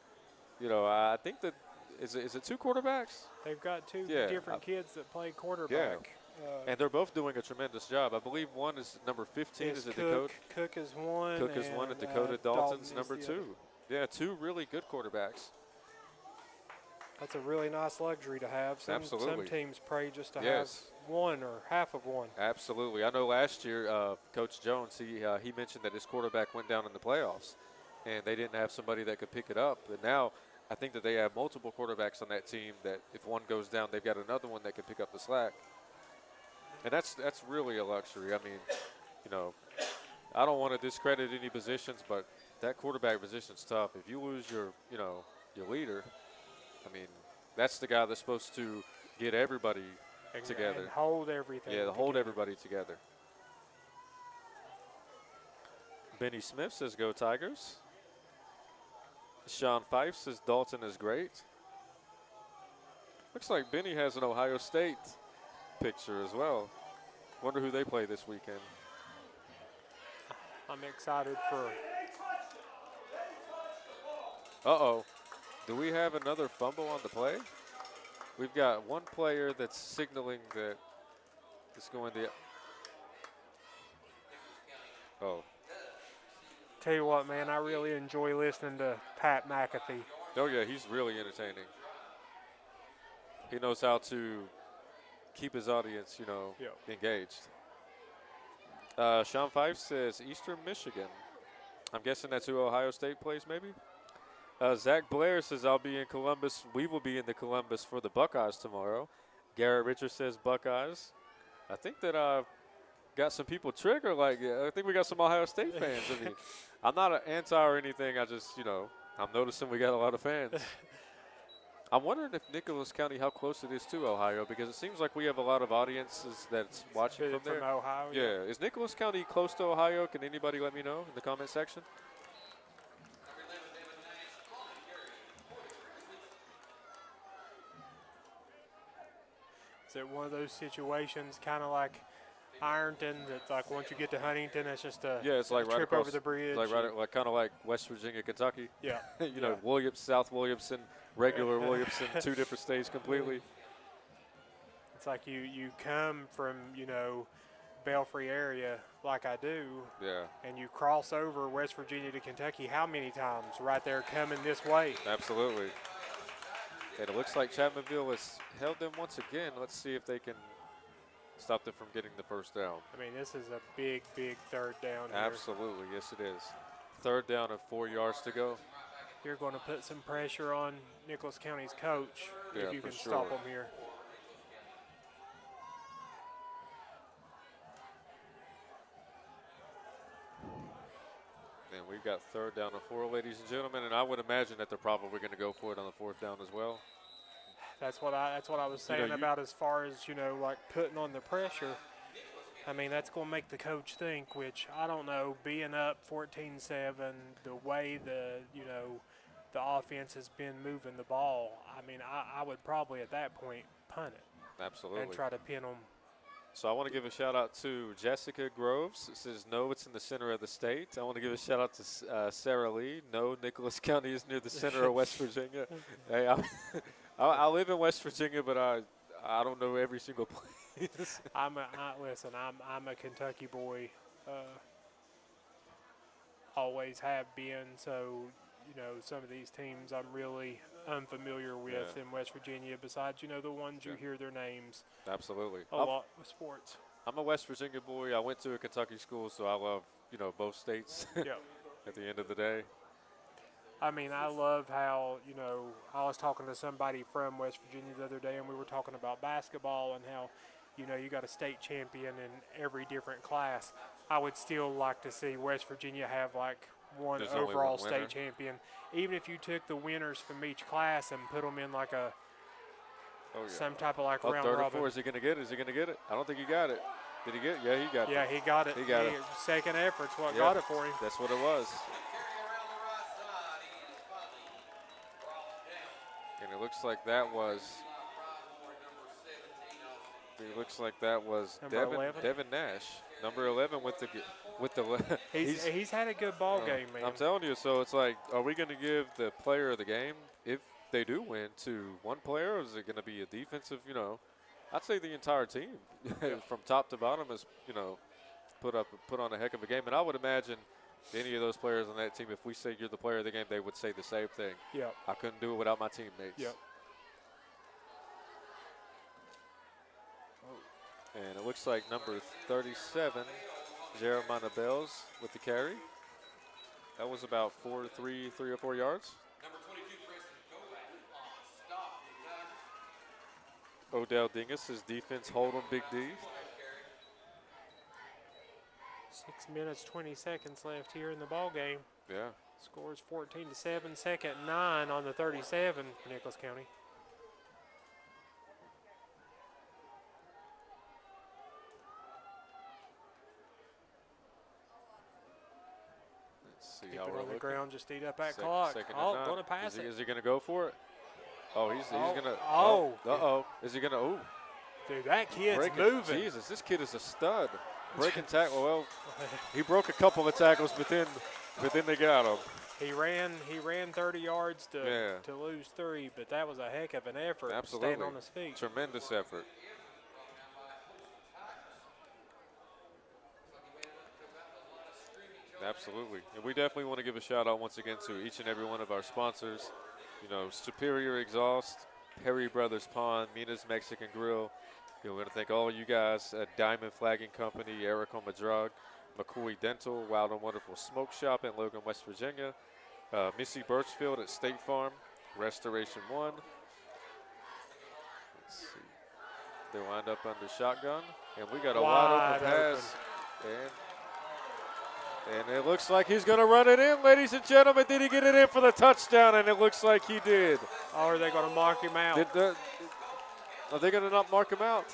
I think that is it 2 quarterbacks? They've got 2 Yeah, different kids that play quarterback. And they're both doing a tremendous job. I believe one is number 15 is it Dakota? Cook is one. Cook is one, and Dakota Dalton's number 2. Yeah, 2 really good quarterbacks. That's a really nice luxury to have. Some teams pray just to have one or half of one. Absolutely. I know last year, Coach Jones, he mentioned that his quarterback went down in the playoffs, and they didn't have somebody that could pick it up. And now I think that they have multiple quarterbacks on that team that if one goes down, they've got another one that can pick up the slack. And that's really a luxury. I mean, you know, I don't want to discredit any positions, but that quarterback position's tough. If you lose your leader, I mean, that's the guy that's supposed to get everybody together. And hold everything. Yeah, hold everybody together. Benny Smith says, "Go Tigers." Sean Fife says, "Dalton is great." Looks like Benny has an Ohio State picture as well. Wonder who they play this weekend. I'm excited for. Uh-oh. Do we have another fumble on the play? We've got one player that's signaling that it's going the. Oh. Tell you what, man, I really enjoy listening to Pat McAfee. Oh, yeah, he's really entertaining. He knows how to keep his audience, engaged. Sean Fife says Eastern Michigan. I'm guessing that's who Ohio State plays, maybe? Zach Blair says, "I'll be in Columbus. We will be in the Columbus for the Buckeyes tomorrow." Garrett Richards says Buckeyes. I think that I've got some people triggered. I think we got some Ohio State fans. I mean, I'm not an anti or anything. I just, I'm noticing we got a lot of fans. I'm wondering if Nicholas County, how close it is to Ohio, because it seems like we have a lot of audiences that's watching from there. From Ohio, yeah. Is Nicholas County close to Ohio? Can anybody let me know in the comment section? Is it one of those situations kind of like Ironton that's like once you get to Huntington, it's just a it's like right trip across, over the bridge? Like kind of like West Virginia, Kentucky. Yeah. South Williamson, regular Williamson, 2 different states completely. It's like you come from, Belfry area like I do. Yeah. And you cross over West Virginia to Kentucky how many times right there coming this way? Absolutely. And it looks like Chapmanville has held them once again. Let's see if they can stop them from getting the first down. I mean, this is a big, big third down here. Absolutely, yes it is. Third down and 4 yards to go. You're going to put some pressure on Nicholas County's coach if you can sure. stop them here. And we've got third down and 4, ladies and gentlemen, and I would imagine that they're probably going to go for it on the 4th down as well. That's what I was saying about as far as, like putting on the pressure. I mean, that's going to make the coach think, which I don't know, being up 14-7, the way the offense has been moving the ball, I mean, I would probably at that point punt it. Absolutely. And try to pin them. So I want to give a shout out to Jessica Groves. It says, "No, it's in the center of the state." I want to give a shout out to Sarah Lee. "No, Nicholas County is near the center of West Virginia." Hey, I live in West Virginia, but I don't know every single place. I'm a Kentucky boy. Always have been. So, some of these teams I'm really unfamiliar with in West Virginia. Besides, the ones you hear their names. Absolutely. A lot with sports. I'm a West Virginia boy. I went to a Kentucky school, so I love both states. Yeah. At the end of the day. I mean, I love how, I was talking to somebody from West Virginia the other day, and we were talking about basketball and how, you got a state champion in every different class. I would still like to see West Virginia have, like, one overall state champion. Even if you took the winners from each class and put them in, like, some type of, like, round robin. 34, is he going to get it? Is he going to get it? I don't think he got it. Did he get it? Yeah, he got it. Yeah, he got it. He got it. Second effort's what got it for him. That's what it was. And it looks like that was Devin Nash, number 11 with the. He's had a good ball game, man. I'm telling you. So it's like, are we going to give the player of the game? If they do win, to one player, or is it going to be a defensive, I'd say the entire team from top to bottom has, put on a heck of a game. And I would imagine any of those players on that team, if we say you're the player of the game, they would say the same thing. Yeah. I couldn't do it without my teammates. Yep. And it looks like number 37, Jeremiah Bells with the carry. That was about 3 or 4 yards. Odell Dingus, his defense hold on Big D. 6 minutes, 20 seconds left here in the ball game. Yeah. Scores 14-7, second 9 on the 37 for Nicholas County. Let's see Keep how it we're on the looking. ground, just eat up that clock. Oh, going to pass it. Is he going to go for it? Oh, he's going to. Oh. Uh-oh. Is he going to? Oh. Dude, that kid's moving. Jesus, this kid is a stud. Breaking tackle. Well, he broke a couple of tackles, but then they got him. He ran 30 yards to lose 3, but that was a heck of an effort. Absolutely. Staying on his feet. Tremendous effort. Absolutely. And we definitely want to give a shout out once again to each and every one of our sponsors. Superior Exhaust, Perry Brothers Pond, Mina's Mexican Grill. We want to thank all you guys at Diamond Flagging Company, Eric on Madrug, McCoy Dental, Wild and Wonderful Smoke Shop in Logan, West Virginia, Missy Birchfield at State Farm, Restoration One. Let's see. They wind up under shotgun, and we got a wide open pass. And it looks like he's going to run it in, ladies and gentlemen. Did he get it in for the touchdown? And it looks like he did. Or are they going to mark him out? Are they going to not mark him out?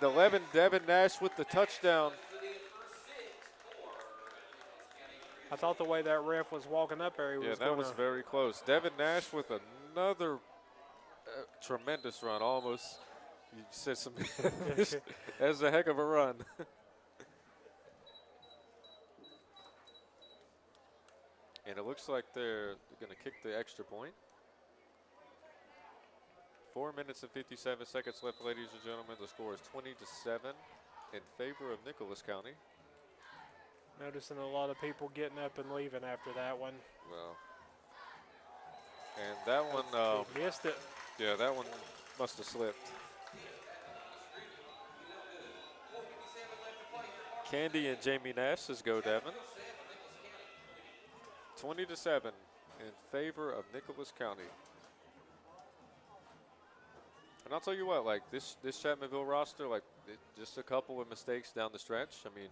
The 11, Devin Nash with the touchdown. I thought the way that ref was walking up there, he was that was very close. Devin Nash with another tremendous run. Almost, you said some, that's a heck of a run. And it looks like they're going to kick the extra point. 4 minutes and 57 seconds left, ladies and gentlemen. The score is 20-7 in favor of Nicholas County. Noticing a lot of people getting up and leaving after that one. Well, and that one missed it. Yeah, that one must have slipped. Candy and Jamie Nash says go Devin. 20-7 in favor of Nicholas County. And I'll tell you what, like this Chapmanville roster, like just a couple of mistakes down the stretch. I mean,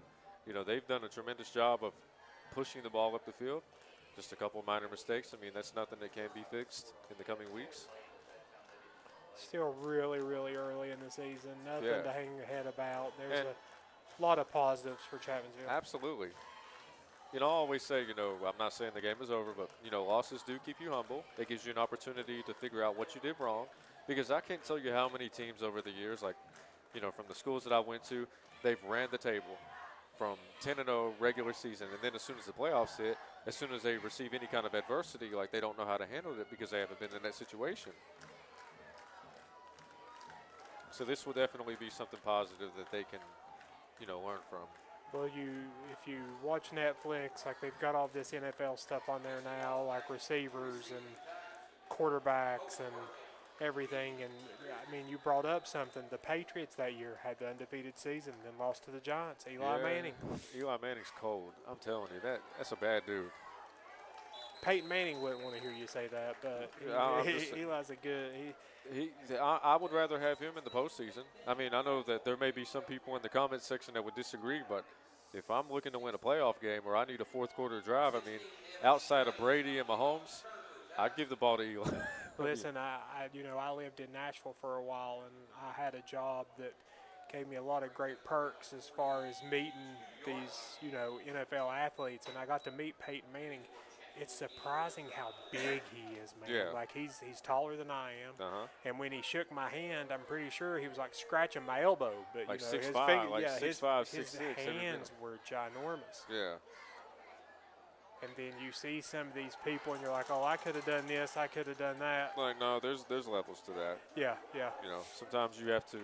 they've done a tremendous job of pushing the ball up the field. Just a couple of minor mistakes. I mean, that's nothing that can be fixed in the coming weeks. Still really, really early in the season. Nothing to hang your head about. There's a lot of positives for Chapmanville. Absolutely. I always say, I'm not saying the game is over, but, losses do keep you humble. It gives you an opportunity to figure out what you did wrong. Because I can't tell you how many teams over the years, like, from the schools that I went to, they've ran the table from 10-0 regular season. And then as soon as the playoffs hit, as soon as they receive any kind of adversity, like they don't know how to handle it because they haven't been in that situation. So this will definitely be something positive that they can, learn from. Well, if you watch Netflix, like they've got all this NFL stuff on there now, like receivers and quarterbacks and everything. And I mean, you brought up something. The Patriots that year had the undefeated season, then lost to the Giants. Eli Manning. Eli Manning's cold. I'm telling you, that's a bad dude. Peyton Manning wouldn't want to hear you say that, but Eli's a good. I would rather have him in the postseason. I mean, I know that there may be some people in the comments section that would disagree, but if I'm looking to win a playoff game or I need a fourth quarter drive, I mean, outside of Brady and Mahomes, I'd give the ball to Eli. Listen, I lived in Nashville for a while, and I had a job that gave me a lot of great perks as far as meeting these, NFL athletes, and I got to meet Peyton Manning. It's surprising how big he is, man. Yeah. Like he's taller than I am. Uh-huh. And when he shook my hand, I'm pretty sure he was like scratching my elbow. But like his 6'5", his 6'5", 6'6". hands were ginormous. Yeah. And then you see some of these people, and you're like, oh, I could have done this, I could have done that. Like, no, there's levels to that. Yeah, yeah. You know, sometimes you have to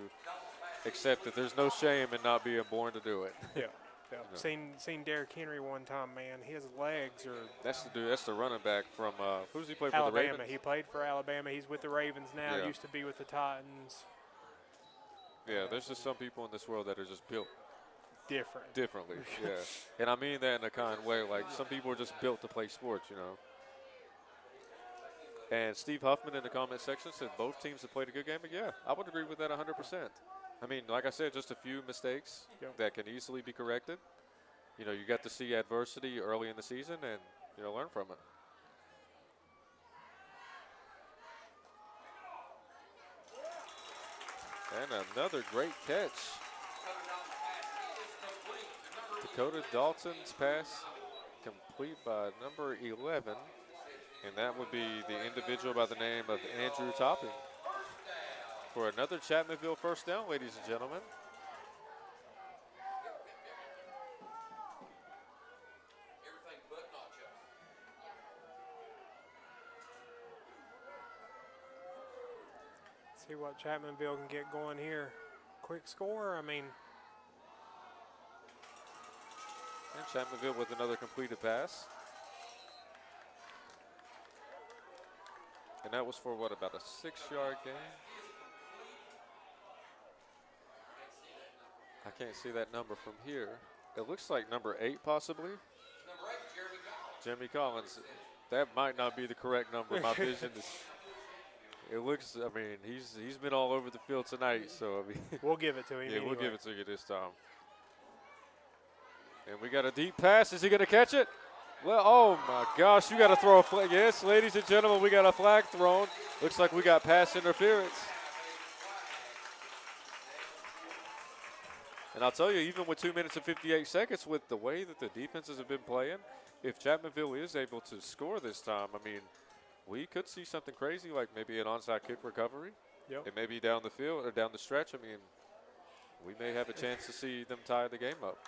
accept that there's no shame in not being born to do it. Yeah, yeah. You know. Seen Derrick Henry one time, man. His legs are. That's the dude. That's the running back from who does he play for? Alabama. The Ravens? He played for Alabama. He's with the Ravens now. Yeah. Used to be with the Titans. Yeah, there's just some people in this world that are just built differently. Yeah, and I mean that in a kind way. Like, some people are just built to play sports, you know. And Steve Huffman in the comment section said both teams have played a good game. But yeah, I would agree with that 100%. I mean, like I said, just a few mistakes that can easily be corrected. You know, you got to see adversity early in the season and, you know, learn from it. And another great catch. Dakota Dalton's pass complete by number 11. And that would be the individual by the name of Andrew Topping. For another Chapmanville first down, ladies and gentlemen. See what Chapmanville can get going here. Quick score, I mean. And Chapmanville with another completed pass. And that was for what, about a 6-yard gain? I can't see that number from here. It looks like number 8 possibly. Number 8, Jeremy Collins. That might not be the correct number. My vision is, it looks, I mean, he's been all over the field tonight, so I mean. We'll give it to him. Yeah, anyway. We'll give it to you this time. And we got a deep pass. Is he going to catch it? Well, oh my gosh, you got to throw a flag. Yes, ladies and gentlemen, we got a flag thrown. Looks like we got pass interference. And I'll tell you, even with 2 minutes and 58 seconds, with the way that the defenses have been playing, if Chapmanville is able to score this time, I mean, we could see something crazy, like maybe an onside kick recovery. Yep. And maybe down the field or down the stretch. I mean, we may have a chance to see them tie the game up.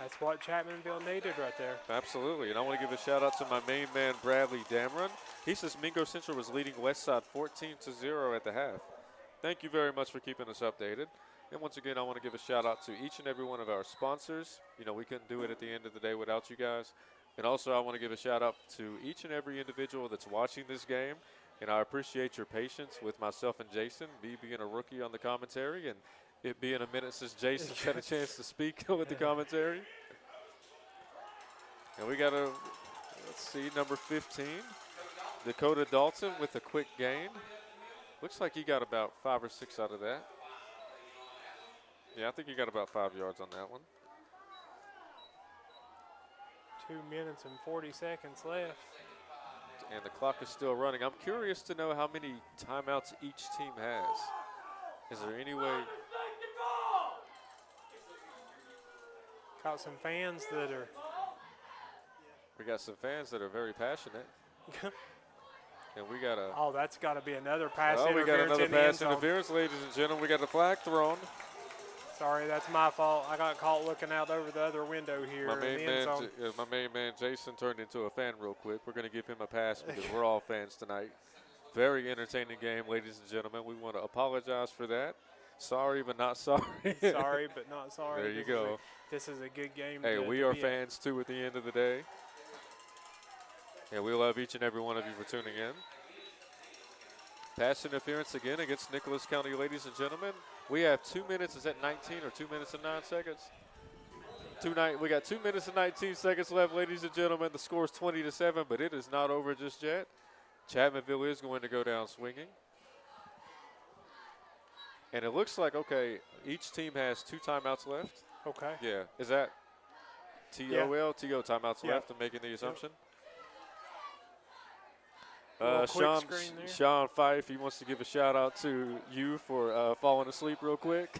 That's what Chapmanville needed right there. Absolutely, and I want to give a shout out to my main man, Bradley Damron. He says Mingo Central was leading Westside 14-0 at the half. Thank you very much for keeping us updated. And once again, I want to give a shout out to each and every one of our sponsors. You know, we couldn't do it at the end of the day without you guys. And also, I want to give a shout out to each and every individual that's watching this game. And I appreciate your patience with myself and Jason, me being a rookie on the commentary, and it being a minute since Jason had a chance to speak with the commentary. And we got a, let's see, number 15, Dakota Dalton with a quick gain. Looks like he got about 5 or 6 out of that. Yeah, I think he got about 5 yards on that one. 2 minutes and 40 seconds left. And the clock is still running. I'm curious to know how many timeouts each team has. Is there any way? Got some fans that are. We got some fans that are very passionate. And we got a. Oh, that's got to be another pass we interference. got another in the pass end zone. interference, ladies and gentlemen. We got the flag thrown. Sorry, that's my fault. I got caught looking out over the other window here. My main man Jason turned into a fan real quick. We're going to give him a pass because we're all fans tonight. Very entertaining game, ladies and gentlemen. We want to apologize for that. Sorry, but not sorry. Sorry, but not sorry. There you go. This is a good game. Hey, we are fans too at the end of the day. And we love each and every one of you for tuning in. Pass interference again against Nicholas County, ladies and gentlemen. We have 2 minutes. Is that 19 or 2 minutes and 9 seconds? We got 2 minutes and 19 seconds left, ladies and gentlemen. The score is 20-7, but it is not over just yet. Chapmanville is going to go down swinging. And it looks like, okay, each team has 2 timeouts left. Okay. Yeah. Is that TOL? TO timeouts left. I'm making the assumption. Sean Fife, he wants to give a shout out to you for falling asleep real quick.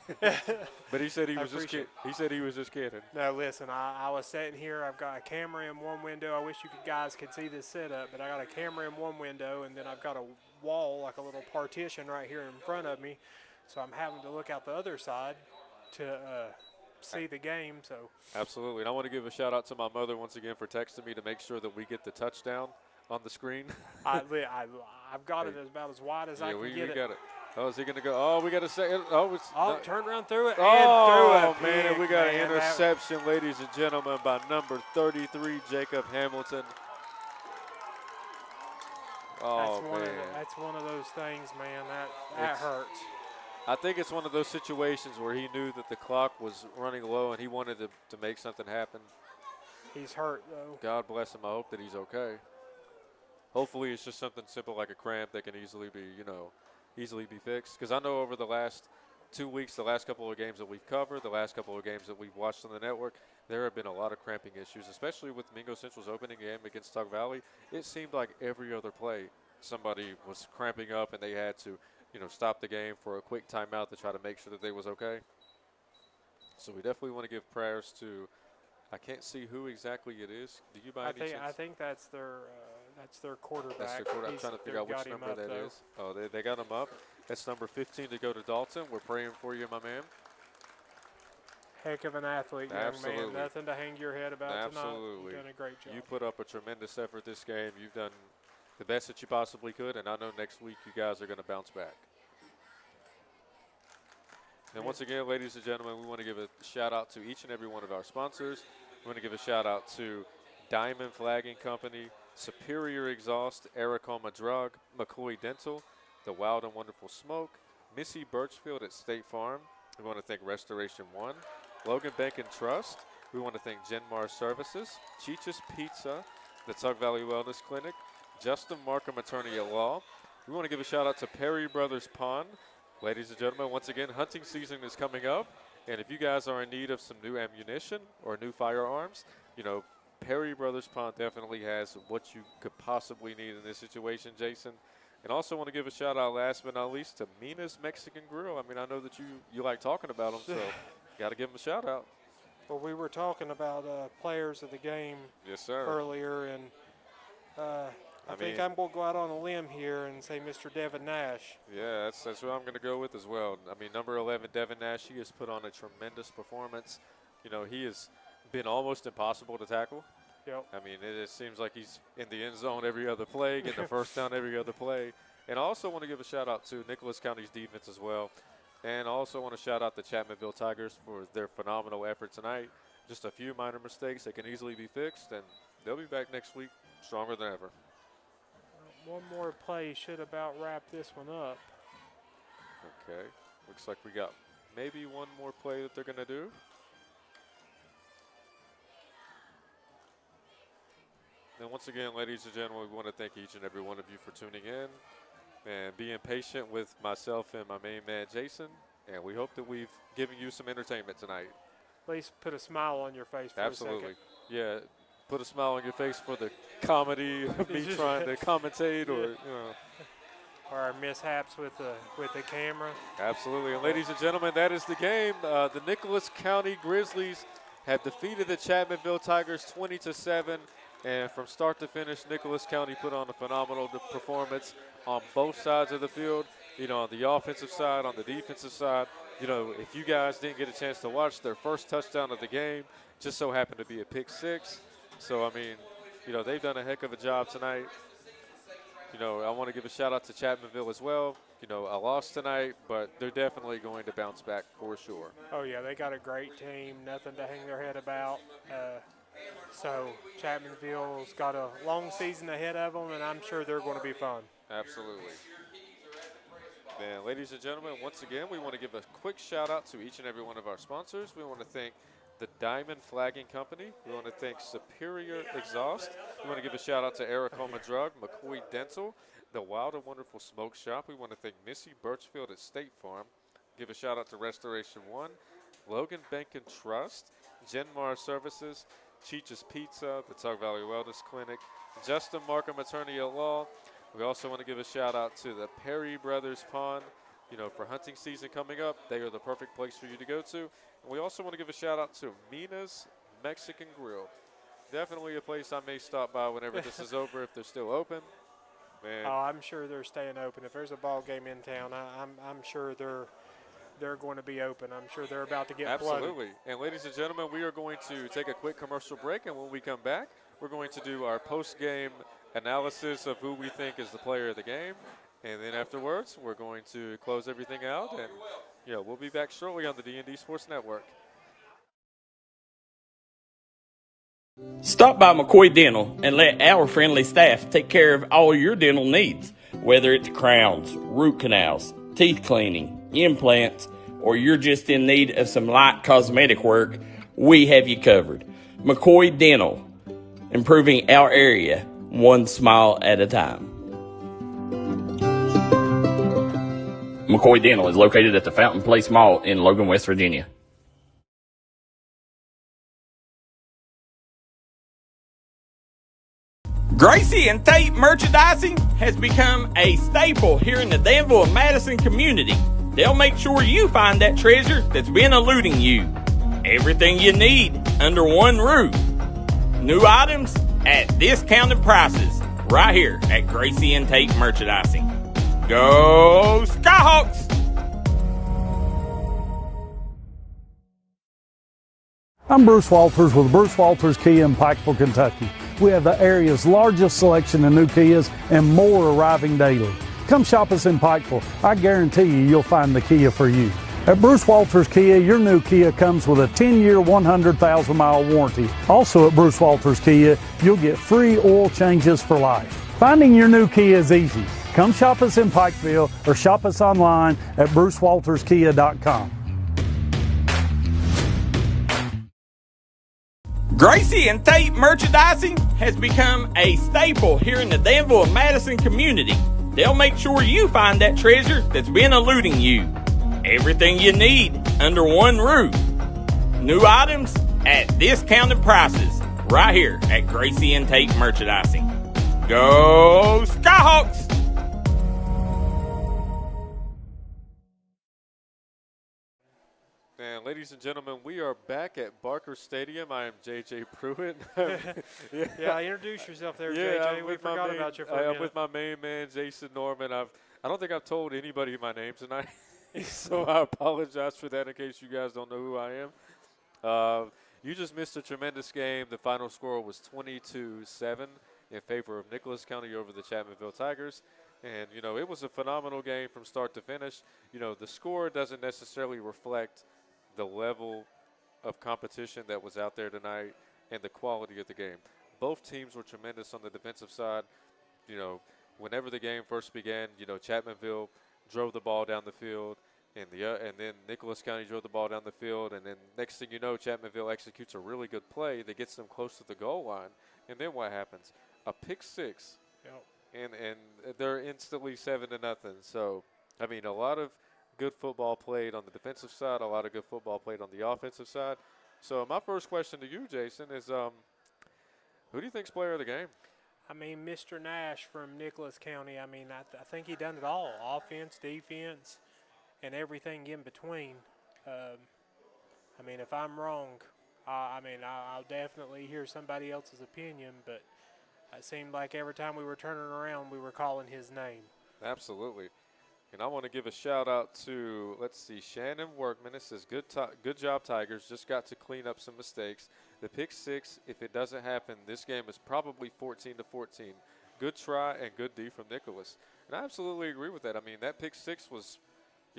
But he said he was just kidding. He said he was just kidding. No, listen, I was sitting here. I've got a camera in one window. I wish you guys could see this setup, but I got a camera in one window, and then I've got a wall, like a little partition right here in front of me. So I'm having to look out the other side to see the game. So Absolutely. And I want to give a shout out to my mother once again for texting me to make sure that we get the touchdown on the screen. I've got it about as wide as I can we get it. got it. Oh, is he going to go? Oh, we got to say it. Oh, it's turned around through it. Oh, and threw it. man, and we got an Man, interception, ladies and gentlemen, by number 33, Jacob Hamilton. Oh, man. That's one of those things, man. That hurts. I think it's one of those situations where he knew that the clock was running low and he wanted to make something happen. He's hurt, though. God bless him. I hope that he's okay. Hopefully it's just something simple like a cramp that can easily be fixed. Because I know over the last 2 weeks, the last couple of games that we've covered, the last couple of games that we've watched on the network, there have been a lot of cramping issues, especially with Mingo Central's opening game against Tug Valley. It seemed like every other play somebody was cramping up and they had to, stop the game for a quick timeout to try to make sure that they was okay. So we definitely want to give prayers to, I can't see who exactly it is. Do you by any chance? I think that's their quarterback. That's their quarterback. I'm trying to figure out which number that is. Oh, they got him up. That's number 15 to go to Dalton. We're praying for you, my man. Heck of an athlete, young man. Nothing to hang your head about tonight. You've done a great job. You put up a tremendous effort this game. You've done the best that you possibly could, and I know next week you guys are going to bounce back. And once again, ladies and gentlemen, we want to give a shout-out to each and every one of our sponsors. We want to give a shout-out to Diamond Flagging Company, Superior Exhaust, Aracoma Drug, McCoy Dental, The Wild and Wonderful Smoke, Missy Birchfield at State Farm. We want to thank Restoration One, Logan Bank and Trust. We want to thank Genmar Services, Cheech's Pizza, the Tug Valley Wellness Clinic, Justin Markham Attorney at Law. We want to give a shout out to Perry Brothers Pond. Ladies and gentlemen, once again, hunting season is coming up. And if you guys are in need of some new ammunition or new firearms, Perry Brothers Pond definitely has what you could possibly need in this situation, Jason. And also want to give a shout out last but not least to Mina's Mexican Grill. I mean, I know that you like talking about them, so got to give them a shout out. Well, we were talking about players of the game earlier, and I think I'm going to go out on a limb here and say Mr. Devin Nash. Yeah, that's what I'm going to go with as well. I mean, number 11, Devin Nash, he has put on a tremendous performance. He has been almost impossible to tackle. Yep. I mean, it seems like he's in the end zone every other play, getting the first down every other play. And I also want to give a shout-out to Nicholas County's defense as well. And I also want to shout-out the Chapmanville Tigers for their phenomenal effort tonight. Just a few minor mistakes that can easily be fixed, and they'll be back next week stronger than ever. One more play should about wrap this one up. Okay. Looks like we got maybe one more play that they're going to do. And once again, ladies and gentlemen, we want to thank each and every one of you for tuning in and being patient with myself and my main man, Jason. And we hope that we've given you some entertainment tonight. At least put a smile on your face for a second. Absolutely. Yeah, put a smile on your face for the comedy of me trying to commentate or, Or our mishaps with the camera. Absolutely. And ladies and gentlemen, that is the game. The Nicholas County Grizzlies have defeated the Chapmanville Tigers 20-7. And from start to finish, Nicholas County put on a phenomenal performance on both sides of the field. On the offensive side, on the defensive side. If you guys didn't get a chance to watch, their first touchdown of the game just so happened to be a pick six. So, I mean, they've done a heck of a job tonight. I want to give a shout out to Chapmanville as well. A loss tonight, but they're definitely going to bounce back for sure. Oh, yeah, they got a great team, nothing to hang their head about. So Chapmanville's got a long season ahead of them, and I'm sure they're going to be fun. Absolutely. And ladies and gentlemen, once again, we want to give a quick shout out to each and every one of our sponsors. We want to thank the Diamond Flagging Company. We want to thank Superior Exhaust. We want to give a shout out to Aracoma Drug, McCoy Dental, the Wild and Wonderful Smoke Shop. We want to thank Missy Birchfield at State Farm. Give a shout out to Restoration One, Logan Bank and Trust, Genmar Services, Cheech's Pizza, the Tug Valley Wellness Clinic, Justin Markham Attorney at Law. We also want to give a shout out to the Perry Brothers Pond. For hunting season coming up, they are the perfect place for you to go to. And we also want to give a shout out to Mina's Mexican Grill. Definitely a place I may stop by whenever this is over if they're still open. Man. Oh, I'm sure they're staying open. If there's a ball game in town, I'm sure they're going to be open. I'm sure they're about to get flooded. Absolutely. And ladies and gentlemen, we are going to take a quick commercial break, and when we come back, we're going to do our post-game analysis of who we think is the player of the game. And then afterwards, we're going to close everything out, and we'll be back shortly on the D&D Sports Network. Stop by McCoy Dental and let our friendly staff take care of all your dental needs. Whether it's crowns, root canals, teeth cleaning, implants, or you're just in need of some light cosmetic work, we have you covered. McCoy Dental, improving our area one smile at a time. McCoy Dental is located at the Fountain Place Mall in Logan, West Virginia. Gracie and Tate merchandising has become a staple here in the Danville and Madison community. They'll make sure you find that treasure that's been eluding you. Everything you need under one roof. New items at discounted prices right here at Gracie and Tate Merchandising. Go Skyhawks! I'm Bruce Walters with Bruce Walters Kia in Pikeville, Kentucky. We have the area's largest selection of new Kias and more arriving daily. Come shop us in Pikeville. I guarantee you'll find the Kia for you. At Bruce Walters Kia, your new Kia comes with a 10-year, 100,000-mile warranty. Also at Bruce Walters Kia, you'll get free oil changes for life. Finding your new Kia is easy. Come shop us in Pikeville or shop us online at brucewalterskia.com. Gracie and Tate merchandising has become a staple here in the Danville and Madison community. They'll make sure you find that treasure that's been eluding you. Everything you need under one roof. New items at discounted prices right here at Gracie and Tate Merchandising. Go Skyhawks! And ladies and gentlemen, we are back at Barker Stadium. I am J.J. Pruitt. Yeah, introduce yourself there, Yeah, J.J. We forgot about you for a minute. I'm with my main man, Jason Norman. I don't think I've told anybody my name tonight, so I apologize for that in case you guys don't know who I am. You just missed a tremendous game. The final score was 22-7 in favor of Nicholas County over the Chapmanville Tigers. And, it was a phenomenal game from start to finish. The score doesn't necessarily reflect the level of competition that was out there tonight and the quality of the game. Both teams were tremendous on the defensive side. Whenever the game first began, Chapmanville drove the ball down the field, and then Nicholas County drove the ball down the field, and then next thing you know, Chapmanville executes a really good play that gets them close to the goal line. And then what happens? A pick six. Yep. And they're instantly 7-0. So, a lot of good football played on the defensive side, a lot of good football played on the offensive side. So my first question to you, Jason, is who do you think's player of the game? Mr. Nash from Nicholas County, I think he done it all, offense, defense, and everything in between. If I'm wrong, I'll definitely hear somebody else's opinion, but it seemed like every time we were turning around, we were calling his name. Absolutely. And I want to give a shout-out to, Shannon Workman. It says, good job, Tigers. Just got to clean up some mistakes. The pick six, if it doesn't happen, this game is probably 14-14. Good try and good D from Nicholas. And I absolutely agree with that. That pick six was,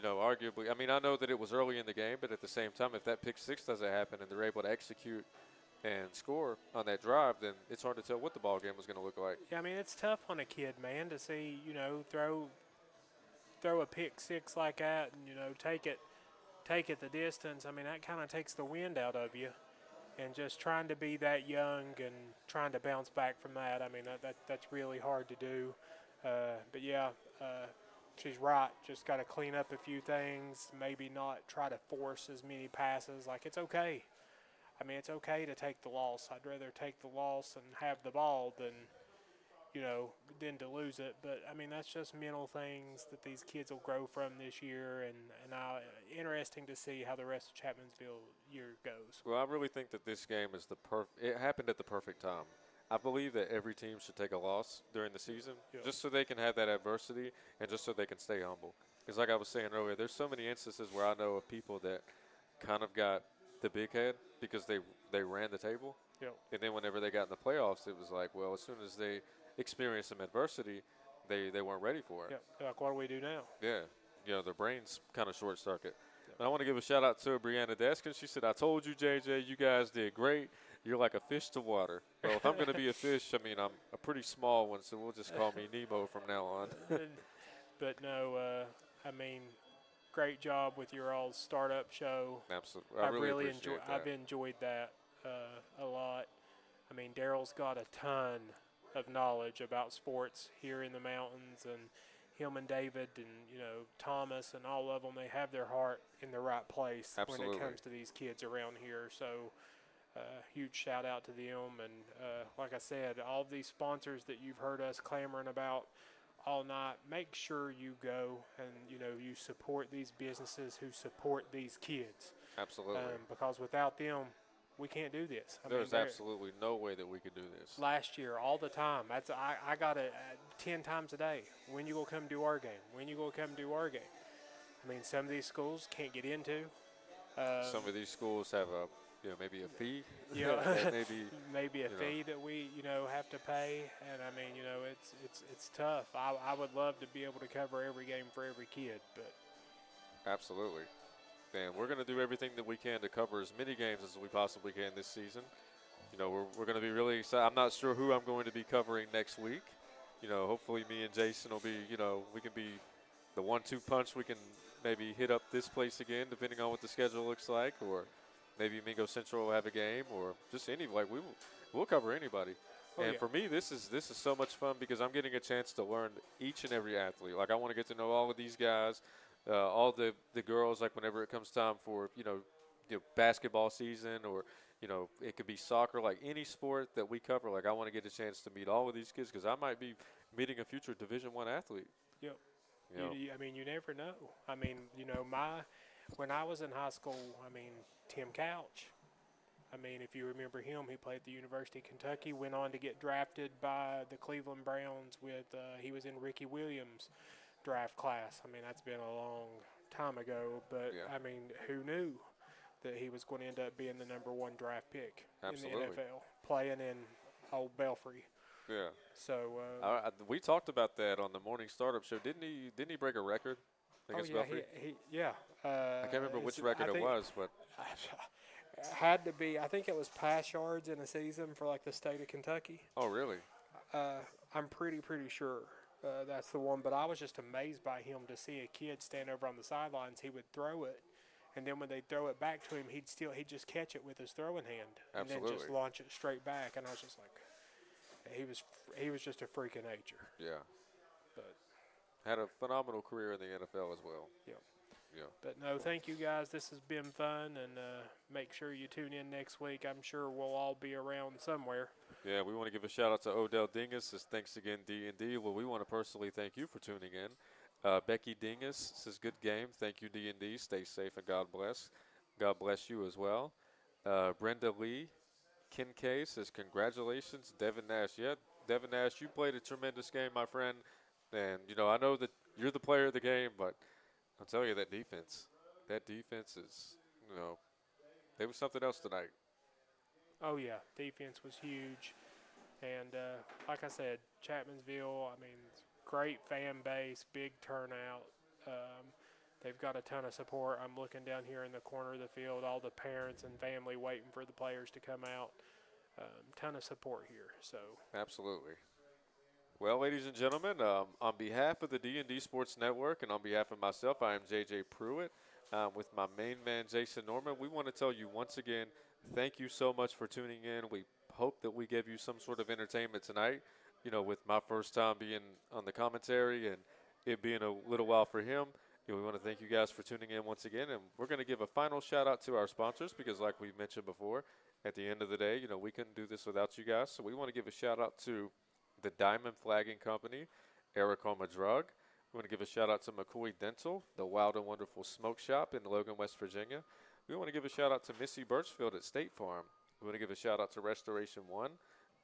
arguably, I know that it was early in the game, but at the same time, if that pick six doesn't happen and they're able to execute and score on that drive, then it's hard to tell what the ball game was going to look like. Yeah, it's tough on a kid, man, to see, throw a pick six like that and, take it the distance. That kind of takes the wind out of you. And just trying to be that young and trying to bounce back from that, that's really hard to do. But, yeah, she's right. Just got to clean up a few things, maybe not try to force as many passes. It's okay. It's okay to take the loss. I'd rather take the loss and have the ball than to lose it. But, that's just mental things that these kids will grow from this year. And interesting to see how the rest of Chapmanville year goes. Well, I really think that this game is it happened at the perfect time. I believe that every team should take a loss during the season just so they can have that adversity and just so they can stay humble. Because like I was saying earlier, there's so many instances where I know of people that kind of got the big head because they ran the table. Yep. And then whenever they got in the playoffs, it was like, well, as soon as they experienced some adversity, they weren't ready for it. Yep. Like, what do we do now? Yeah. Their brains kind of short circuit. And I want to give a shout out to Brianna Deskin. She said, I told you, JJ, you guys did great. You're like a fish to water. Well, if I'm going to be a fish, I mean, I'm a pretty small one, so we'll just call me Nemo from now on. But no, I mean, great job with your all startup show. Absolutely. I really appreciate that. I've enjoyed that a lot. I mean, Daryl's got a ton of knowledge about sports here in the mountains, and him and David and, Thomas and all of them, they have their heart in the right place when it comes to these kids around here. So huge shout out to them. And like I said, all of these sponsors that you've heard us clamoring about all night, make sure you go and, you support these businesses who support these kids. Absolutely. Because without them, we can't do this. There's absolutely no way that we could do this. Last year, all the time, I got it 10 times a day. When you gonna come do our game? When you gonna come do our game? I mean, some of these schools can't get into. Some of these schools have maybe a fee. Yeah, maybe a know. fee that we have to pay, and I mean, it's tough. I would love to be able to cover every game for every kid, but absolutely. And we're going to do everything that we can to cover as many games as we possibly can this season. We're going to be really excited. I'm not sure who I'm going to be covering next week. Hopefully me and Jason will be, we can be the 1-2 punch. We can maybe hit up this place again, depending on what the schedule looks like, or maybe Mingo Central will have a game, or just we'll cover anybody. For me, this is so much fun because I'm getting a chance to learn each and every athlete. Like, I want to get to know all of these guys. All the girls, like whenever it comes time for basketball season, or it could be soccer, like any sport that we cover. Like, I want to get a chance to meet all of these kids because I might be meeting a future Division I athlete. Yep. I mean, you never know. I mean, when I was in high school, I mean, Tim Couch. I mean, if you remember him, he played at the University of Kentucky, went on to get drafted by the Cleveland Browns he was in Ricky Williams' draft class. I mean, that's been a long time ago, but I mean, who knew that he was going to end up being the #1 draft pick in the NFL, playing in old Belfry. Yeah. So we talked about that on the morning startup show. Didn't he break a record against Belfry? I can't remember which record it was, but had to be. I think it was pass yards in a season for like the state of Kentucky. Oh, really? I'm pretty sure that's the one. But I was just amazed by him to see a kid stand over on the sidelines. He would throw it, and then when they throw it back to him, he'd just catch it with his throwing hand, and then just launch it straight back. And I was just like, he was just a freak of nature. Yeah. But had a phenomenal career in the NFL as well. Yeah. Yeah. But no, thank you guys. This has been fun, and make sure you tune in next week. I'm sure we'll all be around somewhere. Yeah, we want to give a shout out to Odell Dingus. Says thanks again, D&D. Well, we want to personally thank you for tuning in. Becky Dingus says good game. Thank you, D&D. Stay safe and God bless. God bless you as well. Brenda Lee Kincaid says congratulations, Devin Nash. Yeah, Devin Nash, you played a tremendous game, my friend. And I know that you're the player of the game, but I'll tell you that defense is, they was something else tonight. Oh, yeah, defense was huge. And like I said, Chapmanville, I mean, great fan base, big turnout. They've got a ton of support. I'm looking down here in the corner of the field, all the parents and family waiting for the players to come out. Ton of support here. So absolutely. Well, ladies and gentlemen, on behalf of the D&D Sports Network and on behalf of myself, I am JJ Pruitt. With my main man, Jason Norman, we want to tell you once again, thank you so much for tuning in. We hope that we gave you some sort of entertainment tonight, with my first time being on the commentary and it being a little while for him. We want to thank you guys for tuning in once again, and we're going to give a final shout-out to our sponsors because like we mentioned before, at the end of the day, we couldn't do this without you guys. So we want to give a shout-out to the Diamond Flagging Company, Aracoma Drug. We want to give a shout-out to McCoy Dental, the Wild and Wonderful Smoke Shop in Logan, West Virginia. We want to give a shout-out to Missy Birchfield at State Farm. We want to give a shout-out to Restoration One,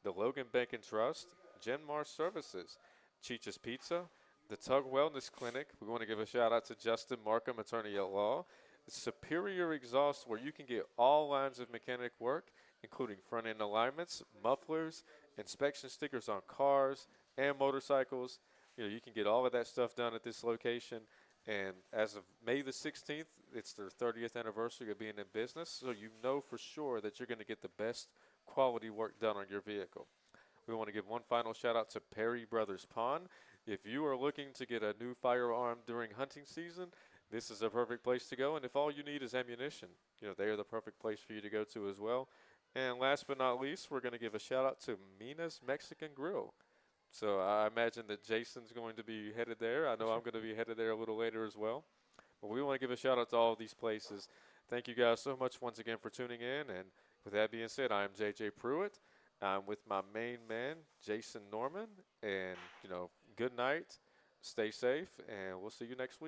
the Logan Bank and Trust, Genmar Services, Cheech's Pizza, the Tug Wellness Clinic. We want to give a shout out to Justin Markham, attorney at law. Superior Exhaust, where you can get all lines of mechanic work, including front end alignments, mufflers, inspection stickers on cars and motorcycles. You can get all of that stuff done at this location. And as of May the 16th, it's their 30th anniversary of being in business, so you know for sure that you're going to get the best quality work done on your vehicle. We want to give one final shout out to Perry Brothers Pawn. If you are looking to get a new firearm during hunting season, this is a perfect place to go. And if all you need is ammunition, they are the perfect place for you to go to as well. And last but not least, we're going to give a shout out to Mina's Mexican Grill. So I imagine that Jason's going to be headed there. I know I'm going to be headed there a little later as well. But we want to give a shout out to all of these places. Thank you guys so much once again for tuning in. And with that being said, I'm JJ Pruitt. I'm with my main man, Jason Norman. And, good night. Stay safe. And we'll see you next week.